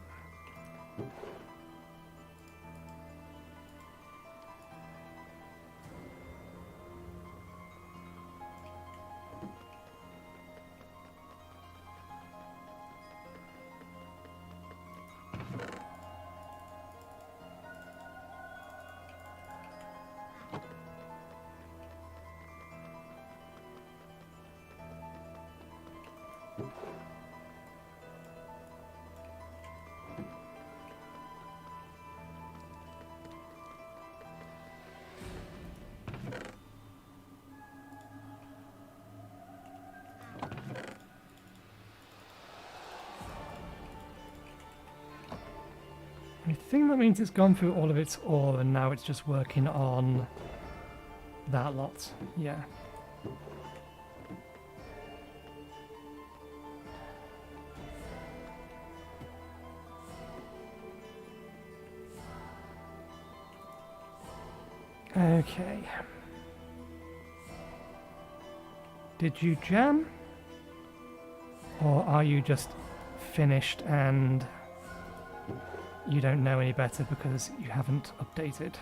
I think that means it's gone through all of its ore and now it's just working on that lot. Yeah. Okay. Did you jam? Or are you just finished and you don't know any better because you haven't updated?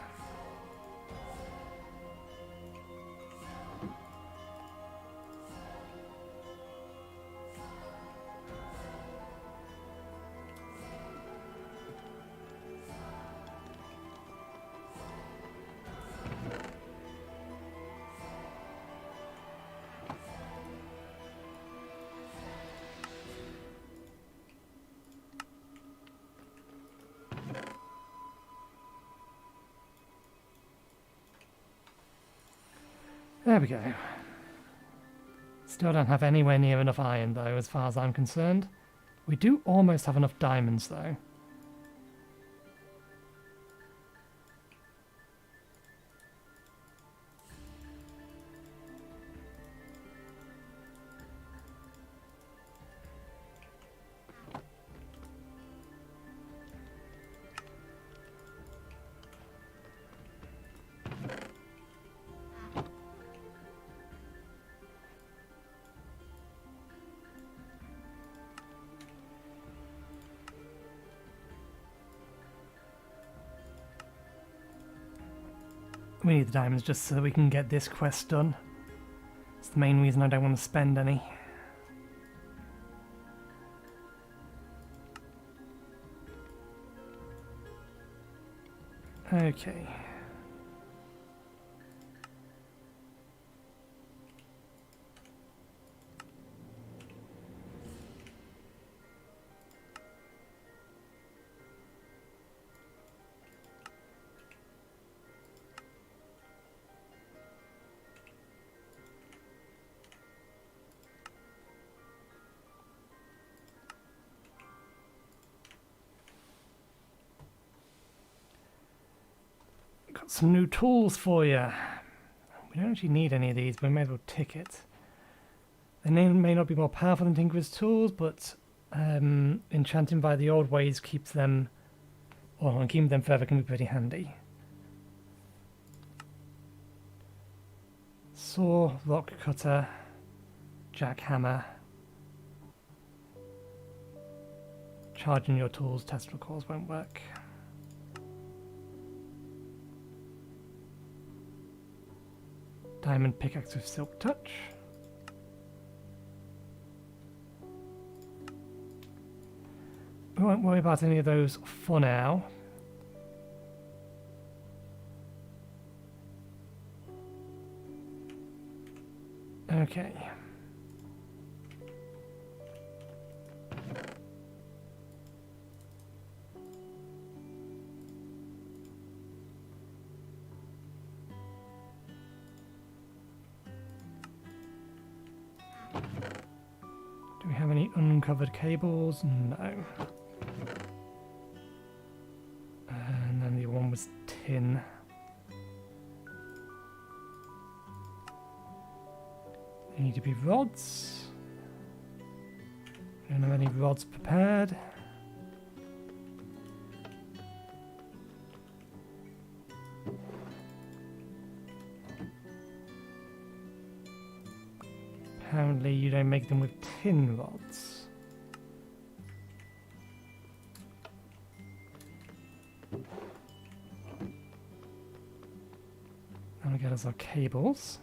There we go. Still don't have anywhere near enough iron though, as far as I'm concerned. We do almost have enough diamonds though. We need the diamonds just so that we can get this quest done. It's the main reason I don't want to spend any. Okay. Got some new tools for you. We don't actually need any of these, but we may as well tick it. They may not be more powerful than Tinker's tools, but enchanting by the old ways keeps them, or keeping them further can be pretty handy. Saw, rock cutter, jackhammer. Charging your tools, test recalls won't work. Diamond pickaxe with silk touch. We won't worry about any of those for now. Okay. Do we have any uncovered cables? No. And then the one was tin. They need to be rods. We don't have any rods prepared. Apparently you don't make them with tin rods. And we get us our cables.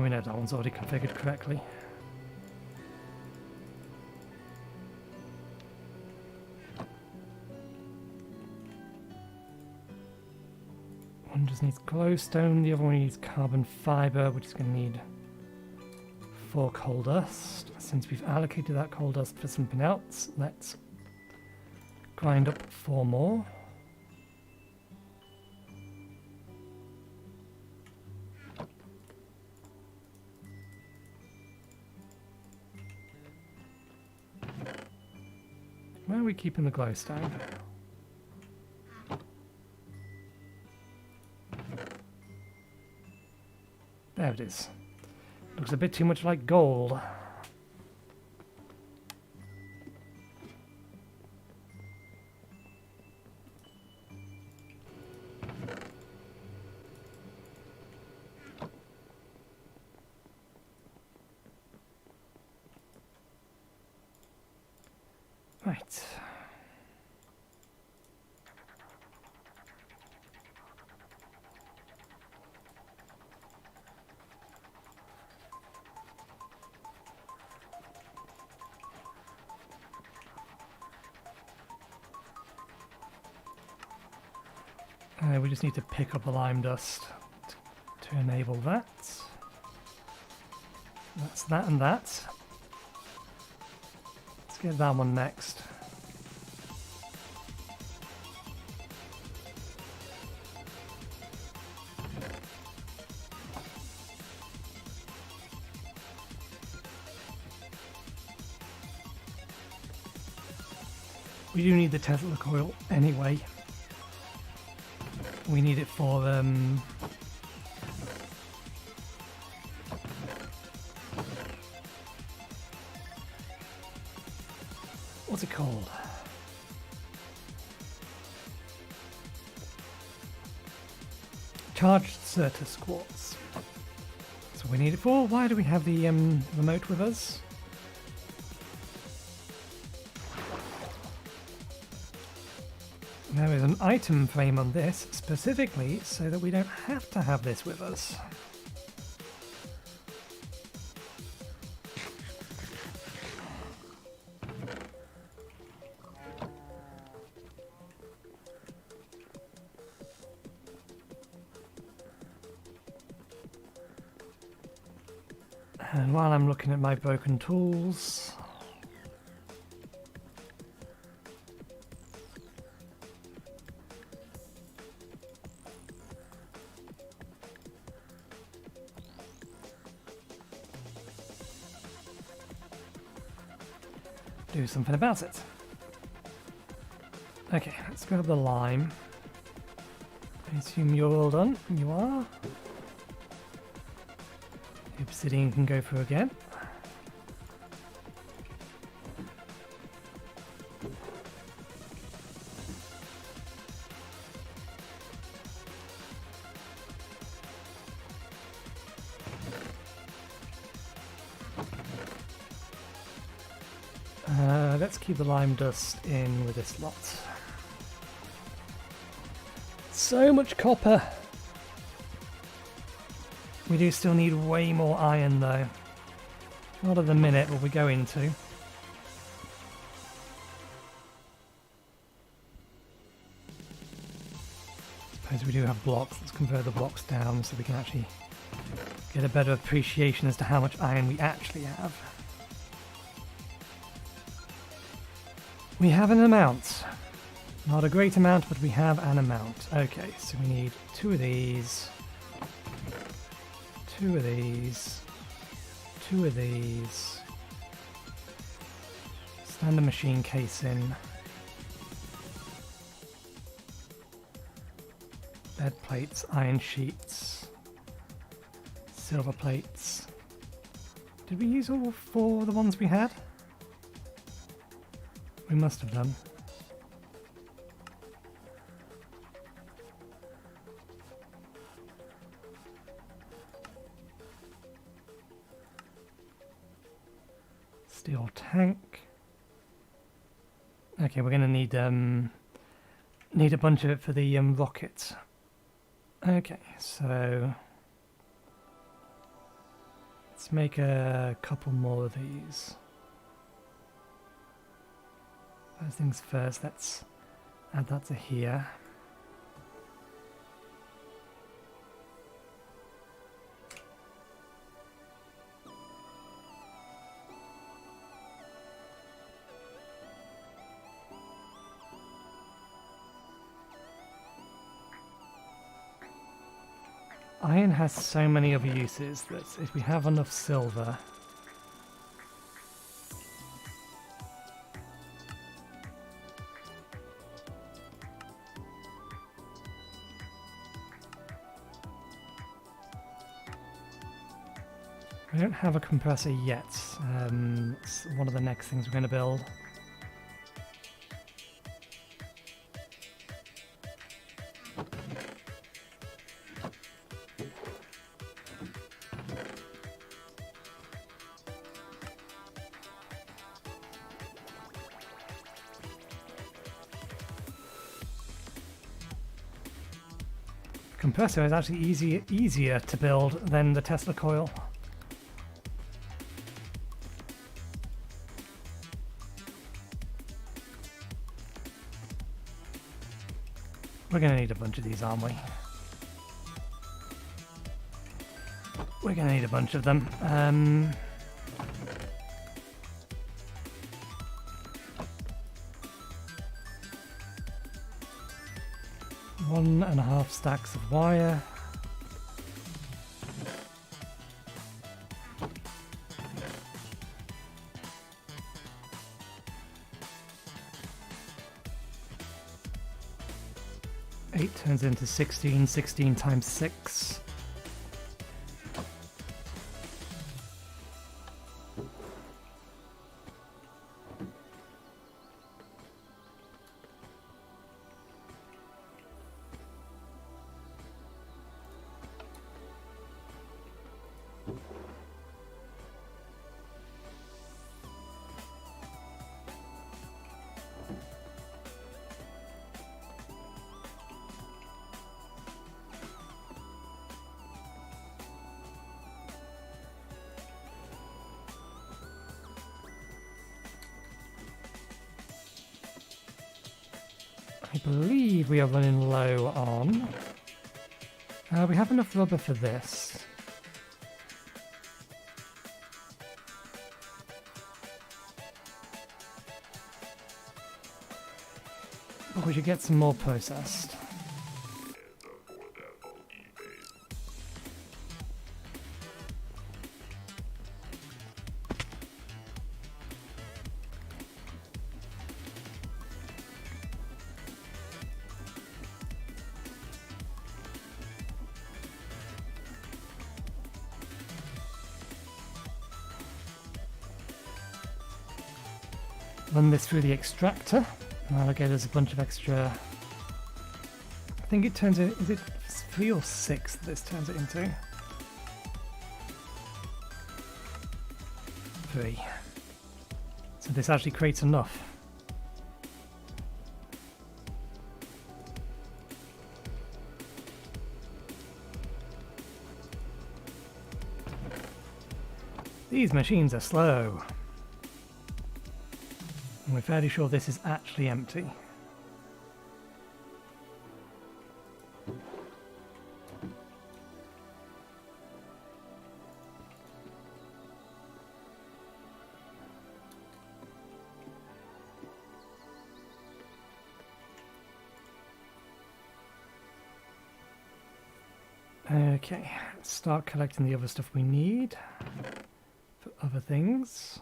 We know that one's already configured correctly. One just needs glowstone, the other one needs carbon fibre, which is going to need 4 coal dust. Since we've allocated that coal dust for something else, let's grind up 4 more. Where are we keeping the glowstone? There it is. Looks a bit too much like gold. Right. We just need to pick up the lime dust to enable that. That's that and that. Let's get that one next. We do need the Tesla coil anyway. We need it for what's it called? Charged Certus quartz. So we need it for. Why do we have the remote with us? There is an item frame on this specifically so that we don't have to have this with us. And while I'm looking at my broken tools, do something about it. Okay, let's grab the lime. I assume you're all done. You are. The obsidian can go through again. Let's keep the lime dust in with this lot. So much copper! We do still need way more iron though. Not at the minute, but we go into. Suppose we do have blocks. Let's convert the blocks down so we can actually get a better appreciation as to how much iron we actually have. We have an amount. Not a great amount, but we have an amount. Okay, so we need 2 of these, 2 of these, 2 of these, standard machine casing, bed plates, iron sheets, silver plates. Did we use all 4 of the ones we had? We must have done. Steel tank. Okay, we're gonna need a bunch of it for the rocket. Okay, so let's make a couple more of these. First things first, let's add that to here. Iron has so many other uses that if we have enough silver, We don't have a compressor yet. It's one of the next things we're going to build. Compressor is actually easier to build than the Tesla coil. We're going to need a bunch of these, aren't we? We're going to need a bunch of them. 1.5 stacks of wire. Eight turns into 16, 16 times 6. I believe we are running low on. We have enough rubber for this. But we should get some more processed. Run this through the extractor, and that'll get us a bunch of extra. I think it turns it. Is it 3 or 6 that this turns it into? 3. So this actually creates enough. These machines are slow. And we're fairly sure this is actually empty. Okay, let's start collecting the other stuff we need for other things.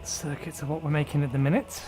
Circuits are what we're making at the minute.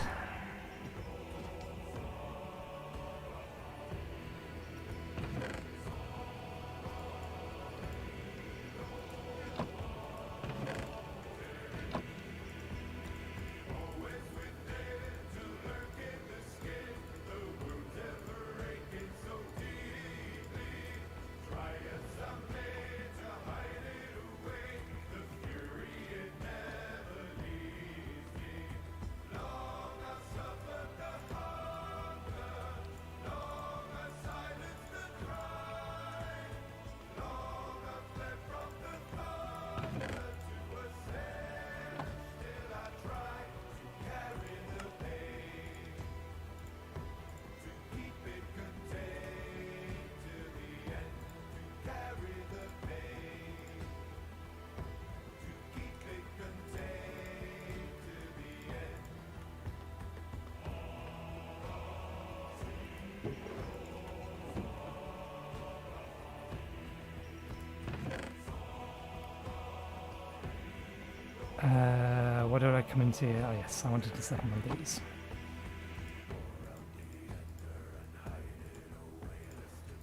come into here? Oh yes, I wanted to set one of these.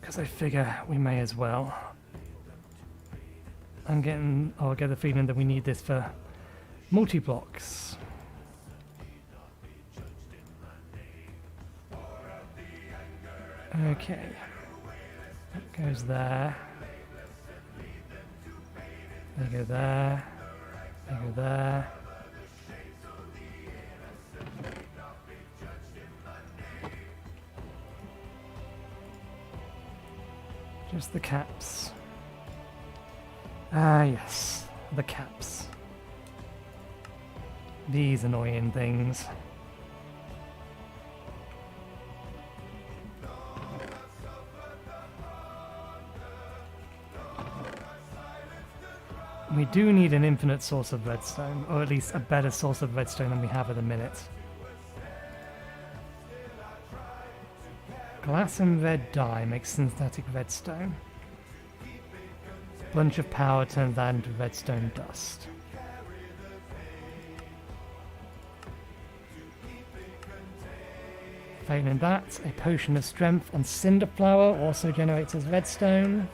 Because I figure we may as well. I get the feeling that we need this for multi-blocks. Okay. That goes there. They go there. They go there. Just the caps. Ah, yes. The caps. These annoying things. We do need an infinite source of redstone, or at least a better source of redstone than we have at the minute. Glass and red dye makes synthetic redstone. Bunch of power turns that into redstone dust. Failing that, a potion of strength and cinder flower also generates as redstone.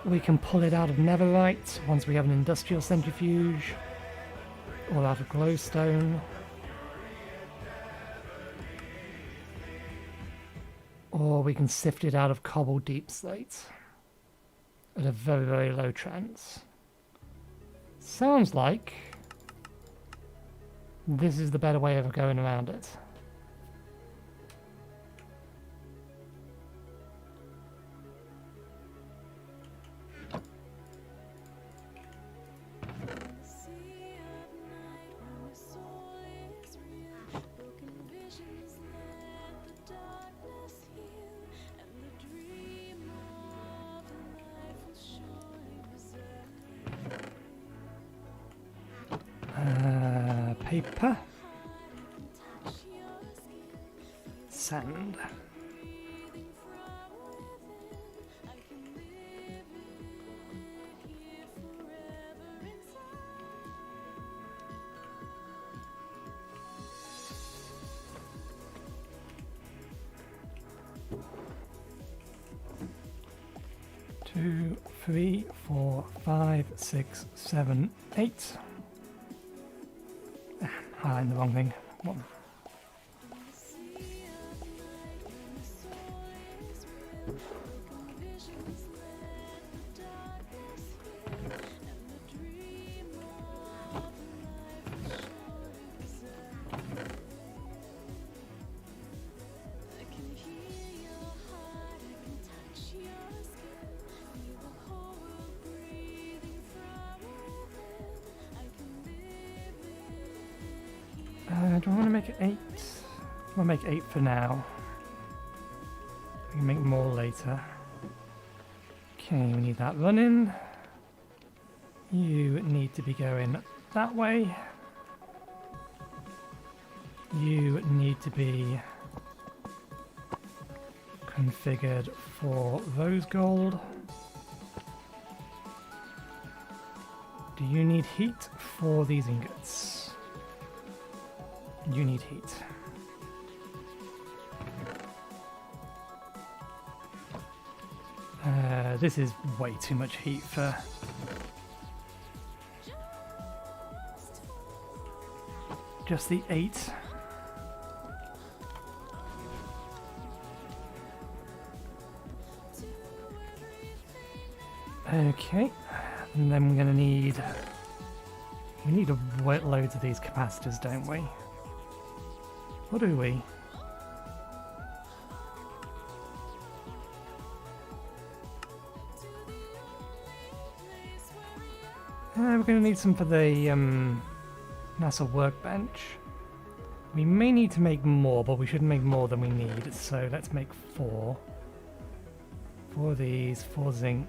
We can pull it out of netherite once we have an industrial centrifuge, or out of glowstone. Or we can sift it out of cobble deep slate at a very, very low chance. Sounds like this is the better way of going around it. Paper. Sand. Two, 3, 4, 5, 6, 7, 8. Highlighting the wrong thing. One. Do I want to make it 8? I'll make 8 for now. We can make more later. Okay, we need that running. You need to be going that way. You need to be configured for rose gold. Do you need heat for these ingots? You need heat. This is way too much heat for... just the 8. Okay, and then we're going to need... we need loads of these capacitors, don't we? Or do we? We're going to need some for the NASA Workbench. We may need to make more, but we shouldn't make more than we need, so let's make 4. 4 of these, 4 zinc,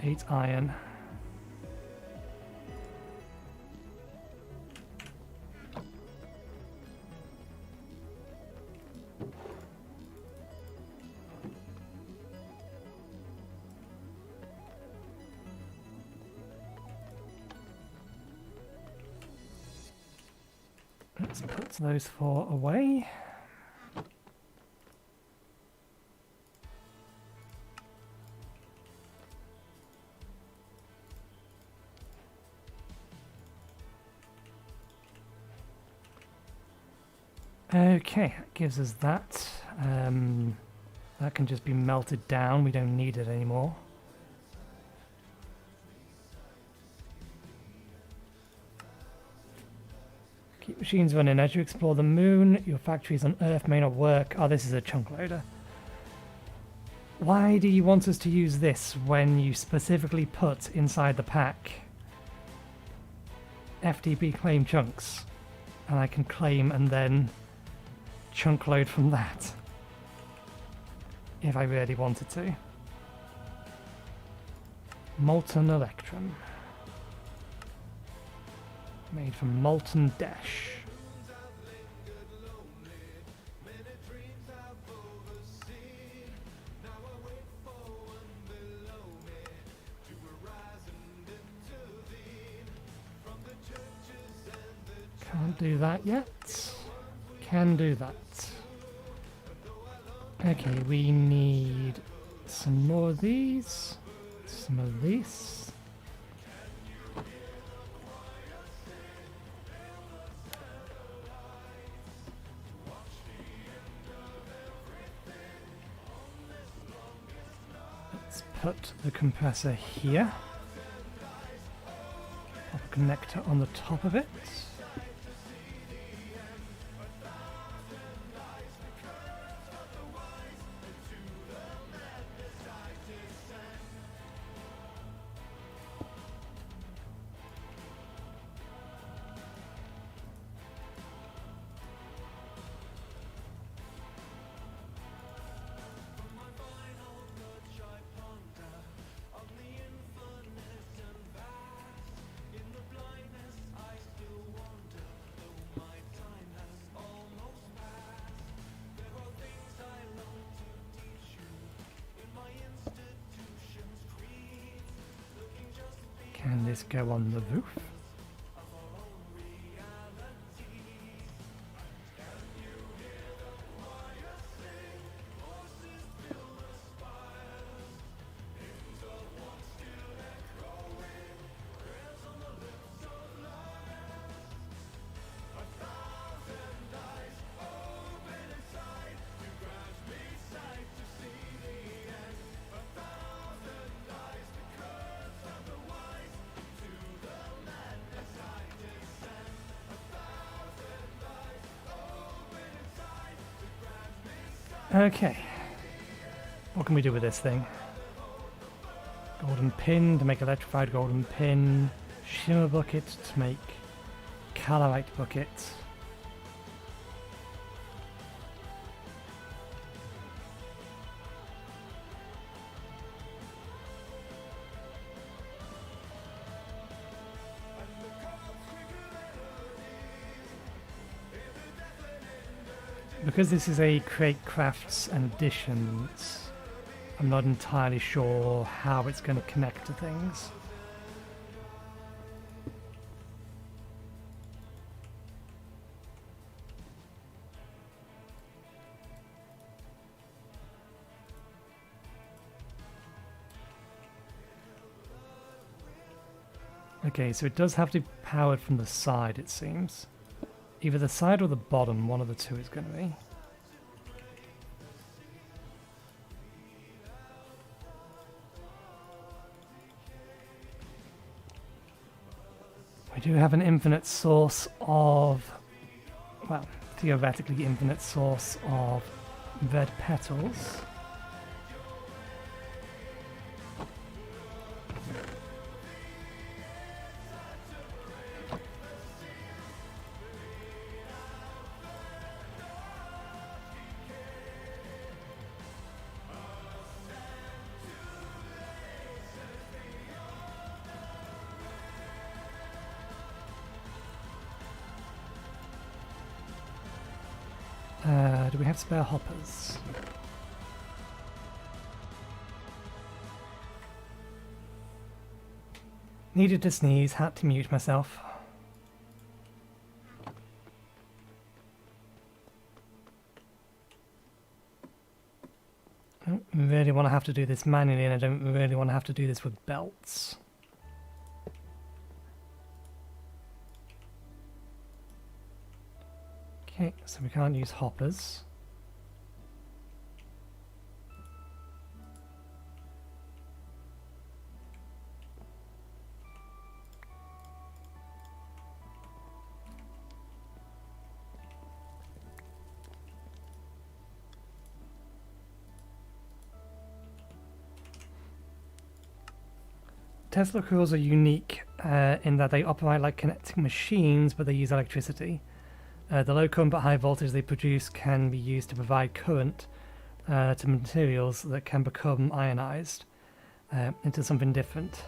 8 iron. Let's put those 4 away. Okay, that gives us that. That can just be melted down, we don't need it anymore. Keep machines running. As you explore the moon, your factories on Earth may not work. Oh, this is a chunk loader. Why do you want us to use this when you specifically put inside the pack FTP claim chunks? And I can claim and then chunk load from that if I really wanted to. Molten Electrum. Made from molten dash. Can't do that yet. Can do that. Okay, we need some more of these. Some of these. Let's put the compressor here. Pop a connector on the top of it. Can this go on the roof? Okay, what can we do with this thing? Golden pin to make electrified golden pin, shimmer bucket to make calorite bucket. Because this is a Create Crafts and Additions, I'm not entirely sure how it's going to connect to things. Okay, so it does have to be powered from the side, it seems. Either the side or the bottom, one of the two is going to be. We do have an infinite source of, well, theoretically infinite source of red petals. Do we have spare hoppers? Needed to sneeze, had to mute myself. really want to have to do this manually, and I don't really want to have to do this with belts. Okay, so we can't use hoppers. Tesla coils are unique in that they operate like connecting machines, but they use electricity. The low current but high voltage they produce can be used to provide current to materials that can become ionized into something different.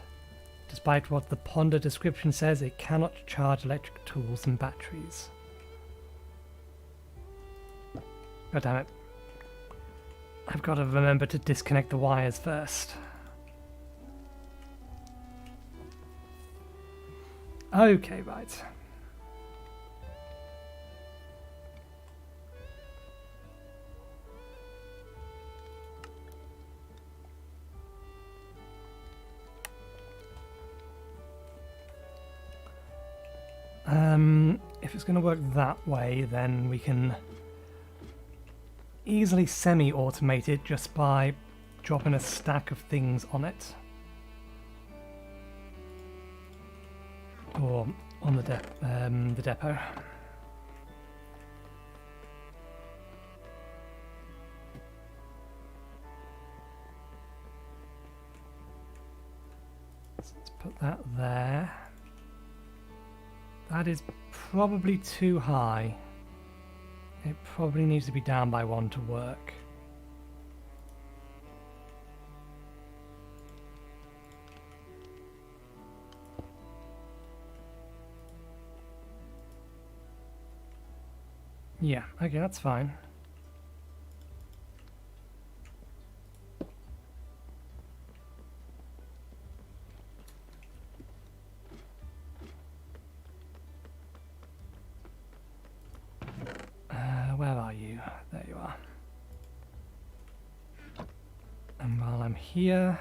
Despite what the Ponder description says, it cannot charge electric tools and batteries. God damn it. I've got to remember to disconnect the wires first. Okay, right. If it's going to work that way, then we can easily semi-automate it just by dropping a stack of things on it. Or on the depot. So let's put that there. That is probably too high. It probably needs to be down by one to work. Yeah, okay, that's fine. Where are you? There you are. And while I'm here...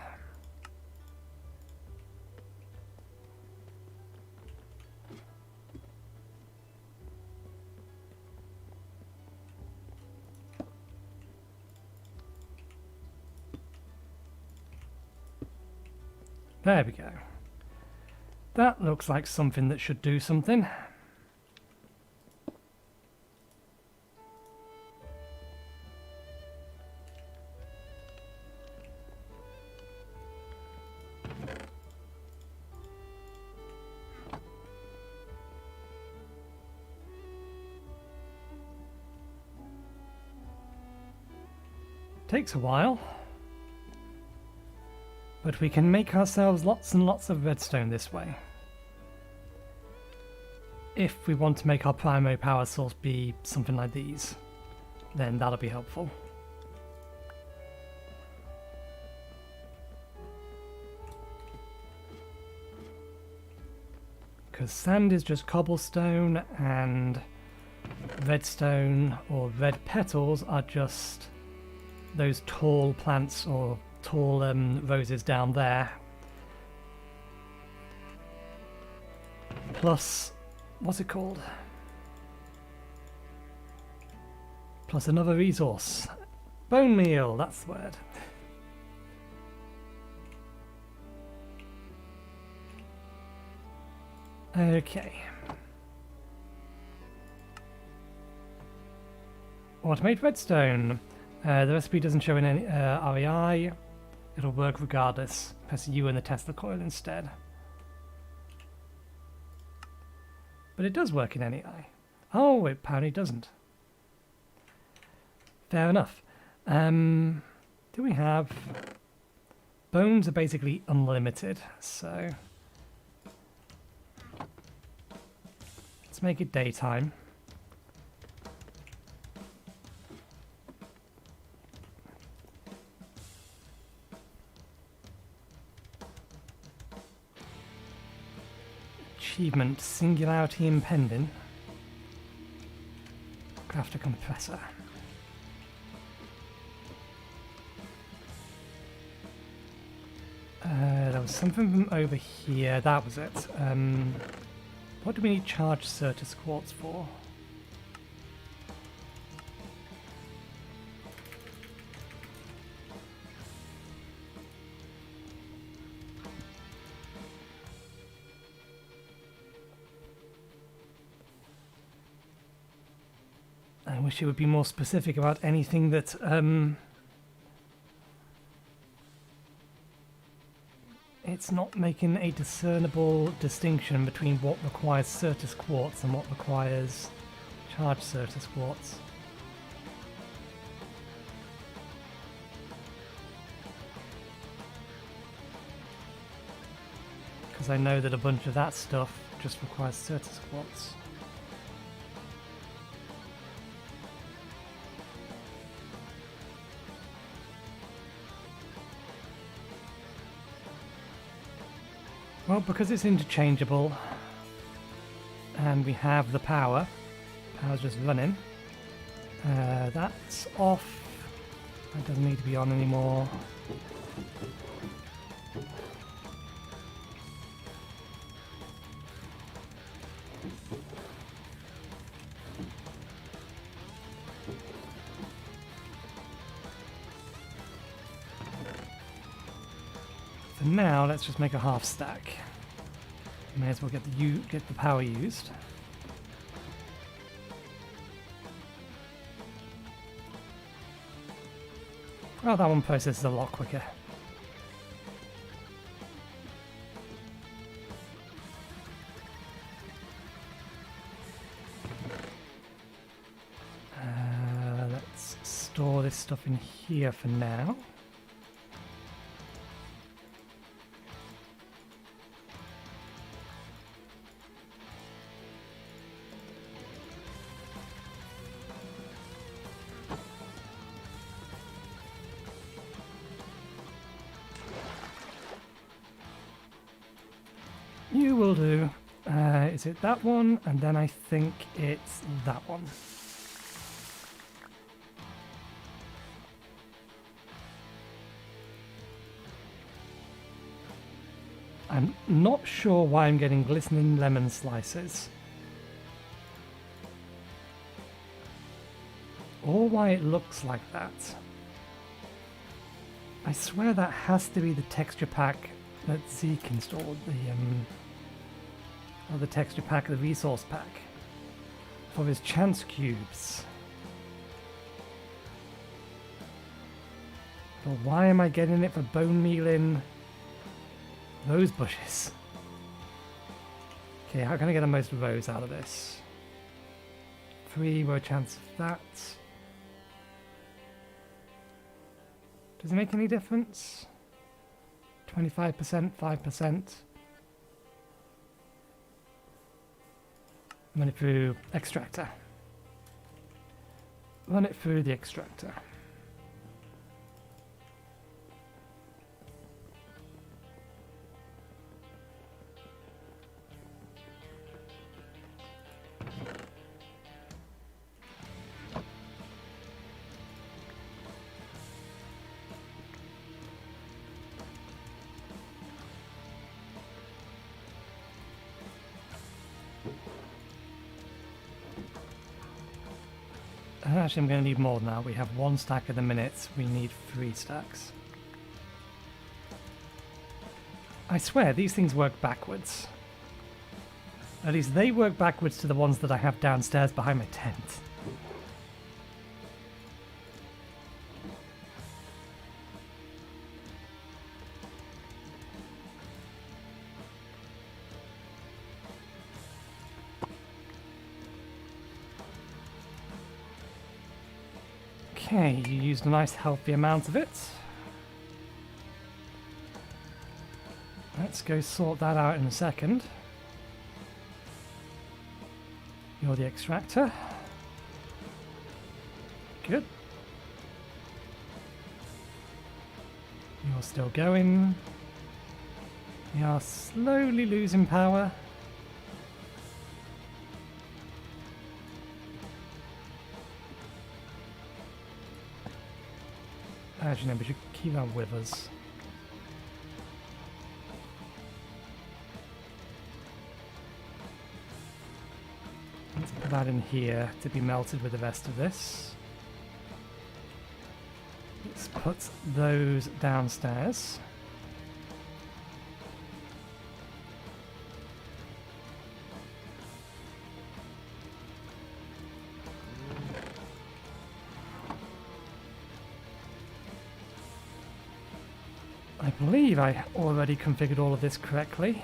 There we go. That looks like something that should do something. Takes a while. But we can make ourselves lots and lots of redstone this way. If we want to make our primary power source be something like these, then that'll be helpful. Because sand is just cobblestone and redstone or red petals are just those tall plants or tall roses down there. Plus, what's it called? Plus another resource. Bone meal, that's the word. Okay. Automate redstone. The recipe doesn't show in any REI. It'll work regardless. Press U in the Tesla coil instead. But it does work in NEI. Oh, it apparently doesn't. Fair enough. Do we have... Bones are basically unlimited, so... Let's make it daytime. Achievement, singularity impending. Craft a compressor. There was something from over here. That was it. What do we need charged Certus quartz for? I wish it would be more specific about anything that it's not making a discernible distinction between what requires Certus quartz and what requires charged Certus quartz. Because I know that a bunch of that stuff just requires Certus quartz. Well, because it's interchangeable and we have the power's just running, that's off. That doesn't need to be on anymore. For now, let's just make a half stack. May as well get the power used. Oh, that one processes a lot quicker. Let's store this stuff in here for now. You will do. Is it that one? And then I think it's that one. I'm not sure why I'm getting glistening lemon slices. Or why it looks like that. I swear that has to be the texture pack that Zeke installed, the texture pack, the resource pack for his chance cubes. But why am I getting it for bone mealing those bushes? Okay, how can I get the most rows out of this? 3 row chance of that. Does it make any difference? 25%, 5%. Run it through extractor. Run it through the extractor. Actually, I'm going to need more than that. We have 1 stack at the minute. We need 3 stacks. I swear, these things work backwards. At least they work backwards to the ones that I have downstairs behind my tent. Okay, you used a nice healthy amount of it. Let's go sort that out in a second. You're the extractor. Good. You're still going. We are slowly losing power. Actually, no, we should keep that with us. Let's put that in here to be melted with the rest of this. Let's put those downstairs. I believe I already configured all of this correctly.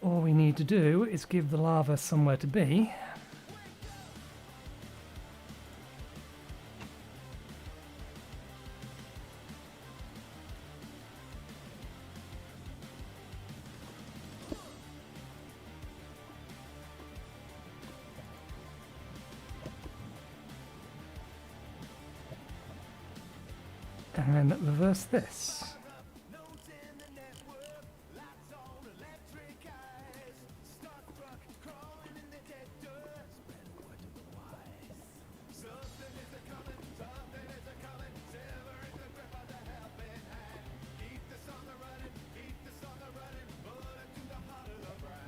All we need to do is give the lava somewhere to be. And reverse this.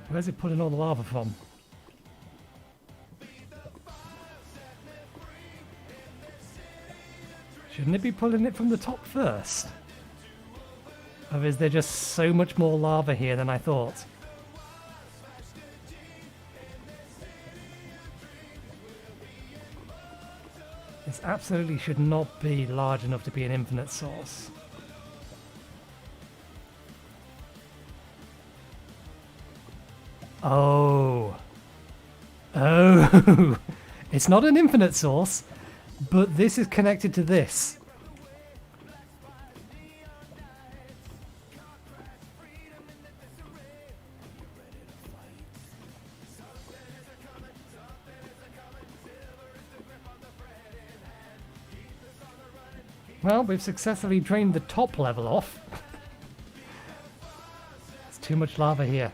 Where's it pulling all the lava from? Shouldn't it be pulling it from the top first? Or is there just so much more lava here than I thought? This absolutely should not be large enough to be an infinite source. Oh. Oh. It's not an infinite source, but this is connected to this. Well, we've successfully drained the top level off. There's too much lava here.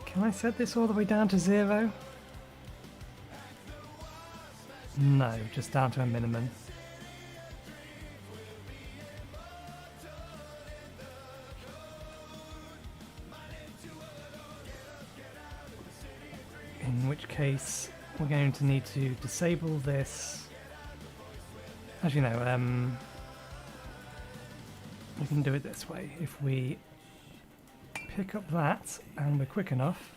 Can I set this all the way down to 0? No, just down to a minimum. In which case, we're going to need to disable this. As you know, we can do it this way. If we pick up that and we're quick enough,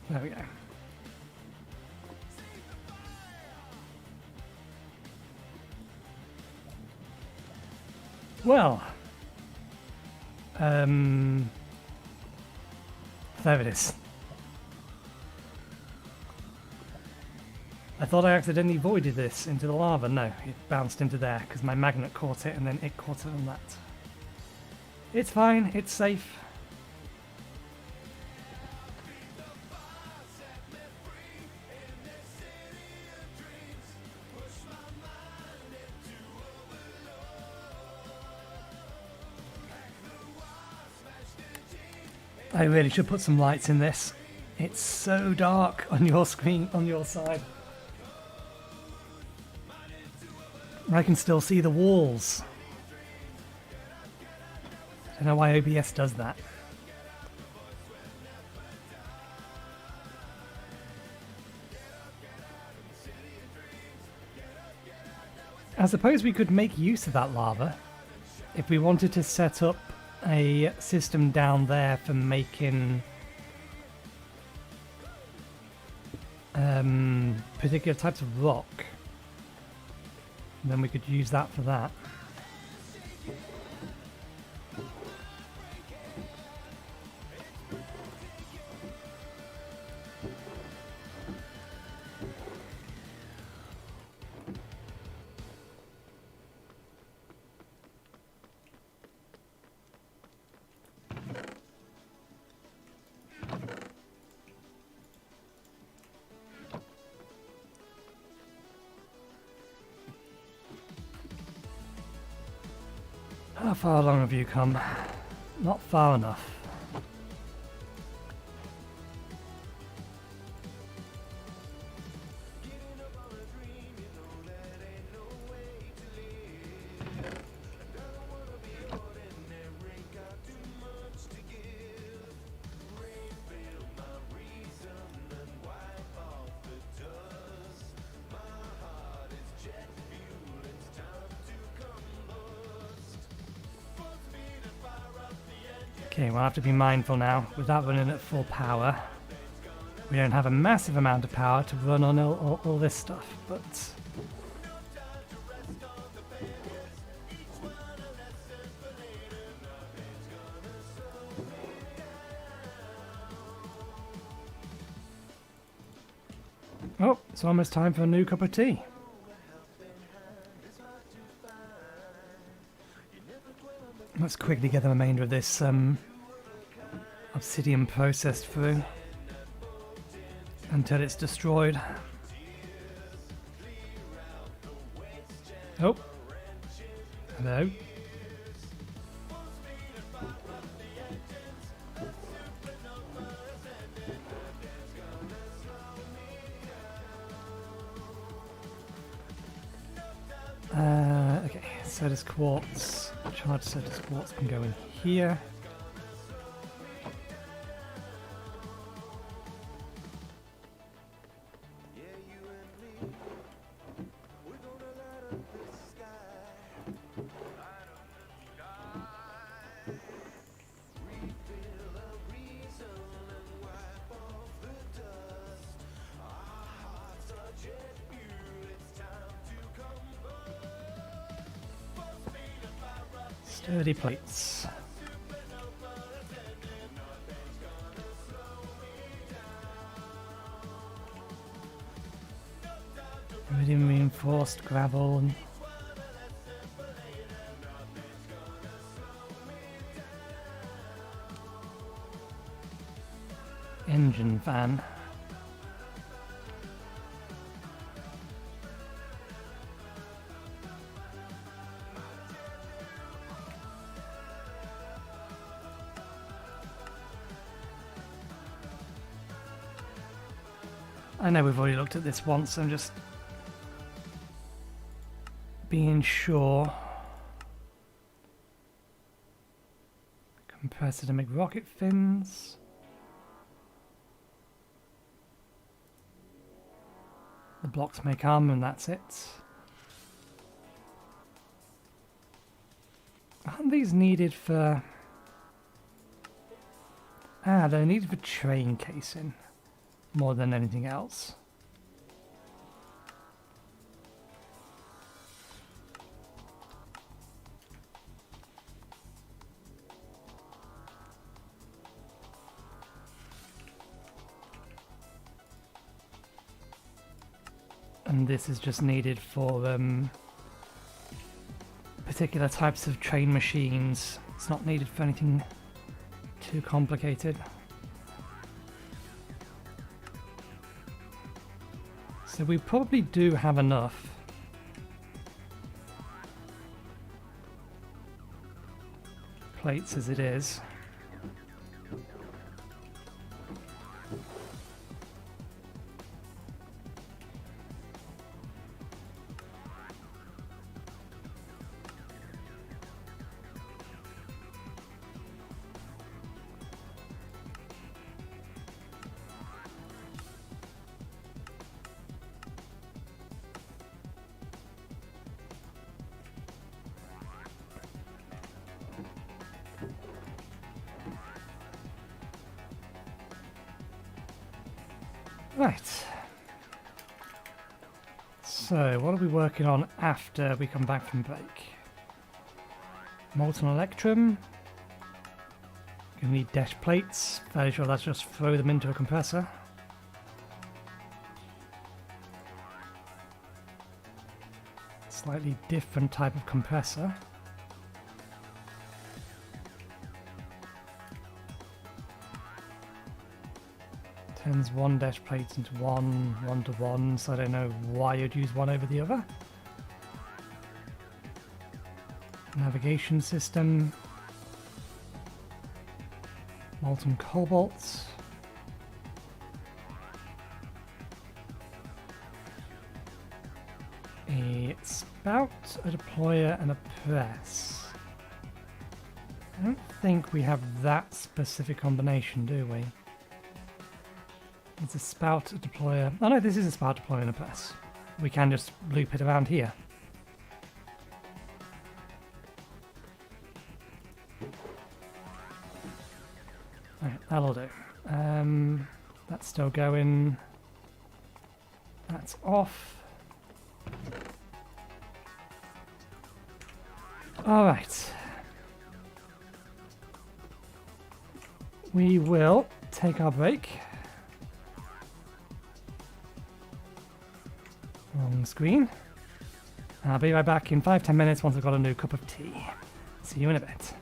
there we go. Well, there it is. I thought I accidentally voided this into the lava. No, it bounced into there because my magnet caught it and then it caught it on that. It's fine, it's safe. I really should put some lights in this. It's so dark on your screen, on your side. I can still see the walls. I don't know why OBS does that. I suppose we could make use of that lava if we wanted to set up a system down there for making particular types of rock. And then we could use that for that. How far along have you come? Not far enough. Okay, we'll have to be mindful now. With that running at full power, we don't have a massive amount of power to run on all this stuff, but... Oh, it's almost time for a new cup of tea. Let's quickly get the remainder of this obsidian processed through until it's destroyed. Oh, hello. Okay, so this quartz, charge set this quartz can go in here. Sturdy plates. Iridium reinforced gravel. And engine fan. I know we've already looked at this once, I'm just being sure. Compressor to make rocket fins. The blocks make armor and that's it. Aren't these needed for... Ah, they're needed for train casing. More than anything else. And this is just needed for particular types of train machines. It's not needed for anything too complicated. So we probably do have enough. Plates as it is. Right. So, what are we working on after we come back from break? Molten electrum. Gonna need dash plates. Fairly sure let's just throw them into a compressor. Slightly different type of compressor. Turns one dash plates into one to one, so I don't know why you'd use one over the other. Navigation system. Molten cobalt. A spout, a deployer, and a press. I don't think we have that specific combination, do we? It's a spout, a deployer. Oh no, this is a spout, deployer, and a press. We can just loop it around here. Alright, that'll do. That's still going. That's off. Alright. We will take our break. Wrong screen. I'll be right back in 5-10 minutes once I've got a new cup of tea. See you in a bit.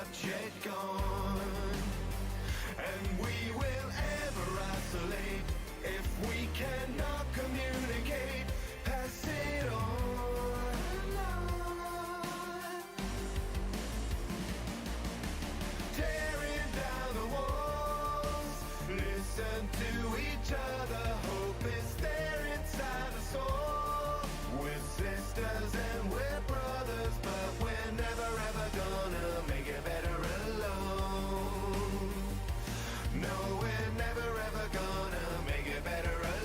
not yet gone. And we will ever isolate if we cannot communicate. Pass it on. Tearing down the walls, listen to each other. Hope is there inside the soul. We're sisters and we're brothers, but we're never ever gonna make it better alone. No, we're never ever gonna make it better alone.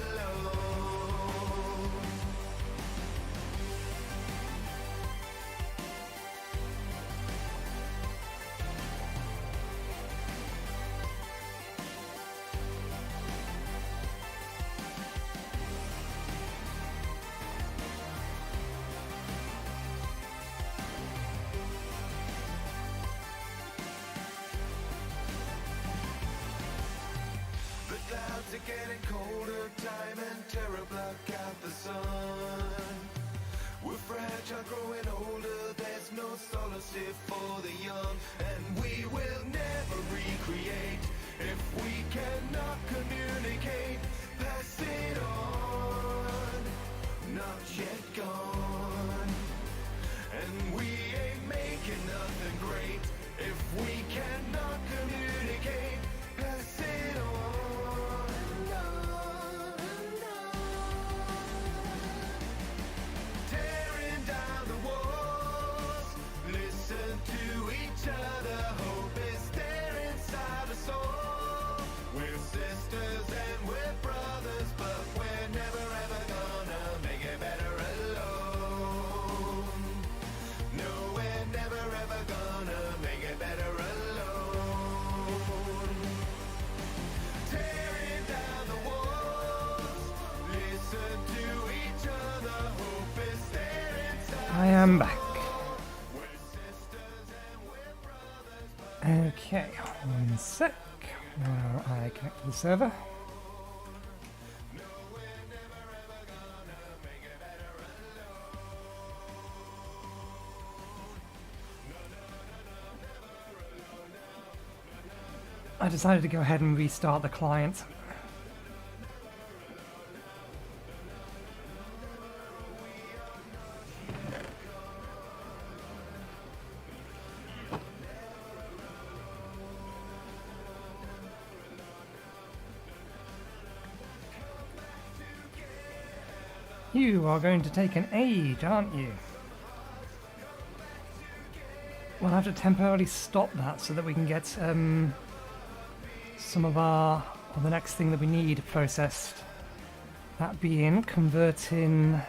The clouds are getting colder, time and terror block out the sun. We're fragile, growing older, there's no solace here for the young. And we will never recreate if we cannot communicate. Pass it on, not yet gone. And we ain't making nothing great if we cannot communicate. Pass it on. Tearing down the walls, listen to each other. Hope is there inside us all. We're sisters and we're brothers, but we're never ever gonna make it better alone. No, we're never ever gonna make it better alone. Tearing down the walls, listen to each other. Hope is there inside. I am back. We're sisters and we're brothers, but Okay, one sec. Now I connect to the server. I decided to go ahead and restart the client. You are going to take an age, aren't you? We'll have to temporarily stop that so that we can get some of our, or the next thing that we need processed. That being converting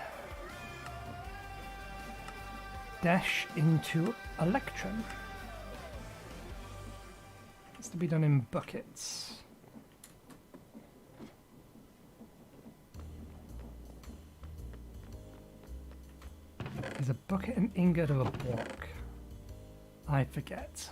Dash into Electrum. It's to be done in buckets. Is a bucket an ingot or a block? I forget.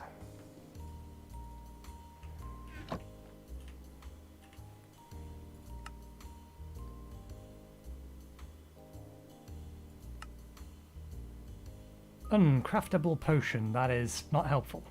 Uncraftable potion, that is not helpful.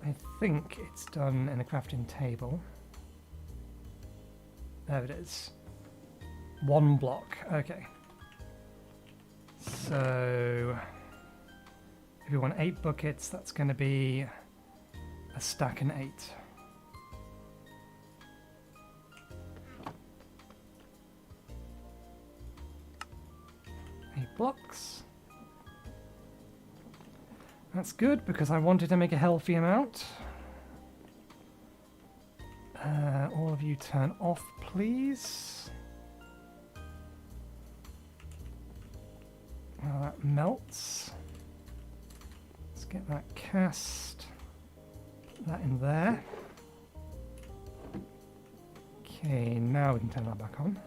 I think it's done in a crafting table. There it is. One block, okay. So if we want 8 buckets, that's going to be a stack and 8. Eight blocks. That's good because I wanted to make a healthy amount. All of you turn off, please. Well, that melts. Let's get that cast. Put that in there. Okay, now we can turn that back on.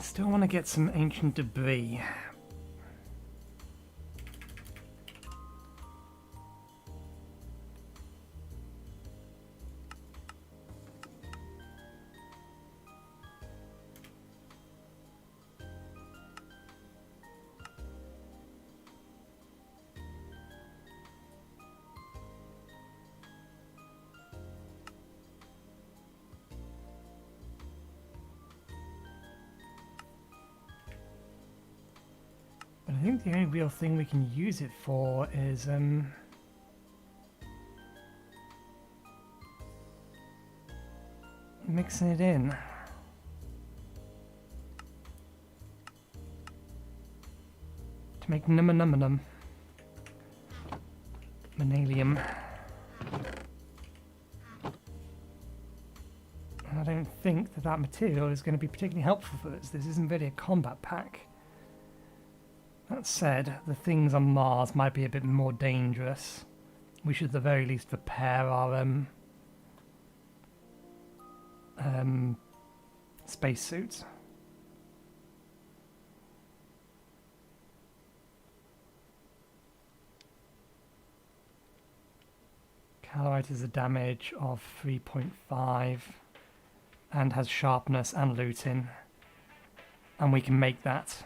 Still want to get some ancient debris. But I think the only real thing we can use it for is mixing it in. To make num. Manalium. And I don't think that that material is going to be particularly helpful for us. This isn't really a combat pack. That said, the things on Mars might be a bit more dangerous. We should at the very least repair our spacesuits. Calorite is a damage of 3.5 and has sharpness and looting, and we can make that.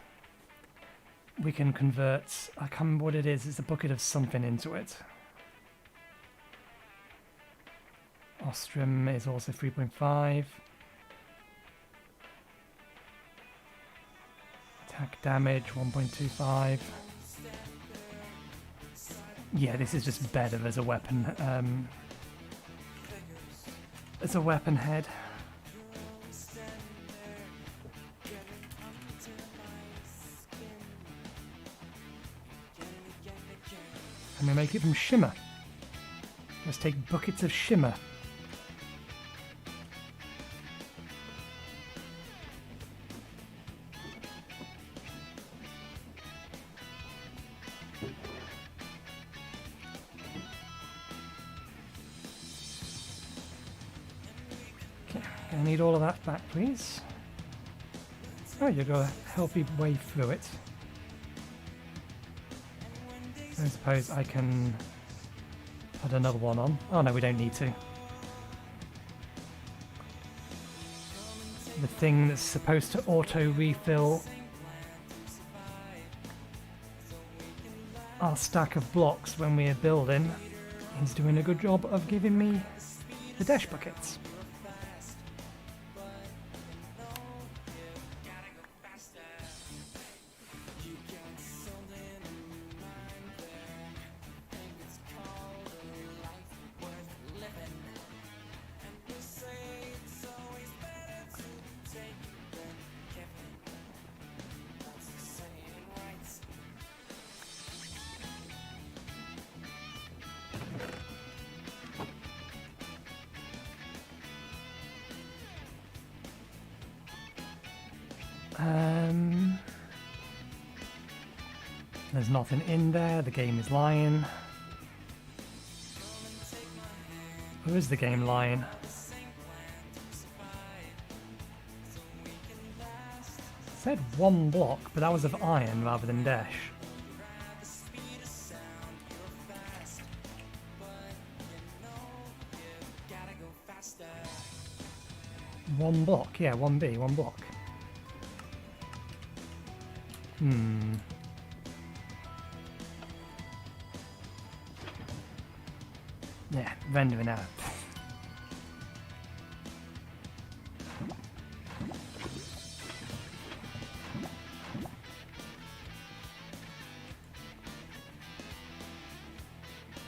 We can convert, I can't remember what it is, it's a bucket of something into it. Ostrom is also 3.5. Attack damage 1.25. Yeah, this is just better as a weapon. As a weapon head. And we make it from shimmer. Let's take buckets of shimmer. Okay, I need all of that back, please. Oh, you got a healthy way through it. I suppose I can put another one on. Oh no, we don't need to. The thing that's supposed to auto-refill our stack of blocks when we're building is doing a good job of giving me the dash buckets. There's nothing in there, the game is lying. Who is the game lying? It said one block, but that was of iron rather than dash. One block, yeah, 1B, one block. Yeah, rendering out.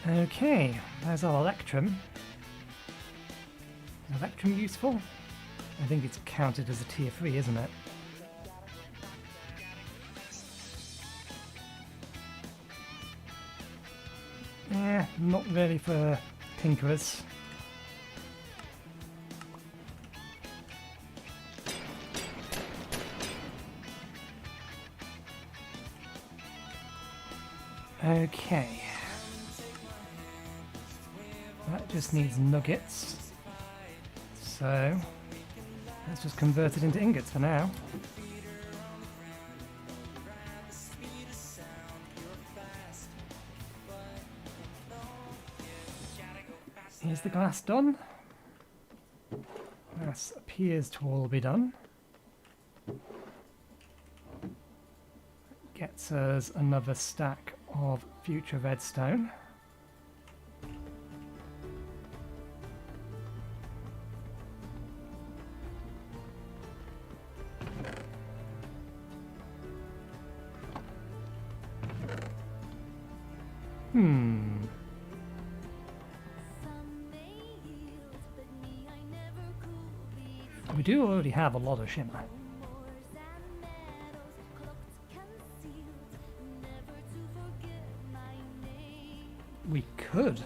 Okay, there's our Electrum. Is Electrum useful? I think it's counted as a tier 3, isn't it? Yeah, not really for tinkerers. Okay. That just needs nuggets. So let's just convert it into ingots for now. Is the glass done? Glass appears to all be done. Gets us another stack of future redstone. We do already have a lot of shimmer. We could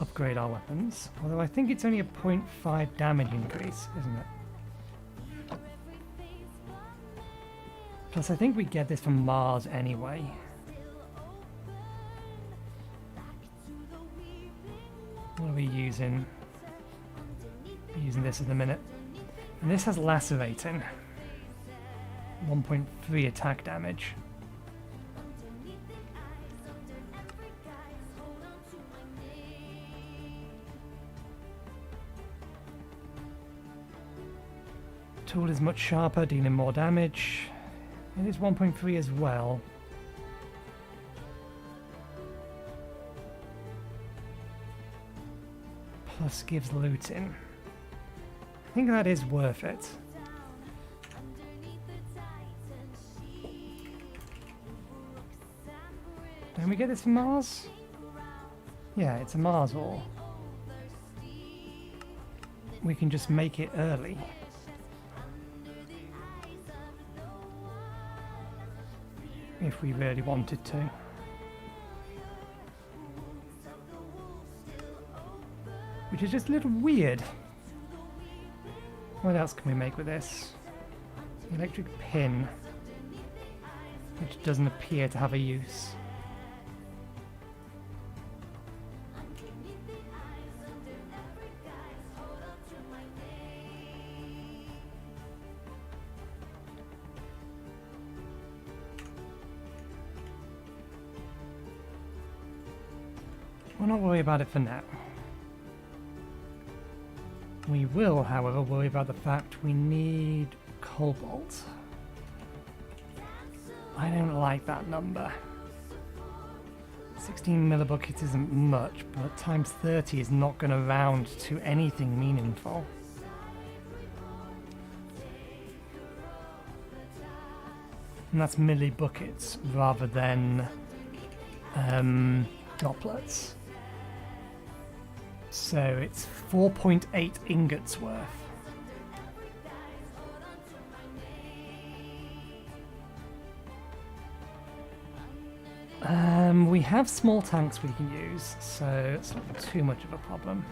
upgrade our weapons, although I think it's only a 0.5 damage increase, isn't it? Plus I think we get this from Mars anyway. What are we using? We're using this in a minute. And this has lacerating. 1.3 attack damage. Tool is much sharper, dealing more damage. It is 1.3 as well. Plus gives looting. I think that is worth it. Don't we get this from Mars? Yeah, it's a Mars ore. We can just make it early. If we really wanted to. Which is just a little weird. What else can we make with this? Electric pin. Which doesn't appear to have a use. We'll not worry about it for now. We will, however, worry about the fact we need cobalt. I don't like that number. 16 millibuckets isn't much, but times 30 is not going to round to anything meaningful. And that's millibuckets rather than droplets. So it's 4.8 ingots worth. We have small tanks we can use, so it's not too much of a problem.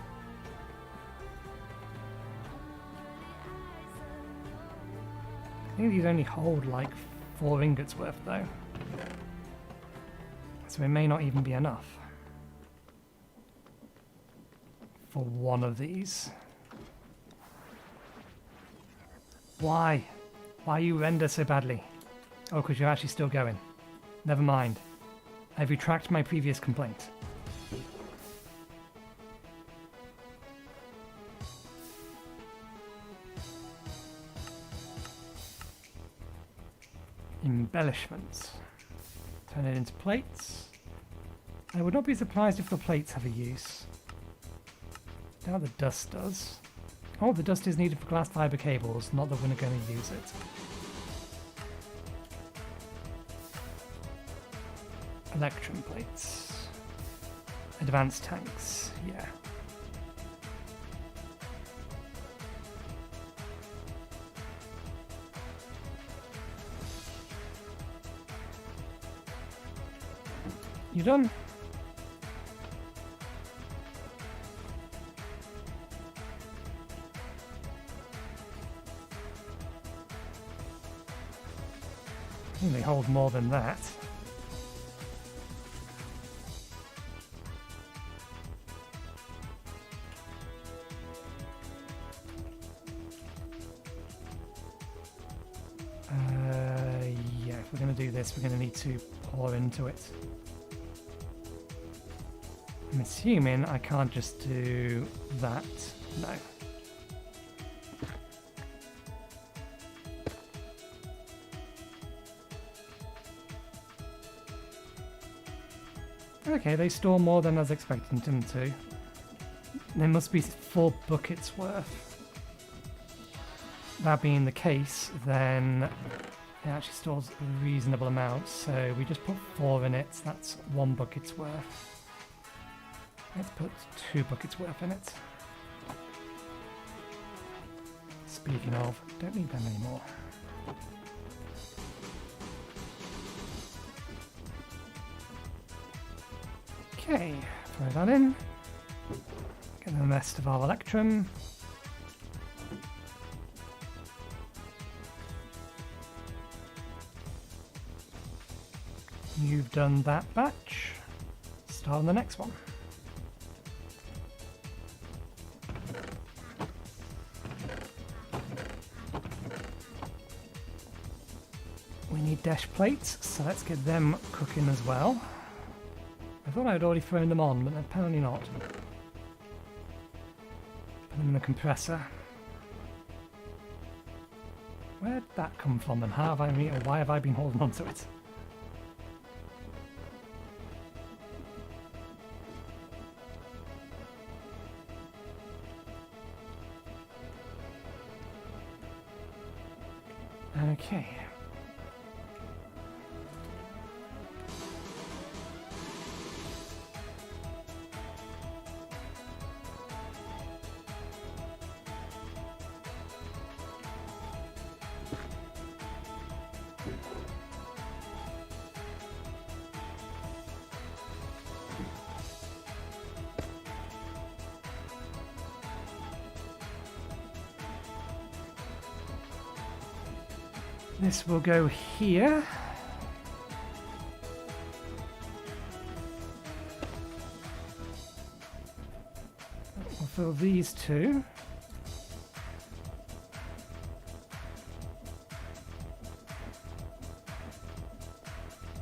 I think these only hold like 4 ingots worth though. So it may not even be enough for one of these. Why? Why you render so badly? Oh, because you're actually still going. Never mind. I retract my previous complaint. Embellishments. Turn it into plates. I would not be surprised if the plates have a use. Doubt the dust does. Oh, the dust is needed for glass fiber cables, not that we're going to use it. Electrum plates. Advanced tanks, yeah. You done? I think they hold more than that. Yeah, if we're going to do this, we're going to need to pour into it. I'm assuming I can't just do that. No. Okay, they store more than I was expecting them to. There must be 4 buckets worth. That being the case, then it actually stores a reasonable amount. So we just put 4 in it. So that's 1 bucket's worth. Let's put 2 buckets worth in it. Speaking of, don't need them anymore. Okay, throw that in. Get the rest of our electrum. You've done that batch. Start on the next one. We need dash plates, so let's get them cooking as well. I thought I'd already thrown them on, but apparently not. Put them in the compressor. Where'd that come from, and how have I, or why have I been holding on to it? Okay. This will go here. We'll fill these 2.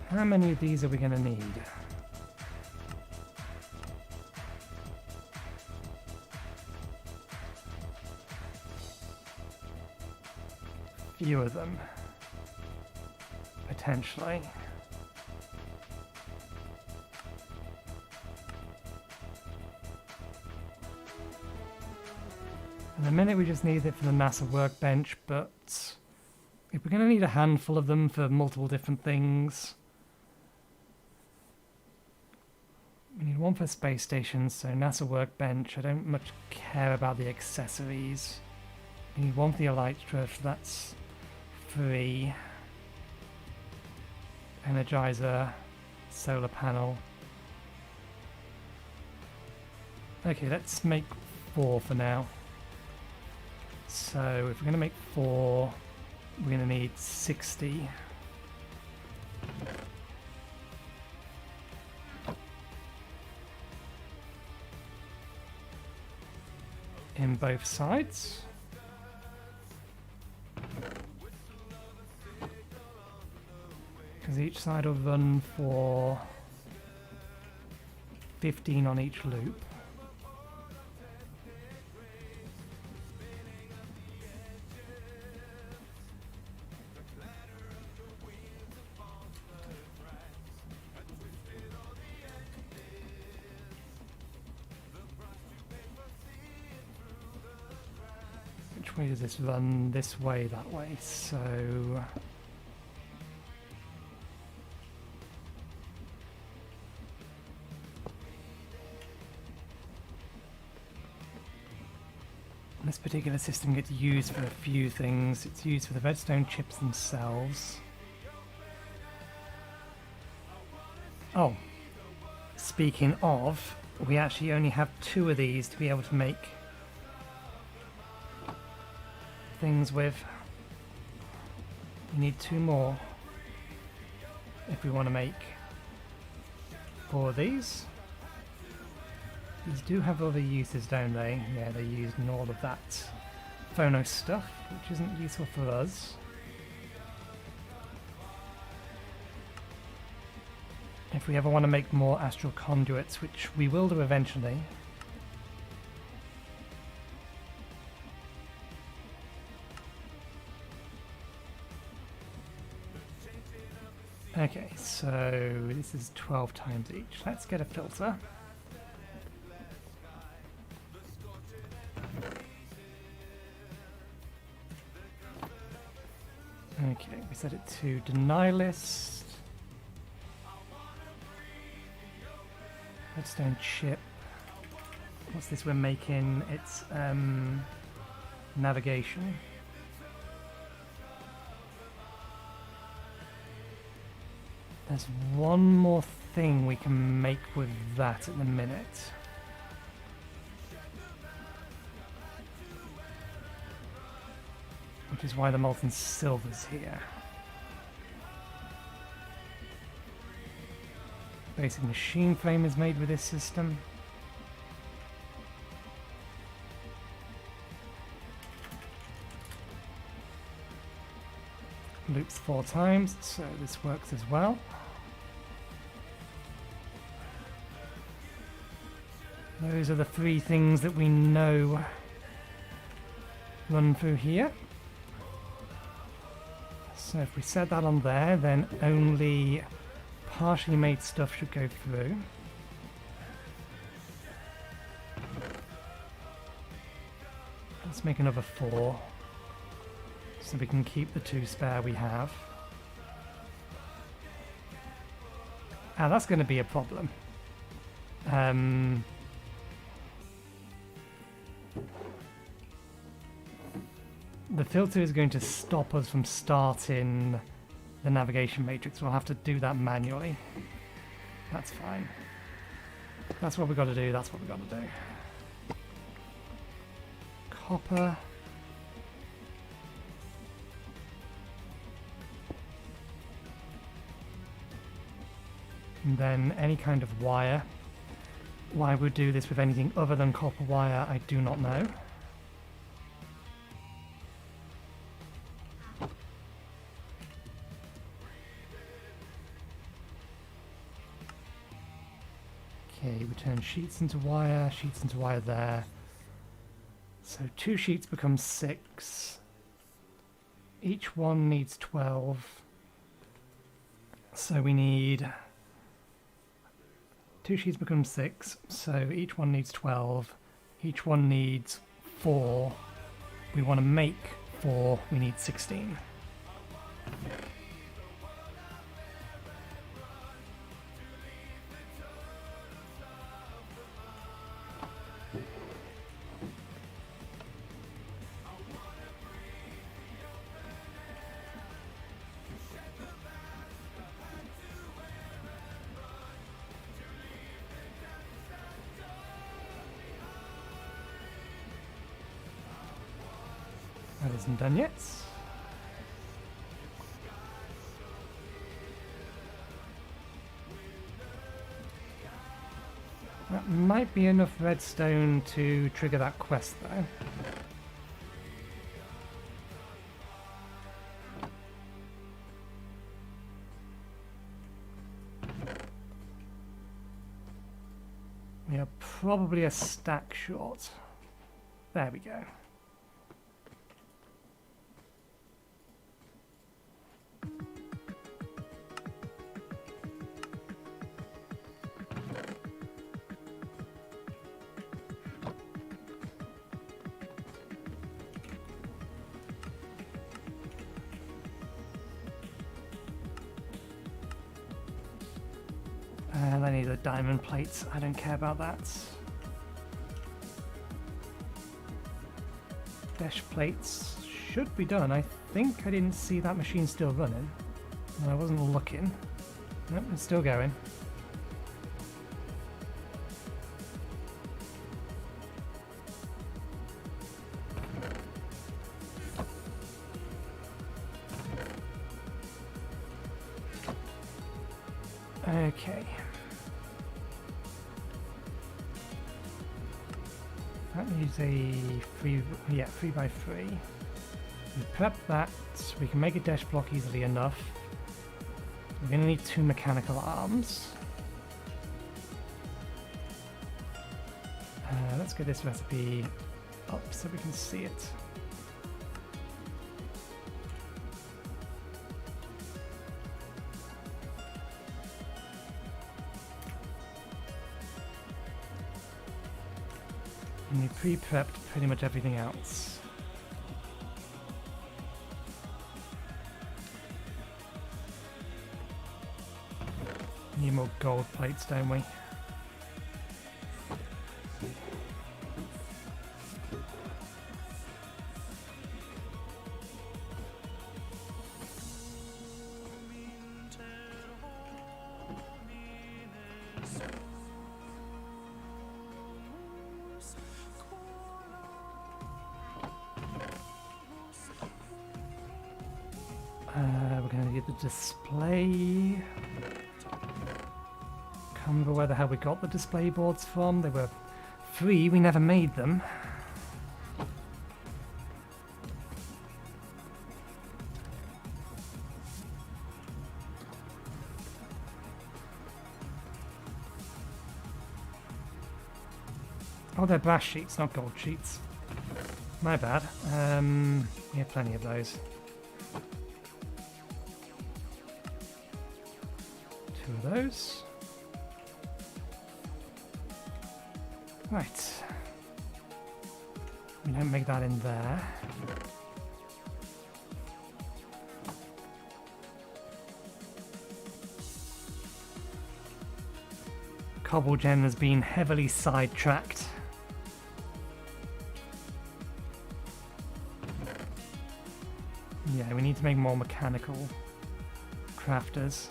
How many of these are we going to need? Few of them. Potentially. In a minute we just need it for the massive workbench, but if we're going to need a handful of them for multiple different things, we need 1 for space stations, so NASA workbench. I don't much care about the accessories. We need 1 for the elytra, so that's 3. Energizer, solar panel. Okay, let's make 4 for now. So if we're going to make 4, we're going to need 60. In both sides. Because each side will run for 15 on each loop. Which way does this run? This way, that way. So this particular system gets used for a few things. It's used for the redstone chips themselves. Oh, speaking of, we actually only have 2 of these to be able to make things with. We need 2 more if we want to make 4 of these. These do have other uses, don't they? Yeah, they're used in all of that phono stuff, which isn't useful for us. if we ever want to make more astral conduits, which we will do eventually. Okay, so this is 12 times each. Let's get a filter. Okay, we set it to deny list. Redstone chip. What's this we're making? It's navigation. There's one more thing we can make with that at the minute. Which is why the molten silver's here. Basic machine frame is made with this system. Loops 4 times, so this works as well. Those are the 3 things that we know run through here. So if we set that on there, then only partially made stuff should go through. Let's make another 4, so we can keep the 2 spare we have. Ah, that's going to be a problem. The filter is going to stop us from starting the navigation matrix. We'll have to do that manually. That's fine. That's what we've got to do. That's what we've got to do. Copper. And then any kind of wire. Why we would do this with anything other than copper wire, I do not know. Okay, we turn sheets into wire there. So 2 sheets become 6. Each one needs 12. So we need... 2 sheets become 6, so each one needs 12. Each one needs 4. We want to make 4, we need 16. That isn't done yet. That might be enough redstone to trigger that quest though. We are probably a stack short. There we go. And I need the diamond plates. I don't care about that. Dash plates should be done. I think I didn't see that machine still running. And I wasn't looking. Nope, it's still going. Okay. That needs a 3 by 3. We prep that, we can make a dash block easily enough. We're going to need 2 mechanical arms. let's get this recipe up so we can see it. And we pre-prepped pretty much everything else. Need more gold plates, don't we? We're going to get the display. Can't remember where the hell we got the display boards from. They were free, we never made them. Oh, they're brass sheets, not gold sheets. My bad. We have plenty of those. 2 of those. Right. We don't make that in there. Cobblegen has been heavily sidetracked. Yeah, we need to make more mechanical crafters.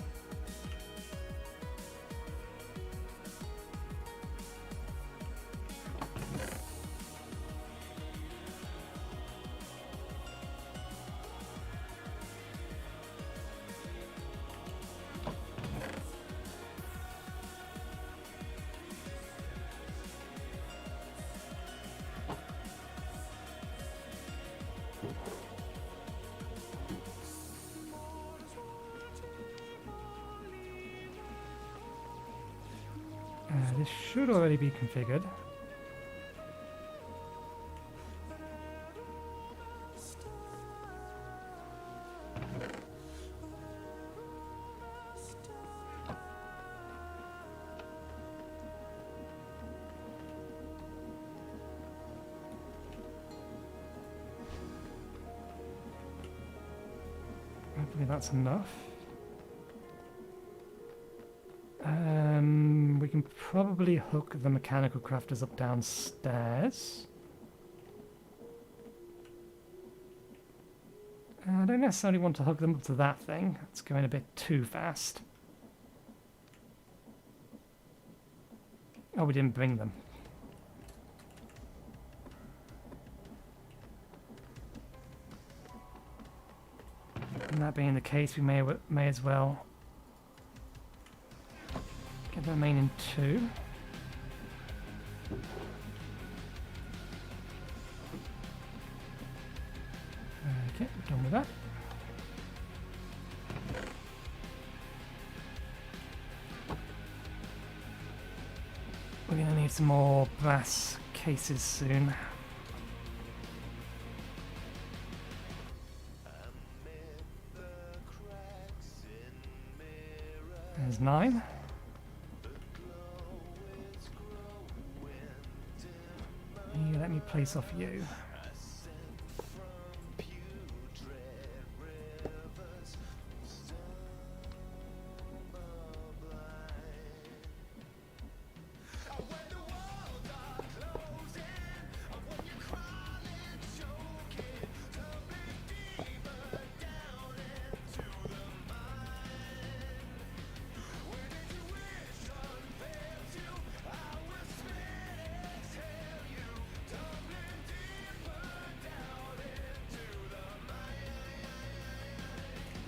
This should already be configured. Hopefully that's enough. We can probably hook the mechanical crafters up downstairs. I don't necessarily want to hook them up to that thing. It's going a bit too fast. Oh, we didn't bring them. And that being the case, we may as well get the remaining 2. Okay, we're done with that. We're going to need some more brass cases soon. There's 9. You let me place off you.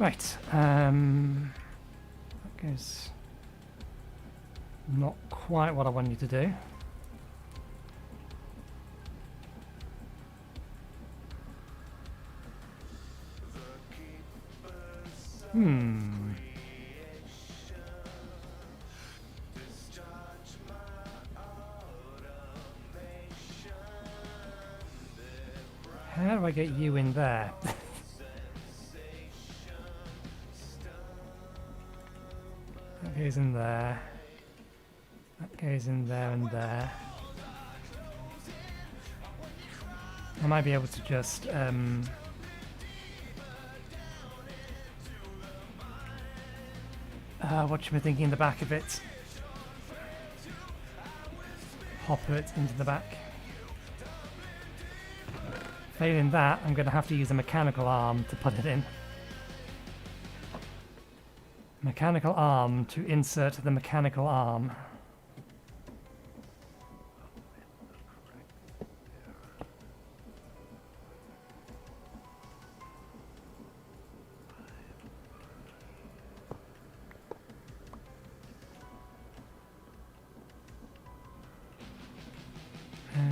Right, that goes not quite what I want you to do. How do I get you in there? That goes in there. That goes in there and there. I might be able to just what should we thinking in the back of it? Hopper it into the back. Failing that, I'm going to have to use a mechanical arm to put it in. Mechanical arm to insert the mechanical arm.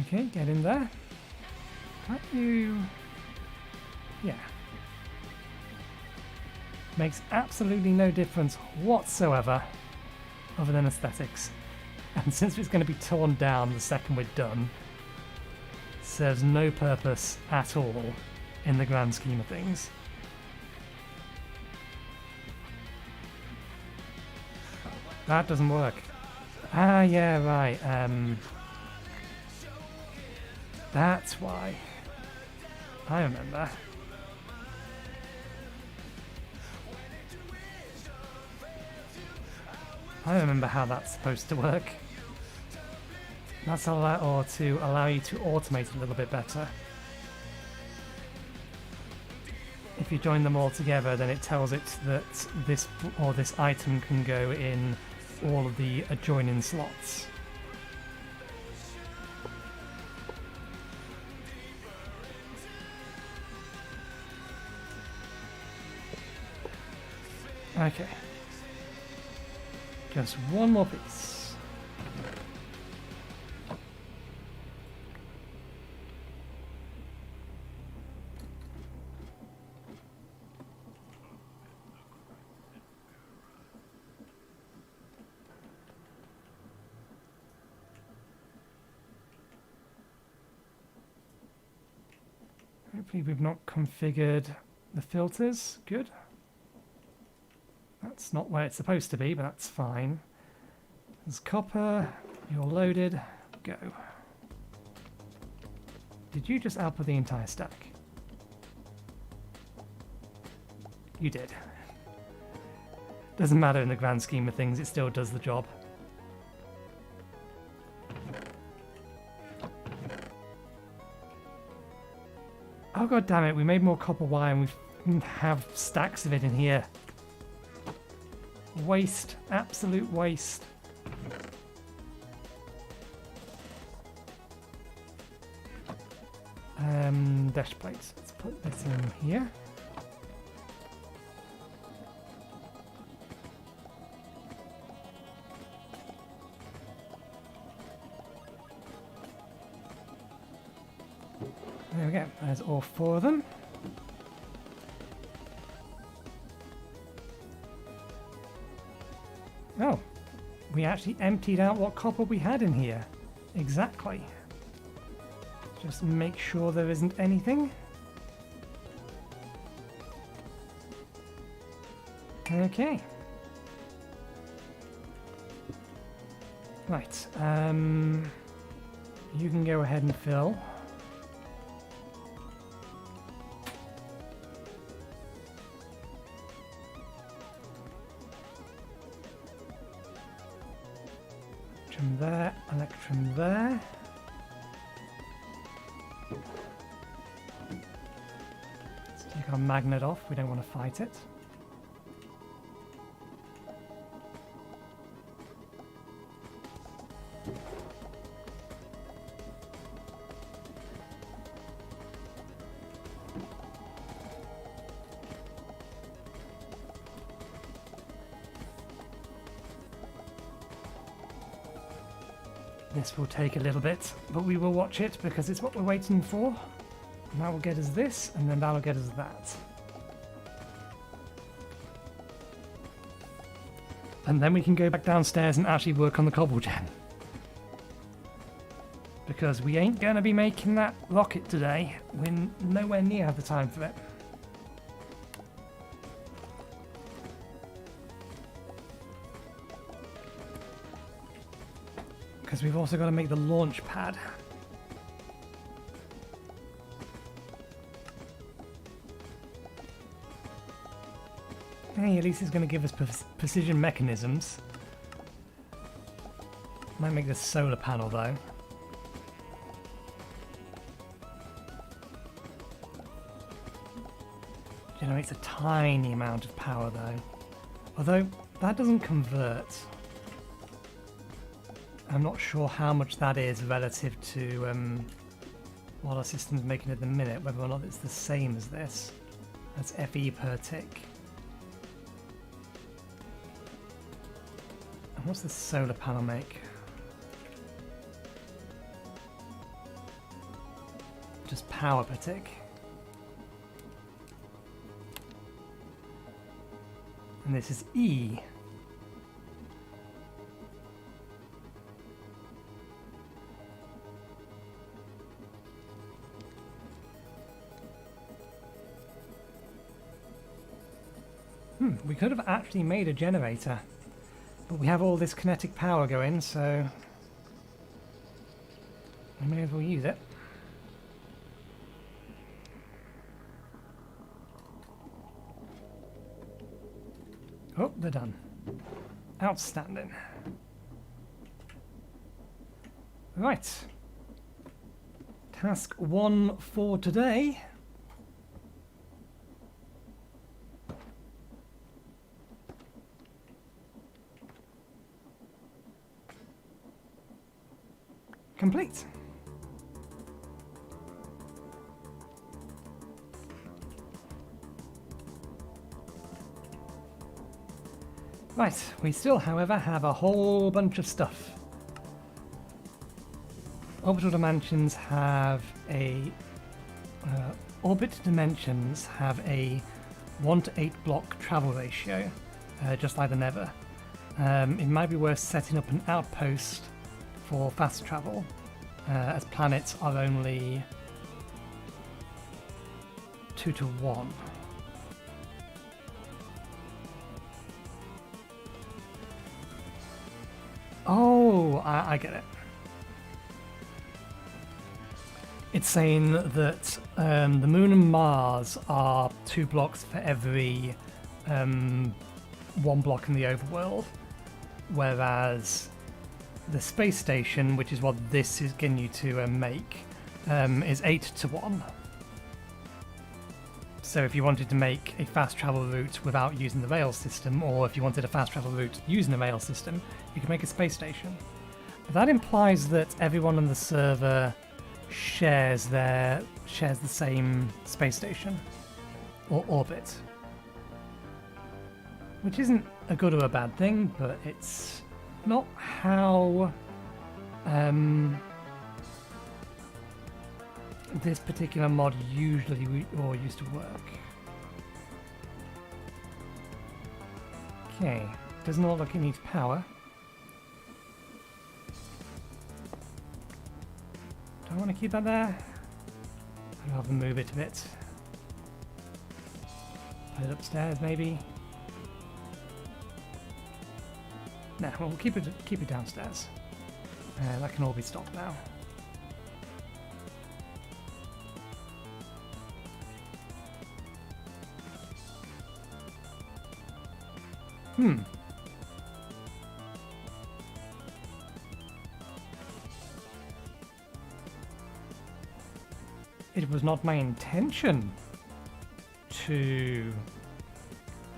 Okay, get in there. How do you... Yeah. Makes absolutely no difference whatsoever other than aesthetics. And since it's going to be torn down the second we're done, serves no purpose at all in the grand scheme of things. That doesn't work. Ah, yeah, right. That's why. I remember. I remember how that's supposed to work. That's to allow you to automate a little bit better. If you join them all together, then it tells it that this item can go in all of the adjoining slots. Okay. Just one more piece. Hopefully we've not configured the filters. Good. That's not where it's supposed to be, but that's fine. There's copper. You're loaded. Go. Did you just output the entire stack? You did. Doesn't matter in the grand scheme of things, it still does the job. Oh god damn it, we made more copper wire and we have stacks of it in here. Waste, absolute waste. Dash plates. Let's put this in here. There we go. There's all four of them. Oh, we actually emptied out what copper we had in here. Exactly. Just make sure there isn't anything. Okay. Right. You can go ahead and fill. Electrum there, electrum there. Let's take our magnet off, we don't want to fight it. This will take a little bit, but we will watch it because it's what we're waiting for. And that will get us this, and then that will get us that. And then we can go back downstairs and actually work on the Cobblegen. because we ain't going to be making that rocket today. We're nowhere near the time for it. Because we've also got to make the launch pad. Hey, at least it's going to give us precision mechanisms. Might make this solar panel though. Generates a tiny amount of power though. Although that doesn't convert. I'm not sure how much that is relative to what our system's making at the minute, whether or not it's the same as this. That's FE per tick. And what's the solar panel make? Just power per tick. And this is E. We could have actually made a generator, but we have all this kinetic power going, so we may as well use it. Oh, they're done. Outstanding. Right. Task 1 for today. Complete. Right, we still, however, have a whole bunch of stuff. Orbital dimensions have a 1 to 8 block travel ratio, just like the Nether. It might be worth setting up an outpost for fast travel, as planets are only 2 to 1. Oh, I get it. It's saying that the Moon and Mars are 2 blocks for every 1 block in the overworld, whereas the space station, which is what this is getting you to make, is 8 to 1. So if you wanted to make a fast travel route without using the rail system, or if you wanted a fast travel route using the rail system, you could make a space station. That implies that everyone on the server shares the same space station or orbit, which isn't a good or a bad thing, but it's not how this particular mod usually used to work. Okay, doesn't look like it needs power. Do I want to keep that there? I'd rather move it a bit. Put it upstairs, maybe. No, we'll keep it downstairs. That can all be stopped now. It was not my intention to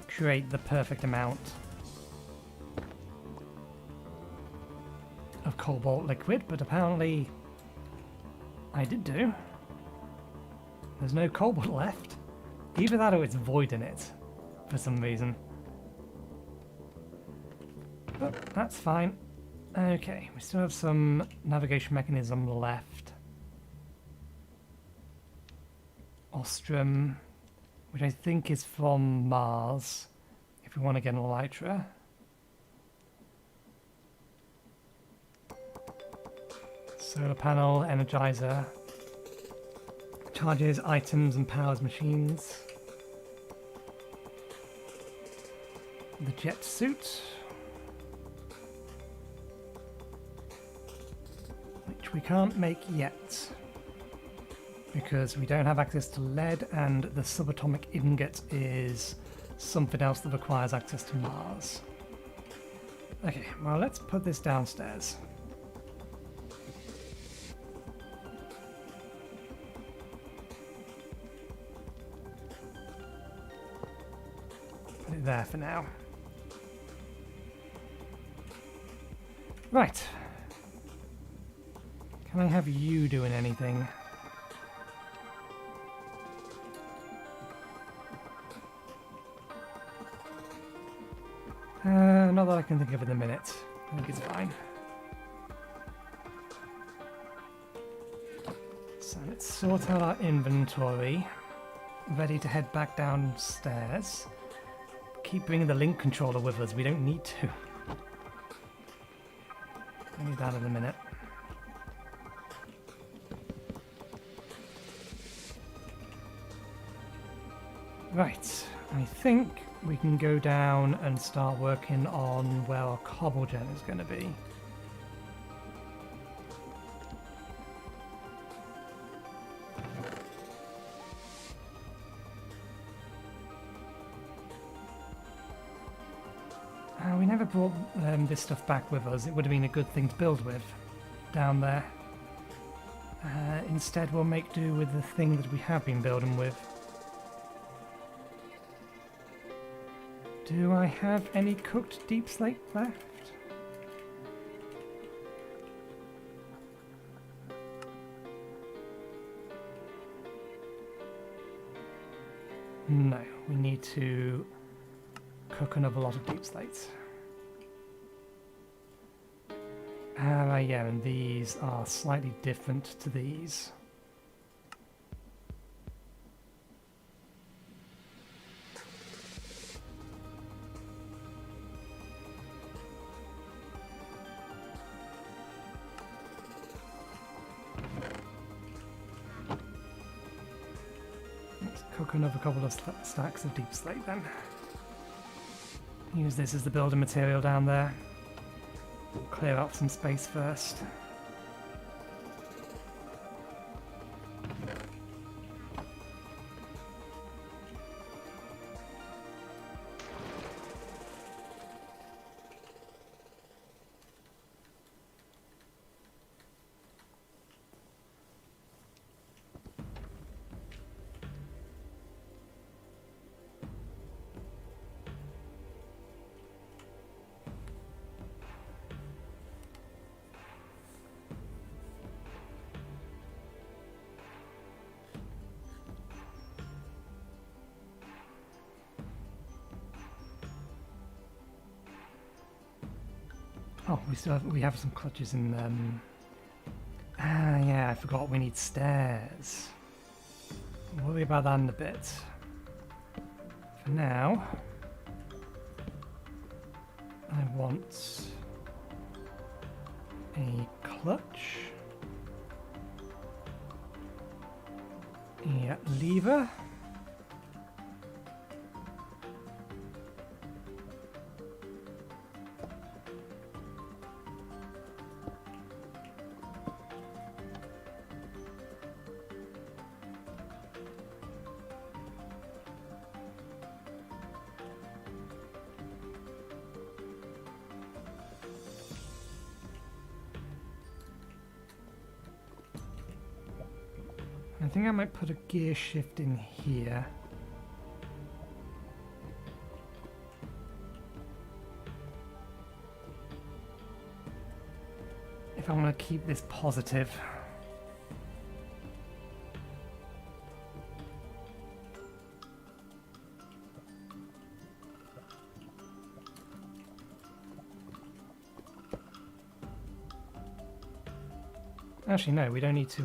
create the perfect amount of cobalt liquid, but apparently I did do. There's no cobalt left. Either that or it's void in it for some reason. But that's fine. Okay, we still have some navigation mechanism left. Ostrom, which I think is from Mars, if we want to get an elytra. Solar panel, energizer. Charges items and powers machines. The jet suit. Which we can't make yet. Because we don't have access to lead, and the subatomic ingot is something else that requires access to Mars. Okay, well, let's put this downstairs. Put it there for now. Right. Can I have you doing anything? Not that I can think of in a minute. I think it's fine. So let's sort out our inventory. Ready to head back downstairs. Keep bringing the link controller with us. We don't need to. I need that in a minute. Right. I think we can go down and start working on where our Cobblegen is going to be. We never brought this stuff back with us. It would have been a good thing to build with down there. Instead, we'll make do with the thing that we have been building with. Do I have any cooked deep slate left? No, we need to cook another lot of deep slates. Yeah, and these are slightly different to these. Cook another couple of stacks of deep slate then. Use this as the building material down there. Clear up some space first. Oh, we have some clutches in yeah, I forgot we need stairs. We'll worry about that in a bit. For now, I want a clutch. Yeah, lever. I think I might put a gear shift in here. If I want to keep this positive. Actually, no, we don't need to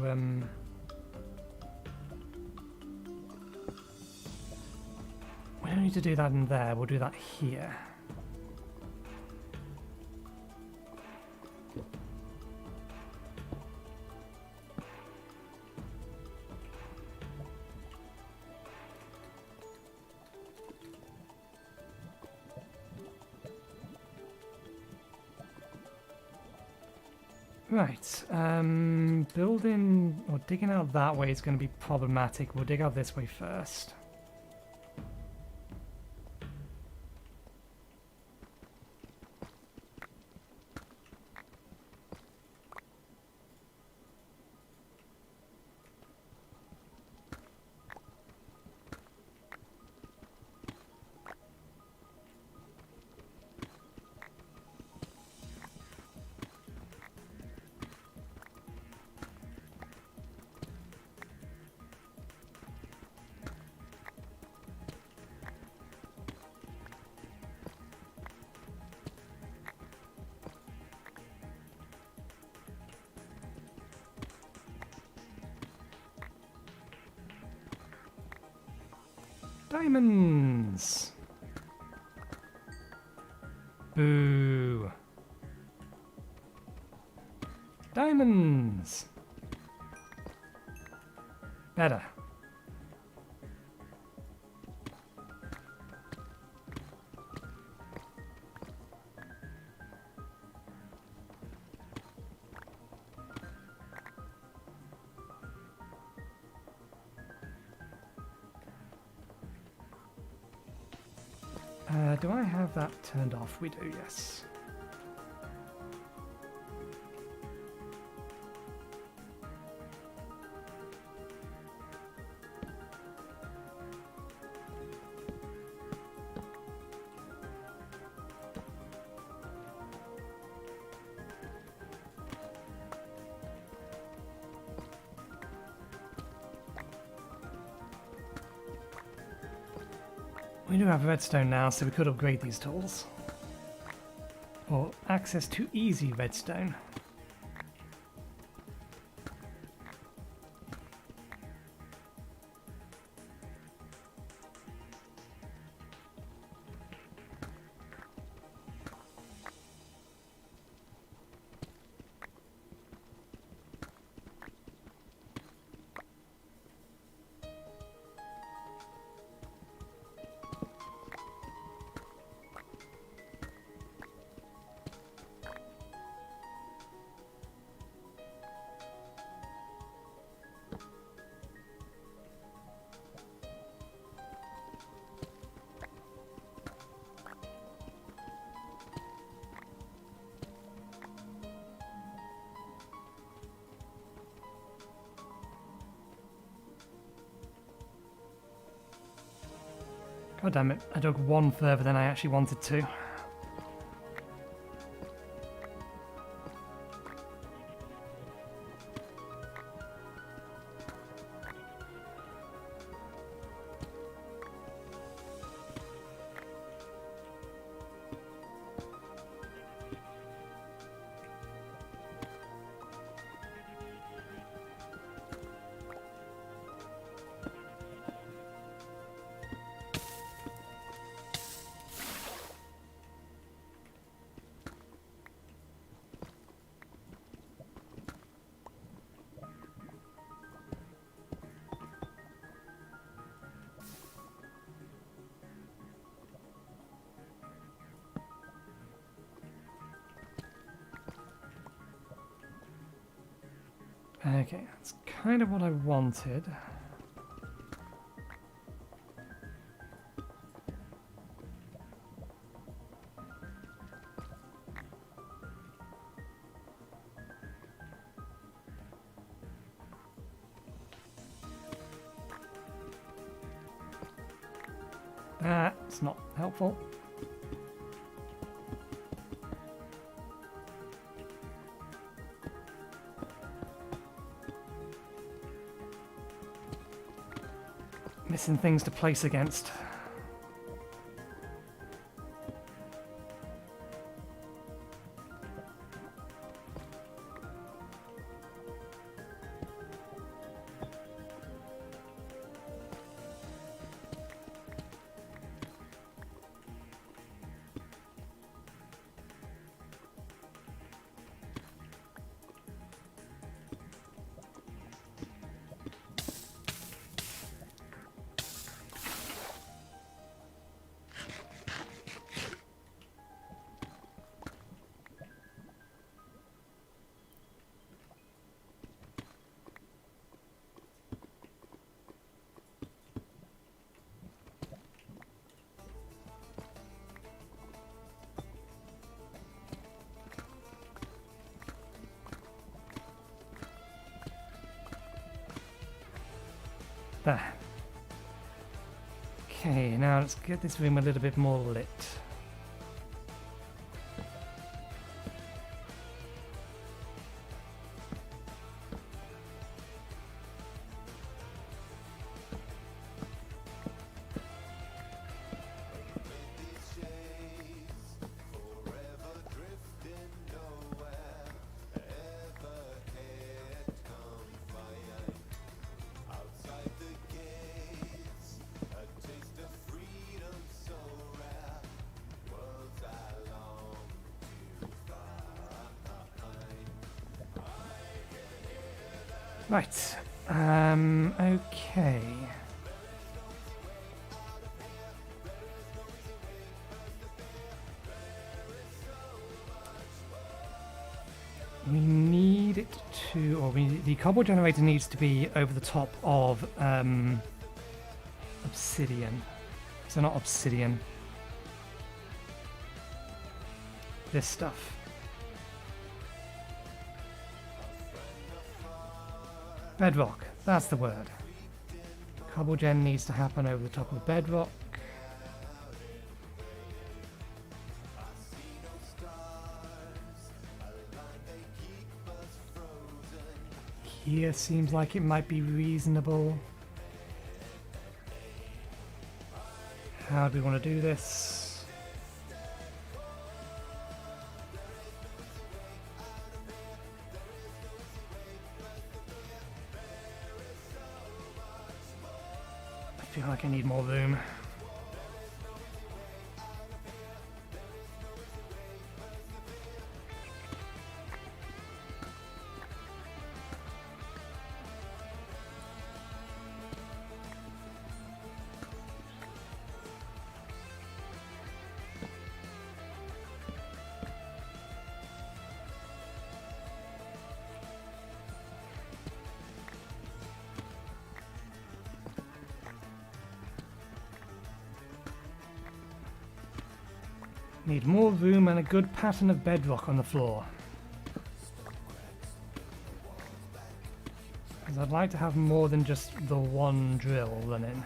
we don't need to do that in there, we'll do that here. Right, building or digging out that way is going to be problematic. We'll dig out this way first. Diamonds! Boo! Diamonds! Better. Do I have that turned off? We do, yes. We do have redstone now, so we could upgrade these tools. Or access to easy redstone. God damn it, I dug one further than I actually wanted to. Okay, that's kind of what I wanted. That's not helpful. Missing things to place against. There. Okay, now let's get this room a little bit more lit. Right. Okay. We need it to, or the cobble generator needs to be over the top of obsidian. So not obsidian. This stuff. Bedrock, that's the word. Cobblegen needs to happen over the top of bedrock. Here seems like it might be reasonable. How do we want to do this? I feel like I need more room. Need more room and a good pattern of bedrock on the floor. Because I'd like to have more than just the one drill running.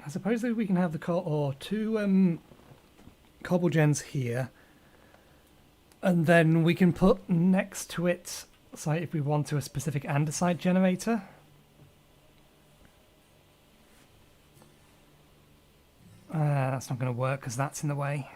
I suppose that we can have the two cobblegens here, and then we can put next to it, so if we want to, a specific andesite generator. That's not going to work because that's in the way.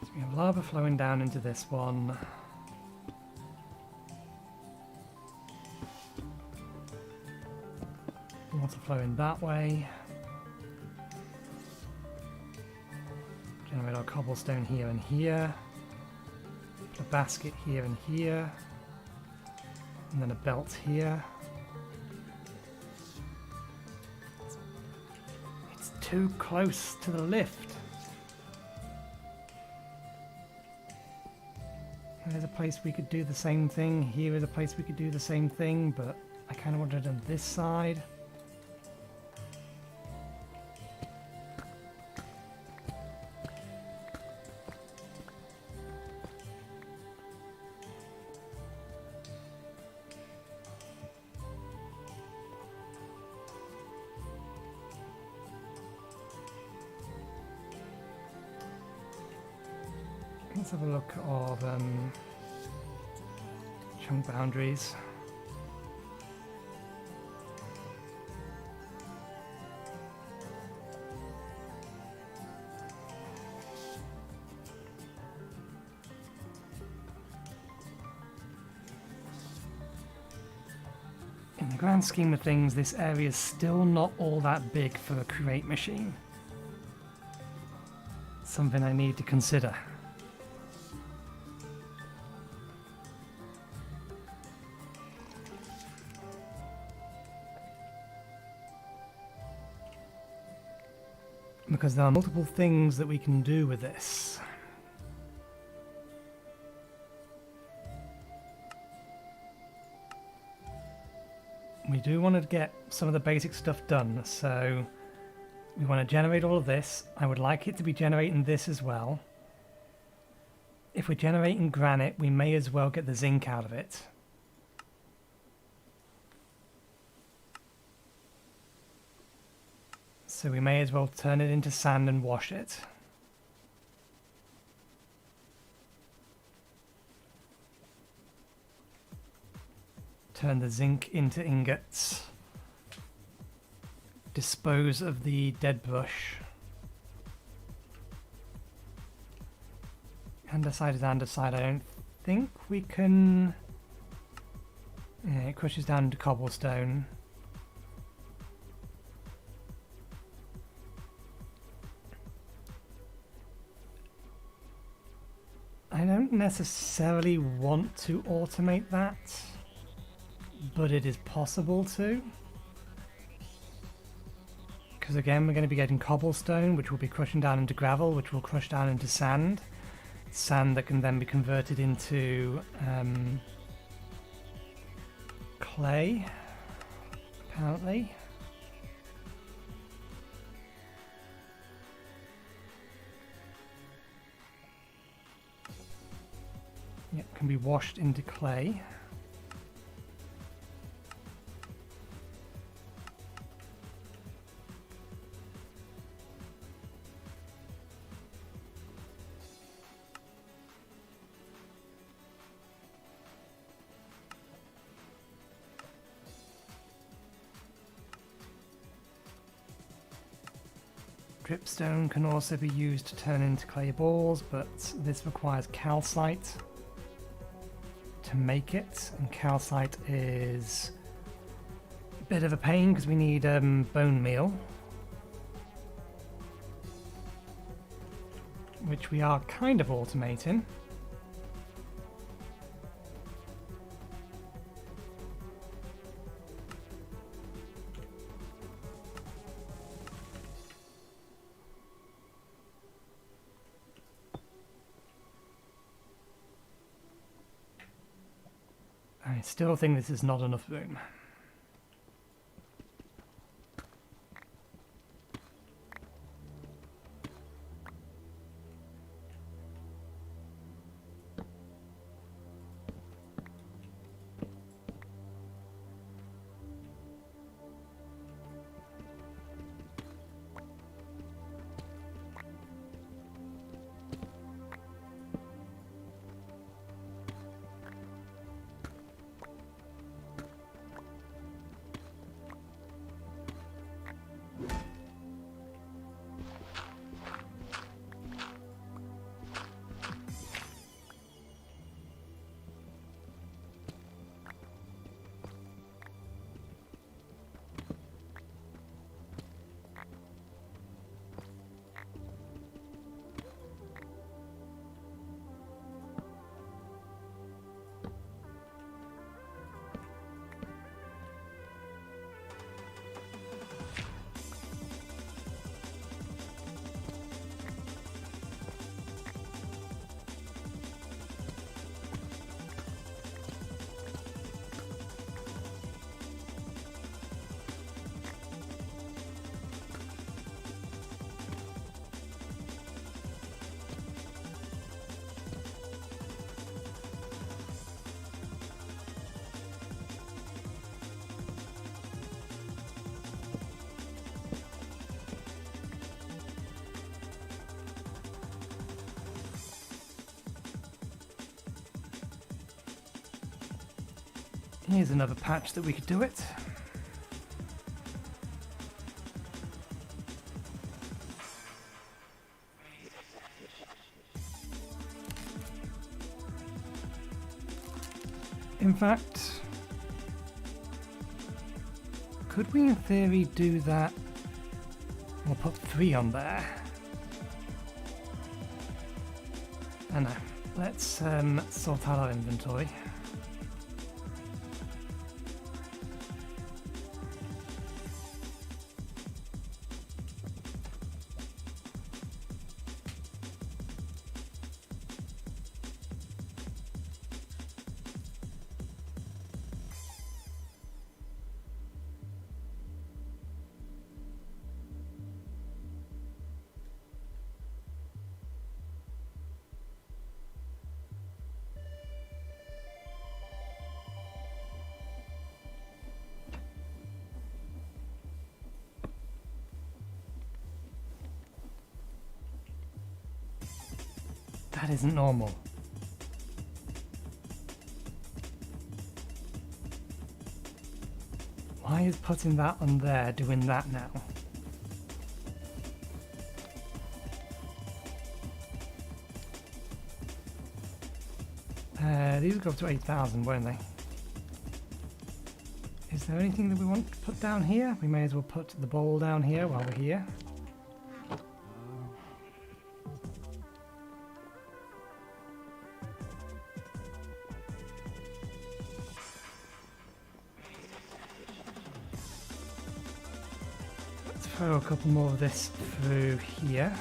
So we have lava flowing down into this one. Water flowing that way. Generate our cobblestone here and here. Put a basket here and here. And then a belt here. It's too close to the lift. There's a place we could do the same thing. Here is a place we could do the same thing, but I kind of wanted it on this side. Let's have a look of chunk boundaries. In the grand scheme of things, this area is still not all that big for a Create machine. Something I need to consider. Because there are multiple things that we can do with this. We do want to get some of the basic stuff done, so we want to generate all of this. I would like it to be generating this as well. If we're generating granite, we may as well get the zinc out of it. So we may as well turn it into sand and wash it. Turn the zinc into ingots. Dispose of the dead brush. Andesite is andesite. I don't think we can... Yeah, it crushes down into cobblestone. I don't necessarily want to automate that, but it is possible to. Because again, we're going to be getting cobblestone, which will be crushing down into gravel, which will crush down into sand. Sand that can then be converted into clay, apparently. Yep, can be washed into clay. Dripstone can also be used to turn into clay balls, but this requires calcite to make it, and calcite is a bit of a pain because we need bone meal, which we are kind of automating. I still think this is not enough room. Here's another patch that we could do it. In fact, could we in theory do that? We'll put 3 on there. I know. Let's sort out our inventory. That isn't normal. Why is putting that on there doing that now? These will go up to 8,000, won't they? Is there anything that we want to put down here? We may as well put the bowl down here while we're here. Throw a couple more of this through here.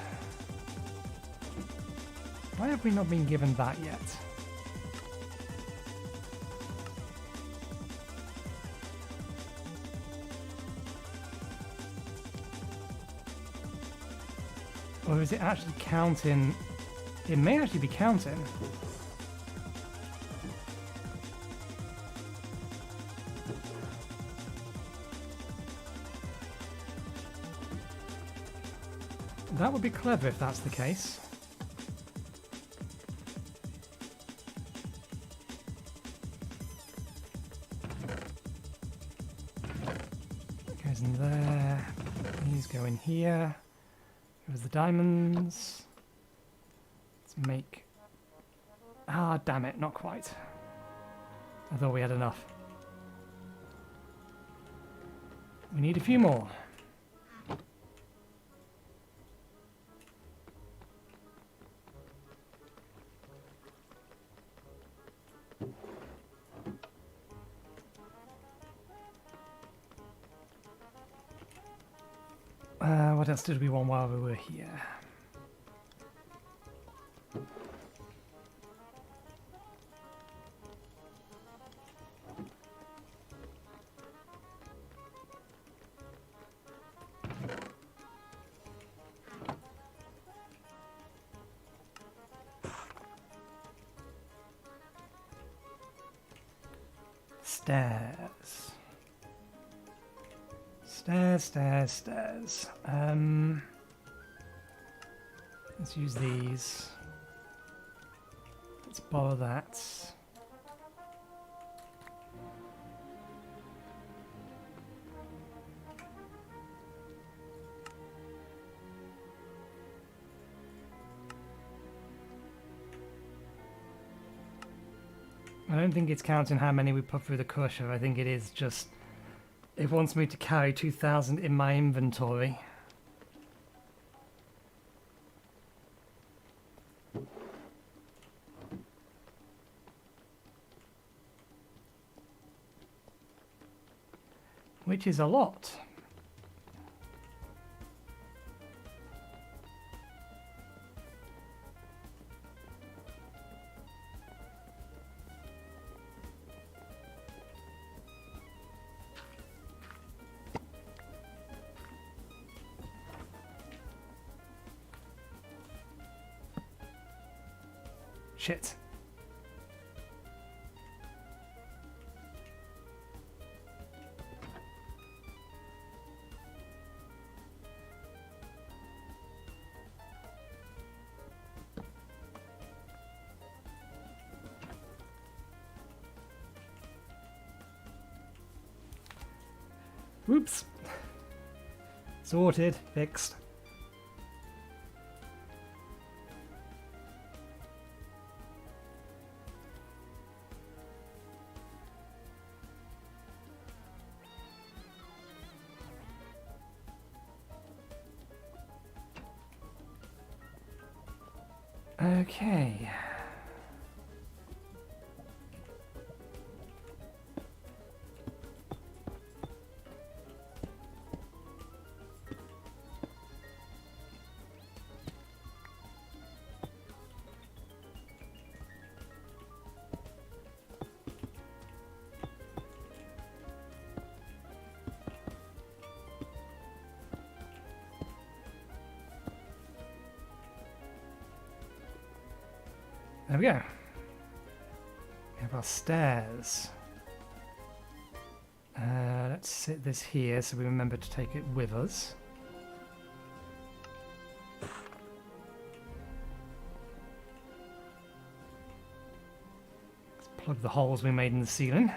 Why have we not been given that yet? Or is it actually counting? It may actually be counting. That would be clever if that's the case. Goes in there. These go in here. Here's the diamonds. Let's make... Ah, damn it, not quite. I thought we had enough. We need a few more. What else did we want while we were here? Stairs. Stairs. Let's use these. Let's borrow that. I don't think it's counting how many we put through the crusher. I think it is just... It wants me to carry 2,000 in my inventory. Which is a lot. Shit. Whoops. Sorted. Fixed. Okay. There we go. We have our stairs. Let's sit this here so we remember to take it with us. Let's plug the holes we made in the ceiling.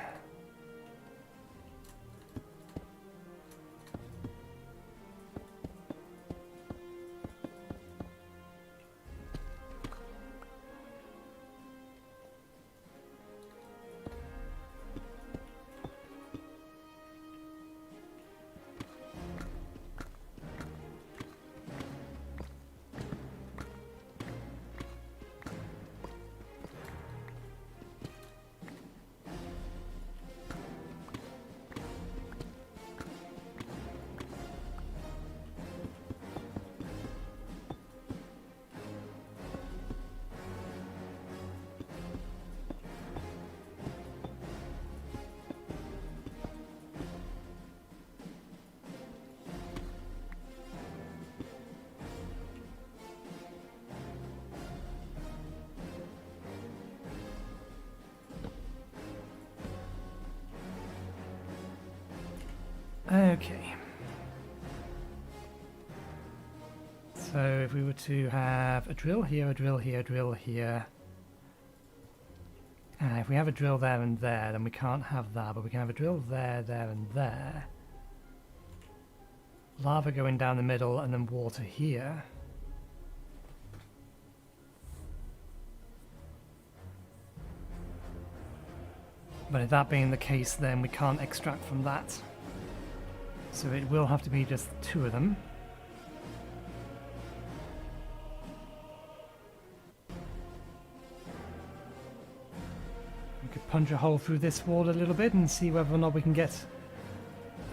Okay. So if we were to have a drill here, a drill here, a drill here. If we have a drill there and there, then we can't have that, but we can have a drill there, there and there. Lava going down the middle and then water here. But if that being the case, then we can't extract from that. So it will have to be just two of them. We could punch a hole through this wall a little bit and see whether or not we can get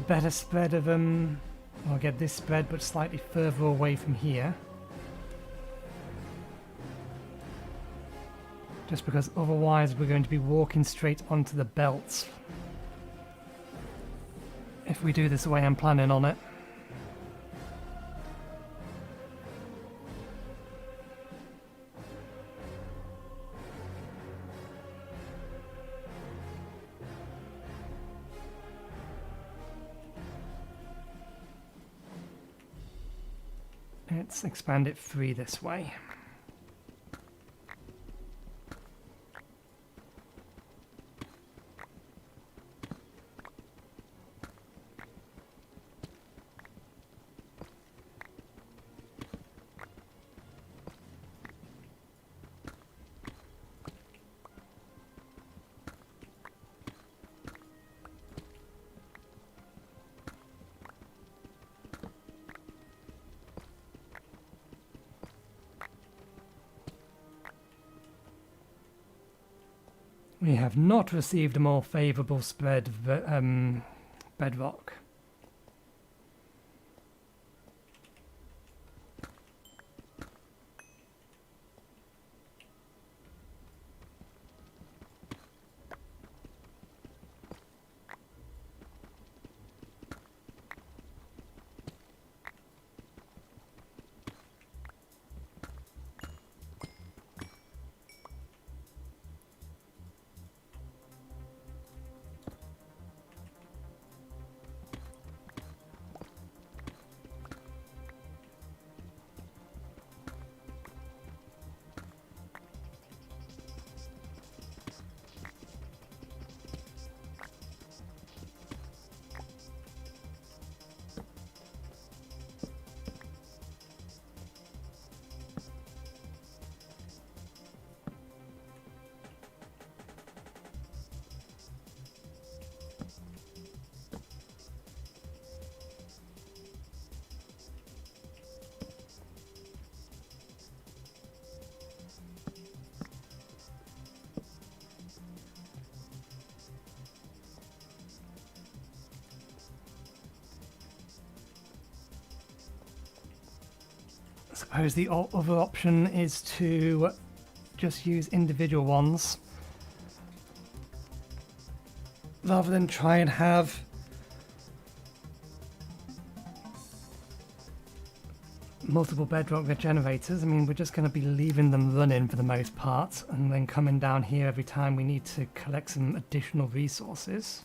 a better spread of or get this spread but slightly further away from here. Just because otherwise we're going to be walking straight onto the belts if we do this the way I'm planning on it. Let's expand it 3 this way. We have not received a more favourable spread of bedrock. suppose the other option is to just use individual ones rather than try and have multiple bedrock generators. I mean, we're just going to be leaving them running for the most part and then coming down here every time we need to collect some additional resources.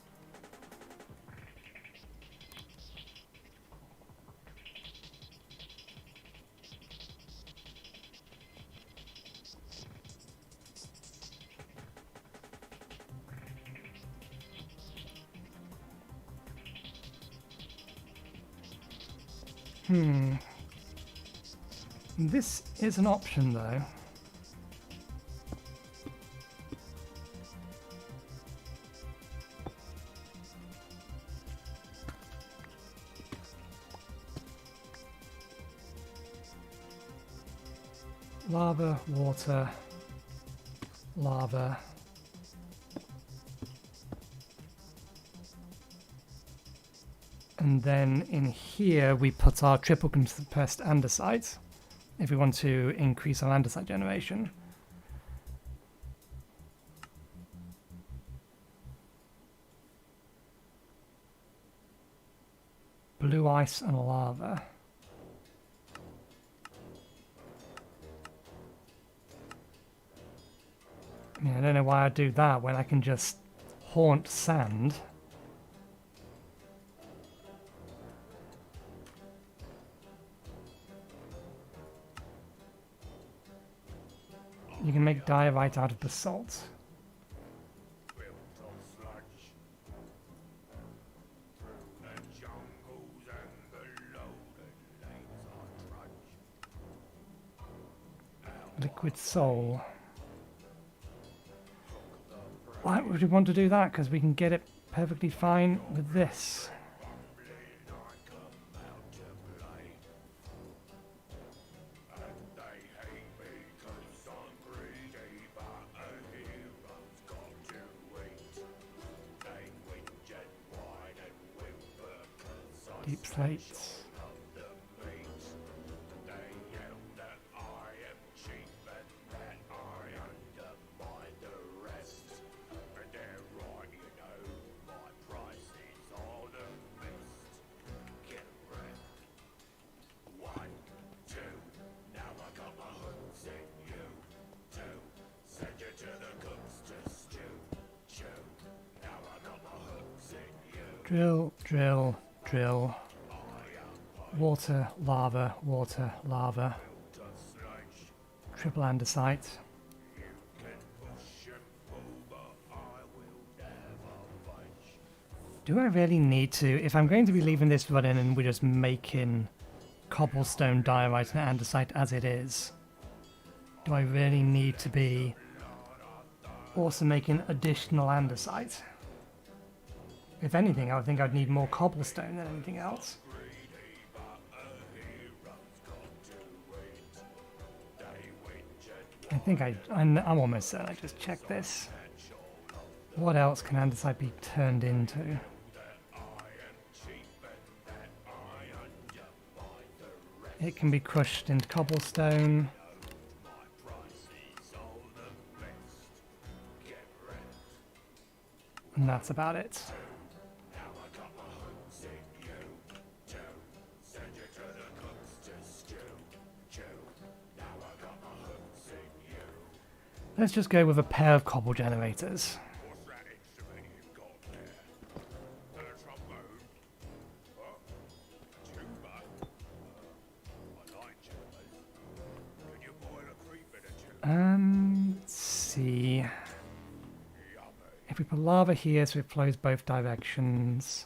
This is an option though. Lava, water, lava. And then in here we put our triple compressed andesite if we want to increase our andesite generation. Blue ice and lava. I mean, I don't know why I do that when I can just haunt sand. You can make diorite out of basalt. Built on sludge. Through the jungles and below the lanes I trudge. Liquid soul. Why would we want to do that? Because we can get it perfectly fine with this. Deep slates. Drill, drill, drill. Water, lava, water, lava. Triple andesite. Do I really need to? If I'm going to be leaving this running and we're just making cobblestone, diorite and andesite as it is, do I really need to be also making additional andesite? If anything, I would think I'd need more cobblestone than anything else. I think I'm almost certain I just checked this. What else can andesite be turned into? It can be crushed into cobblestone. And that's about it. Let's just go with a pair of cobble generators. What's that instrument you've got there? A trombone? What? Tuba? I like tubas. Can you boil a creep in a tuba? Let's see. Yummy. If we put lava here so it flows both directions.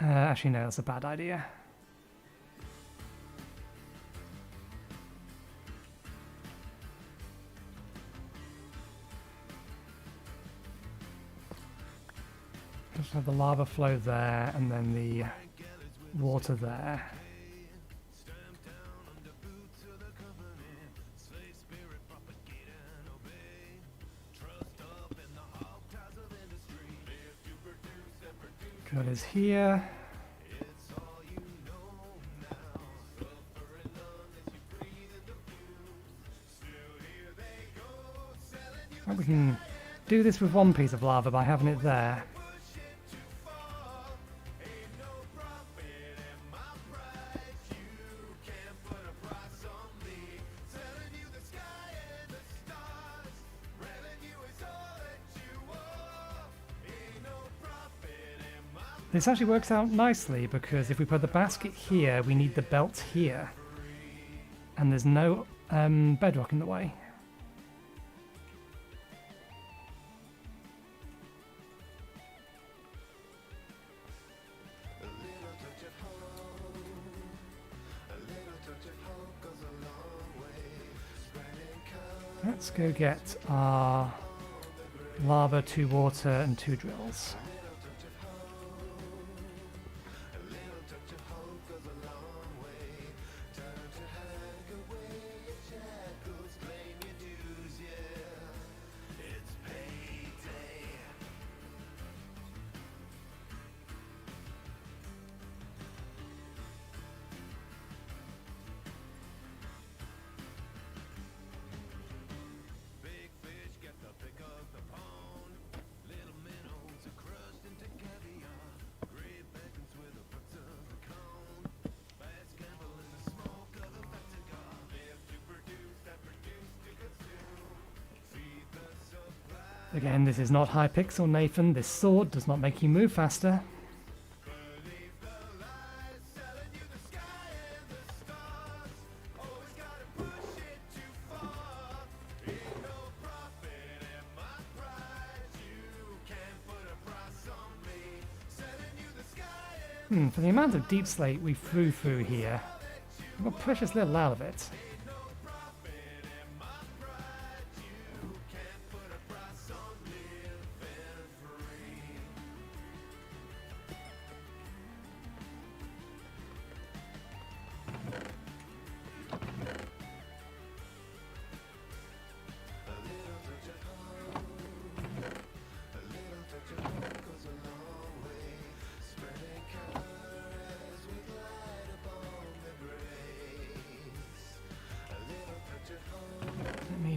Actually, no, that's a bad idea. Just have the lava flow there and then the water there. Drill is here. Well, we can do this with one piece of lava by having it there. This actually works out nicely because if we put the basket here, we need the belt here. And there's no bedrock in the way. Let's go get our lava, 2 water and 2 drills. Again, this is not Hypixel, Nathan. This sword does not make you move faster. For the amount of deep slate we threw through here, we've got precious little out of it.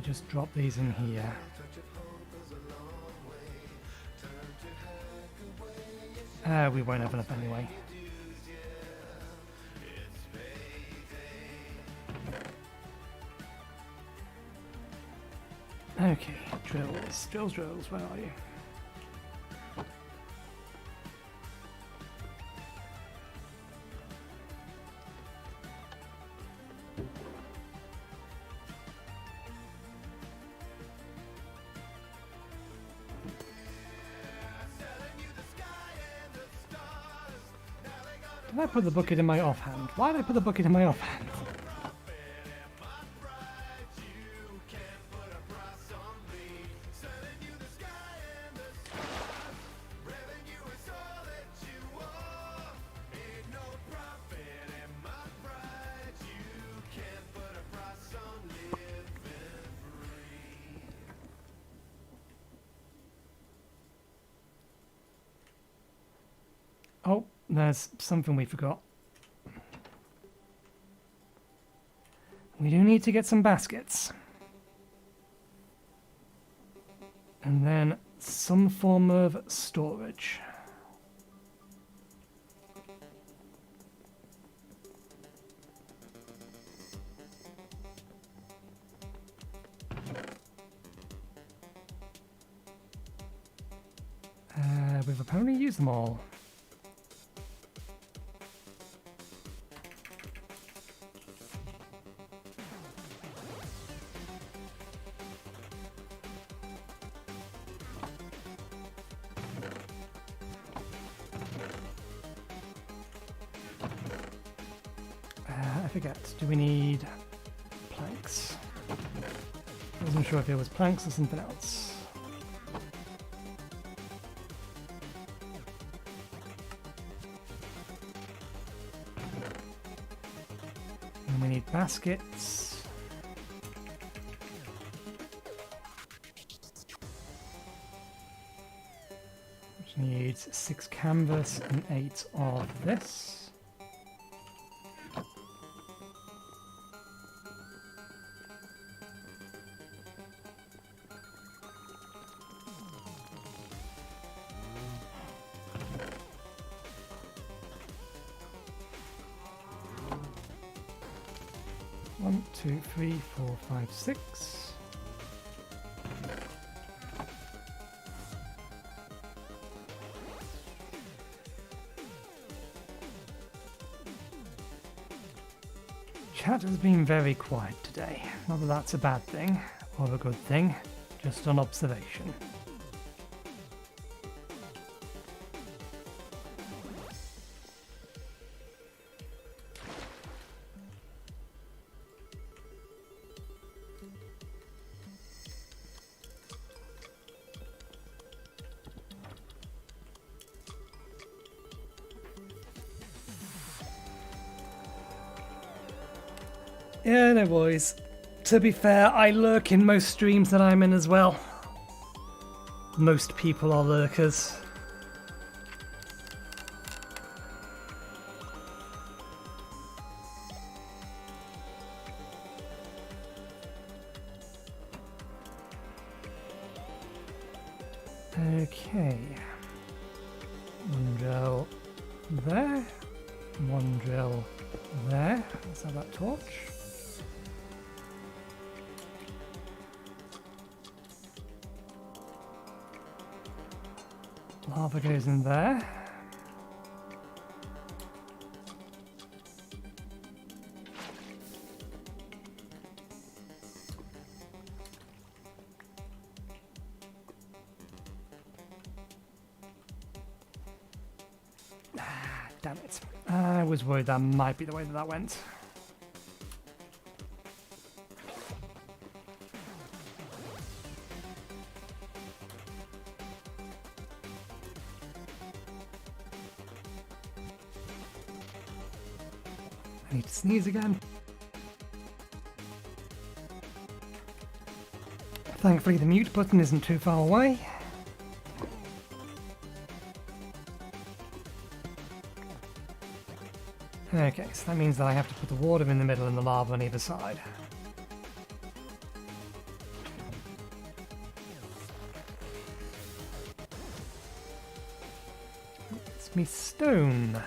Just drop these in here. We won't have enough anyway. Okay, drills, where are you? Did I put the bucket in my offhand? Why did I put the bucket in my offhand? Oh, there's something we forgot. We do need to get some baskets. And then some form of storage. We've apparently used them all. I forget, do we need planks? I wasn't sure if it was planks or something else. And we need baskets. Which Which needs 6 canvas and 8 of this. One, two, 3, 4, 5, 6. Chat has been very quiet today. Not that that's a bad thing or a good thing, just an observation. Yeah, no worries. To be fair, I lurk in most streams that I'm in as well. Most people are lurkers. Okay. One drill there. One drill there. Let's have that torch. Lava goes in there. Damn it. I was worried that might be the way that that went. I need to sneeze again. Thankfully the mute button isn't too far away. Okay, so that means that I have to put the water in the middle and the lava on either side. It's me stone.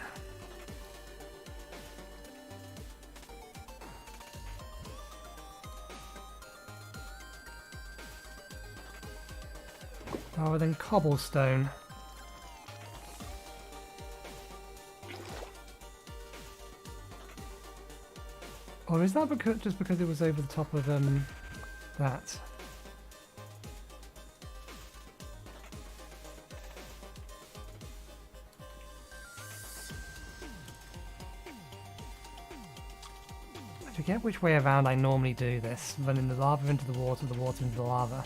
Rather than cobblestone. Or is that because, just because it was over the top of that? I forget which way around I normally do this. Running the lava into the water into the lava.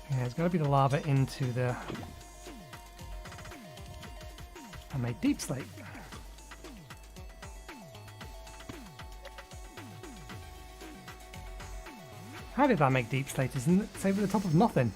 Yeah, it's got to be the lava into the... I made deep slate. How did that make deep slate? Isn't it? It's over the top of nothing.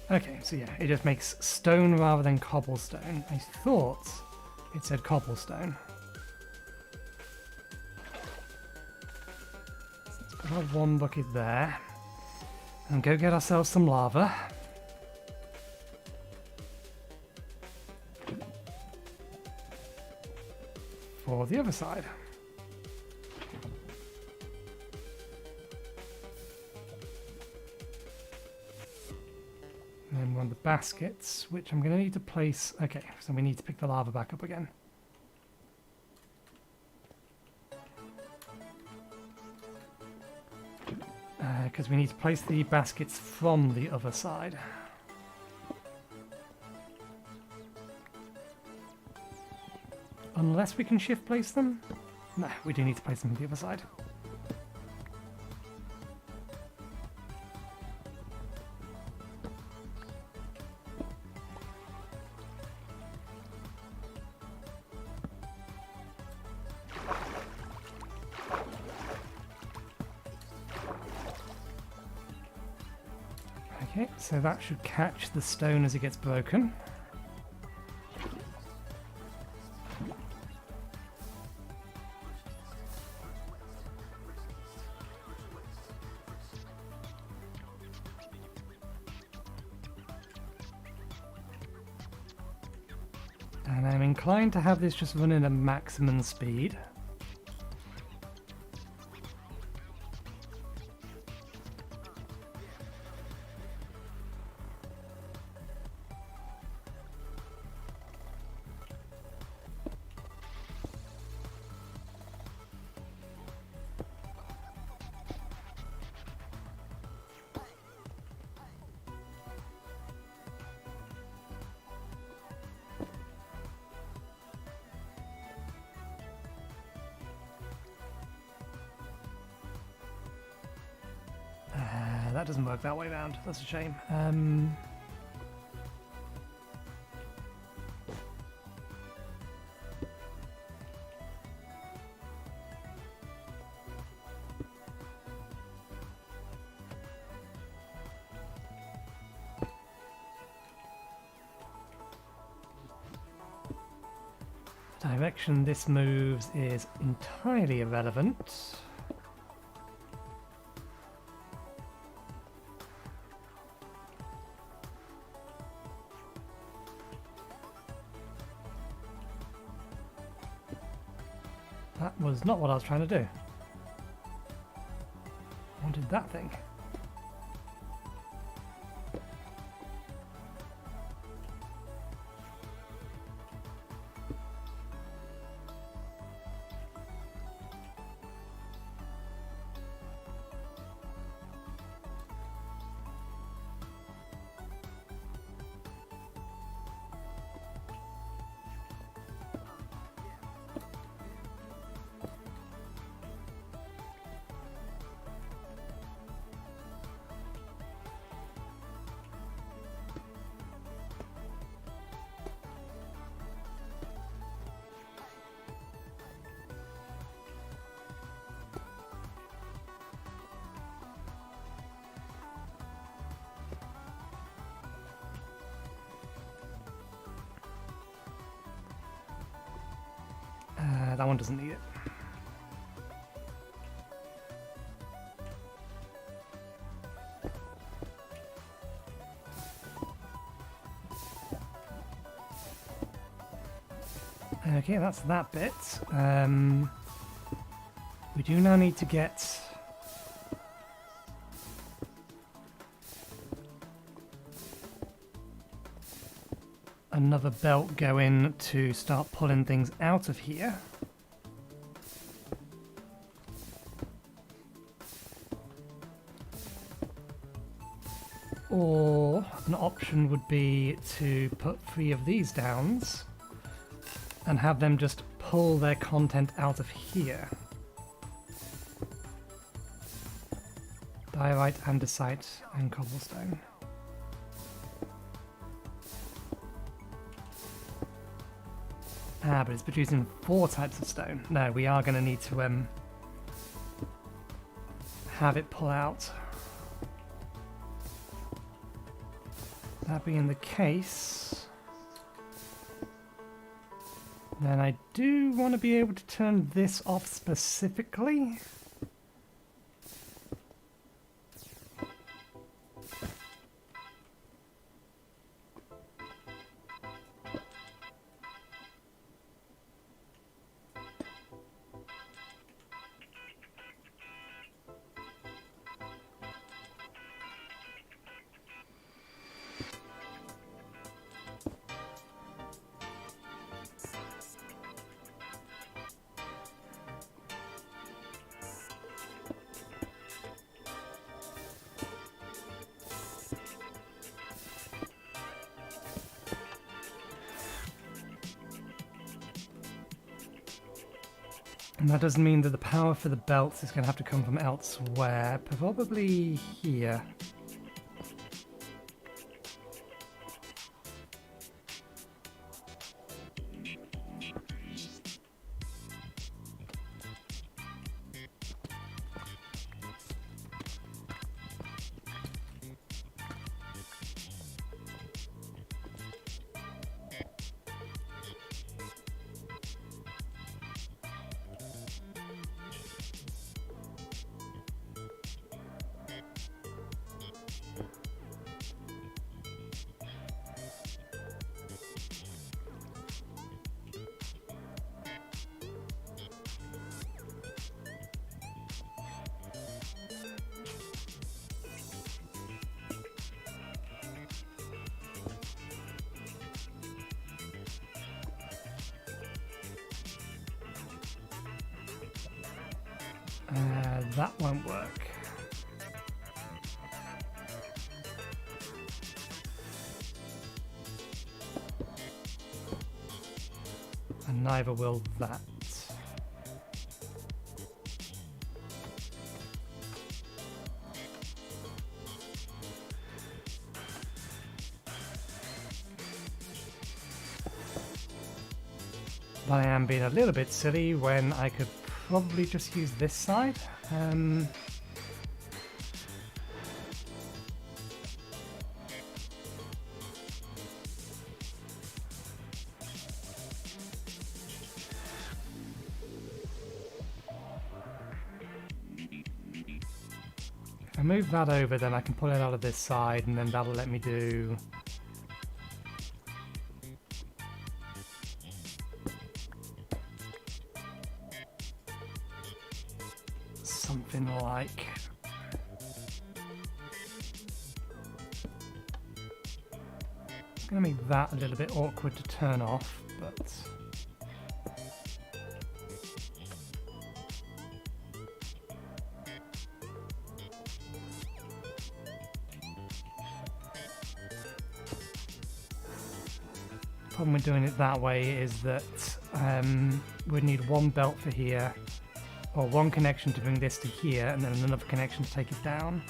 Okay, so yeah, it just makes stone rather than cobblestone. I thought it said cobblestone. So let's put our one bucket there and go get ourselves some lava. For the other side. And then one of the baskets, which I'm going to need to place... Okay, so we need to pick the lava back up again. Because we need to place the baskets from the other side. Unless we can shift place them? No, we do need to place them on the other side. Okay, so that should catch the stone as it gets broken. And I'm inclined to have this just run in a maximum speed. That doesn't work that way round. That's a shame. The direction this moves is entirely irrelevant. That was not what I was trying to do. I wanted that thing. That one doesn't need it. Okay, that's that bit. We do now need to get another belt going to start pulling things out of here. Or an option would be to put 3 of these downs and have them just pull their content out of here. Diorite, andesite, and cobblestone. Ah, but it's producing 4 types of stone. No, we are going to need to have it pull out. That being the case, then I do want to be able to turn this off specifically. And that does mean that the power for the belts is going to have to come from elsewhere, probably here. That won't work. And neither will that. But I am being a little bit silly when I could probably just use this side. If I move that over, then I can pull it out of this side, and then that'll let me do something like I'm gonna make that a little bit awkward to turn off, but the problem with doing it that way is that we'd need one belt for here, or one connection to bring this to here, and then another connection to take it down,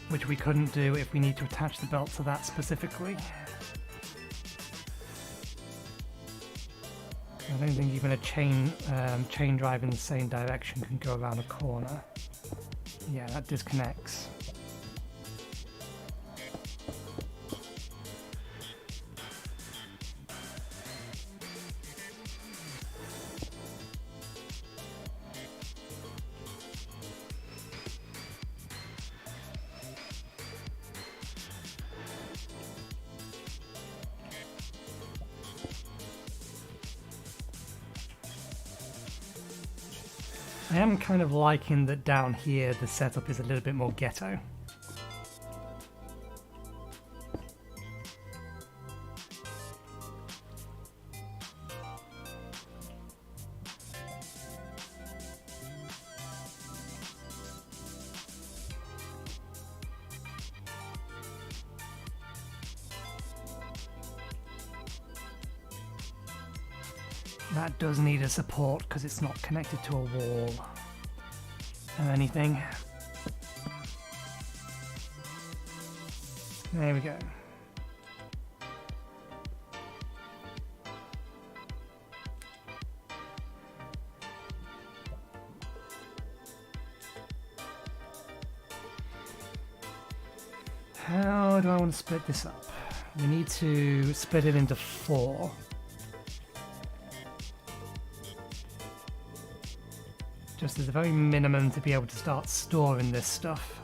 which we couldn't do if we need to attach the belt to that specifically. I don't think even a chain drive in the same direction can go around a corner. Yeah, that disconnects. I am kind of liking that down here the setup is a little bit more ghetto. That does need a support because it's not connected to a wall or anything. There we go. How do I want to split this up? We need to split it into 4. Just as a very minimum to be able to start storing this stuff.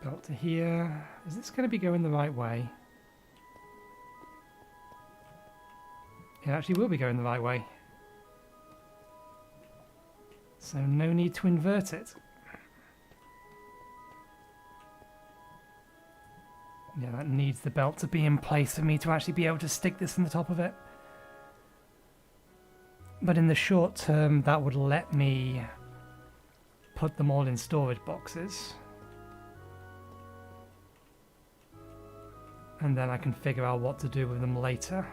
Belt to here. Is this going to be going the right way? It actually will be going the right way. So no need to invert it. Yeah, that needs the belt to be in place for me to actually be able to stick this in the top of it. But in the short term, that would let me put them all in storage boxes. And then I can figure out what to do with them later.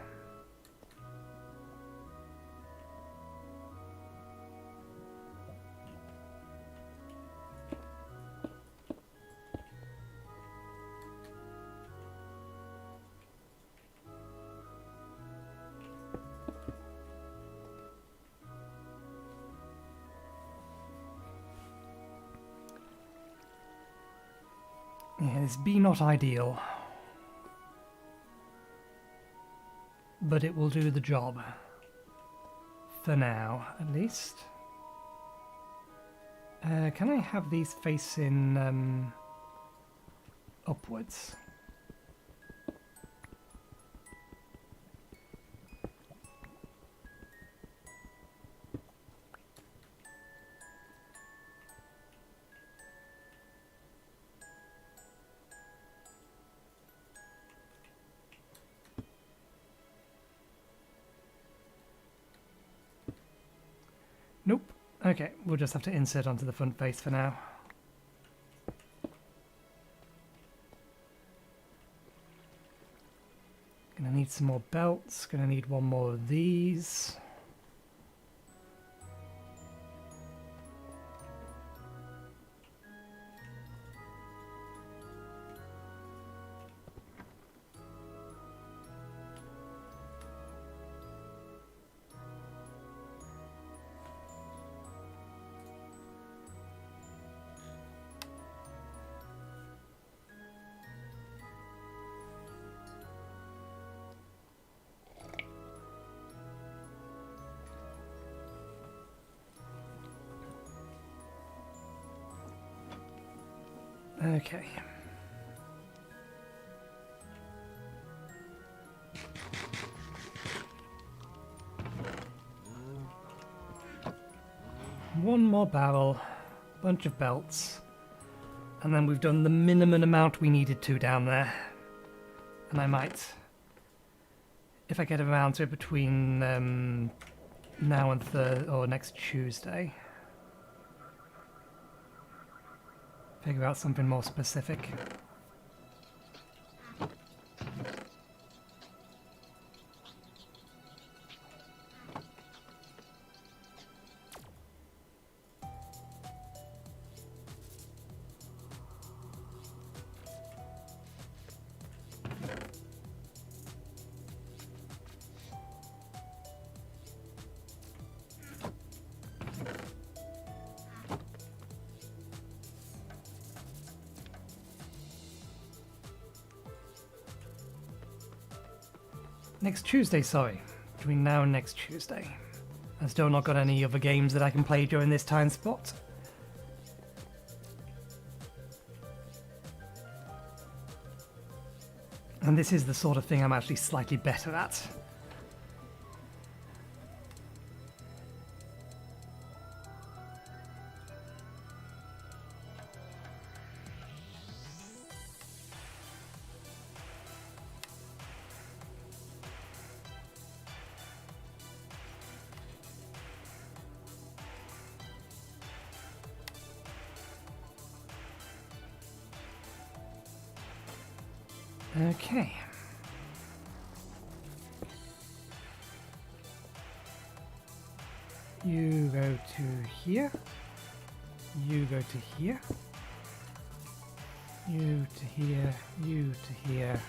Yeah, this be not ideal. But it will do the job. For now, at least. Can I have these facing upwards? Nope. Okay, we'll just have to insert onto the front face for now. Gonna need some more belts, gonna need one more of these. Okay. One more barrel, bunch of belts, and then we've done the minimum amount we needed to down there. And I might, if I get around to it between now and next Tuesday, figure out something more specific. Next Tuesday, sorry. Between now and next Tuesday. I've still not got any other games that I can play during this time spot. And this is the sort of thing I'm actually slightly better at. Okay. You go to here. You go to here. You to here. You to here.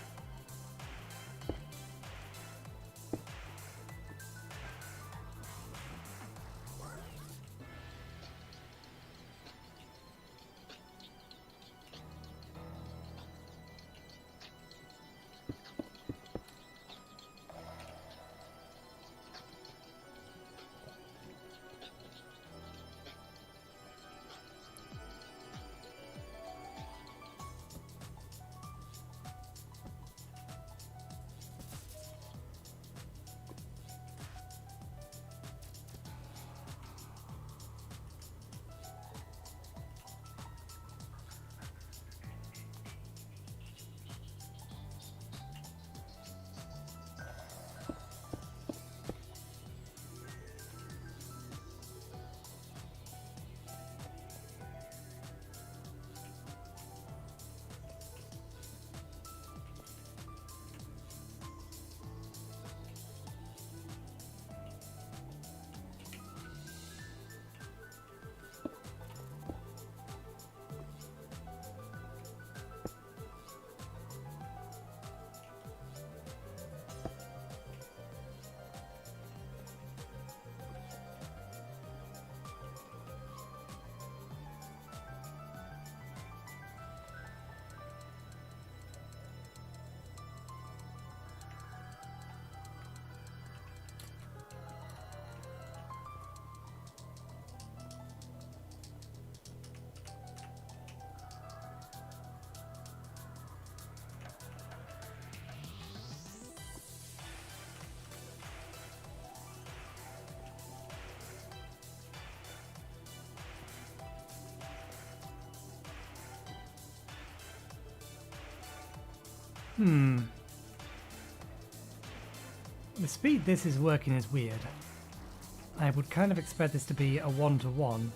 The speed this is working is weird. I would kind of expect this to be a 1-to-1.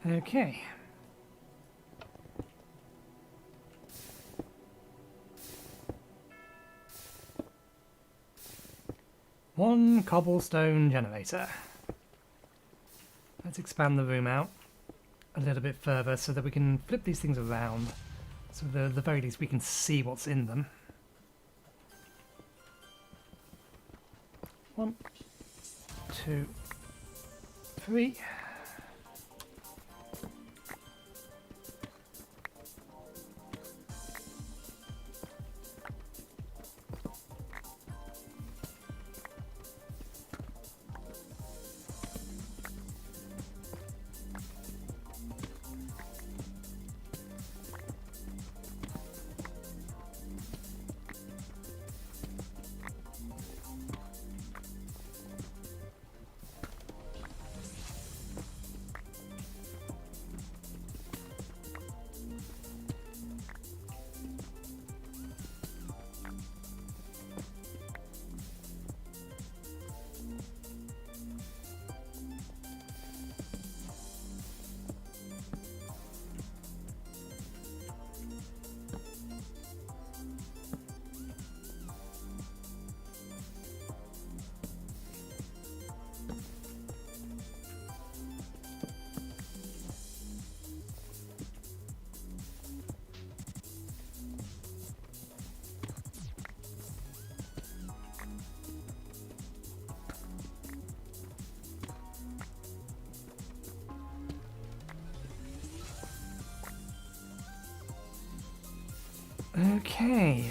Okay. One cobblestone generator. Let's expand the room out a little bit further so that we can flip these things around. So at the very least we can see what's in them. 1, 2, 3. Okay.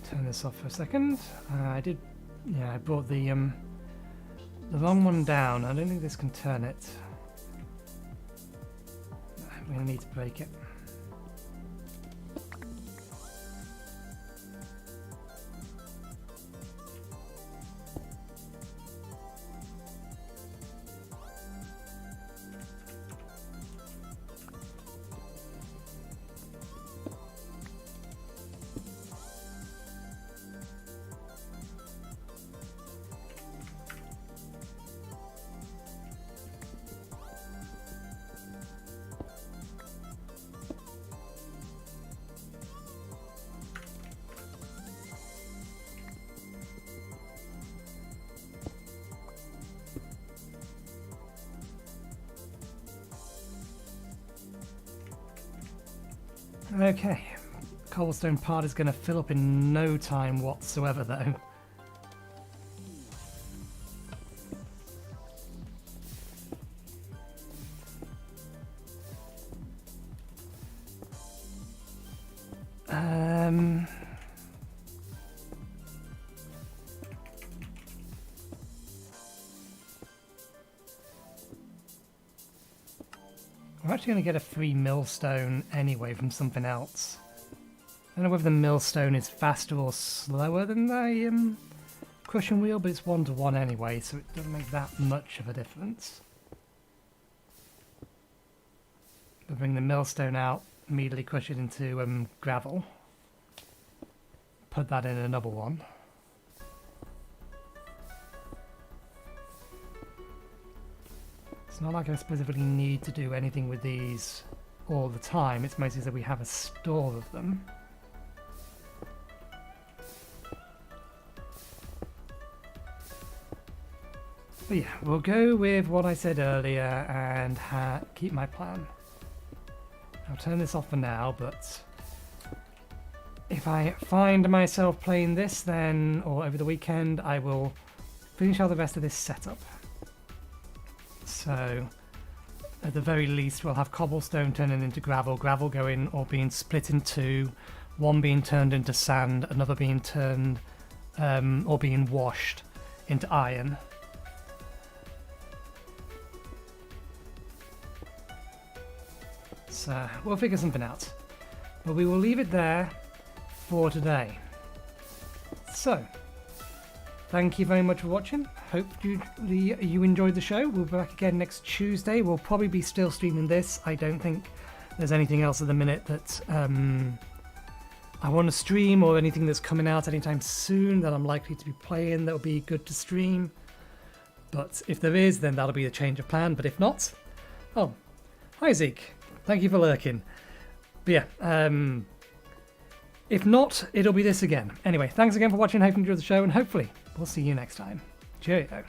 Turn this off for a second. I brought the wrong one down. I don't think this can turn it. I'm going to need to break it. Okay, cobblestone part is going to fill up in no time whatsoever though. We're actually going to get a free millstone anyway from something else. I don't know whether the millstone is faster or slower than the crushing wheel, but it's 1-to-1 anyway, so it doesn't make that much of a difference. We'll bring the millstone out, immediately crush it into gravel. Put that in another one. It's not like I specifically need to do anything with these all the time, it's mostly that we have a store of them. But yeah, we'll go with what I said earlier and keep my plan. I'll turn this off for now, but if I find myself playing this then, or over the weekend, I will finish out the rest of this setup. So, at the very least, we'll have cobblestone turning into gravel, gravel going or being split in two, one being turned into sand, another being turned or being washed into iron. So we'll figure something out, but we will leave it there for today. So thank you very much for watching. Hope you enjoyed the show. We'll be back again next Tuesday. We'll probably be still streaming this. I don't think there's anything else at the minute that I want to stream, or anything that's coming out anytime soon that I'm likely to be playing that will be good to stream. But if there is, then that'll be a change of plan. But if not, oh, hi Zeke. Thank you for lurking. But yeah, if not, it'll be this again. Anyway, thanks again for watching. Hope you enjoyed the show, and hopefully we'll see you next time. Cheerio.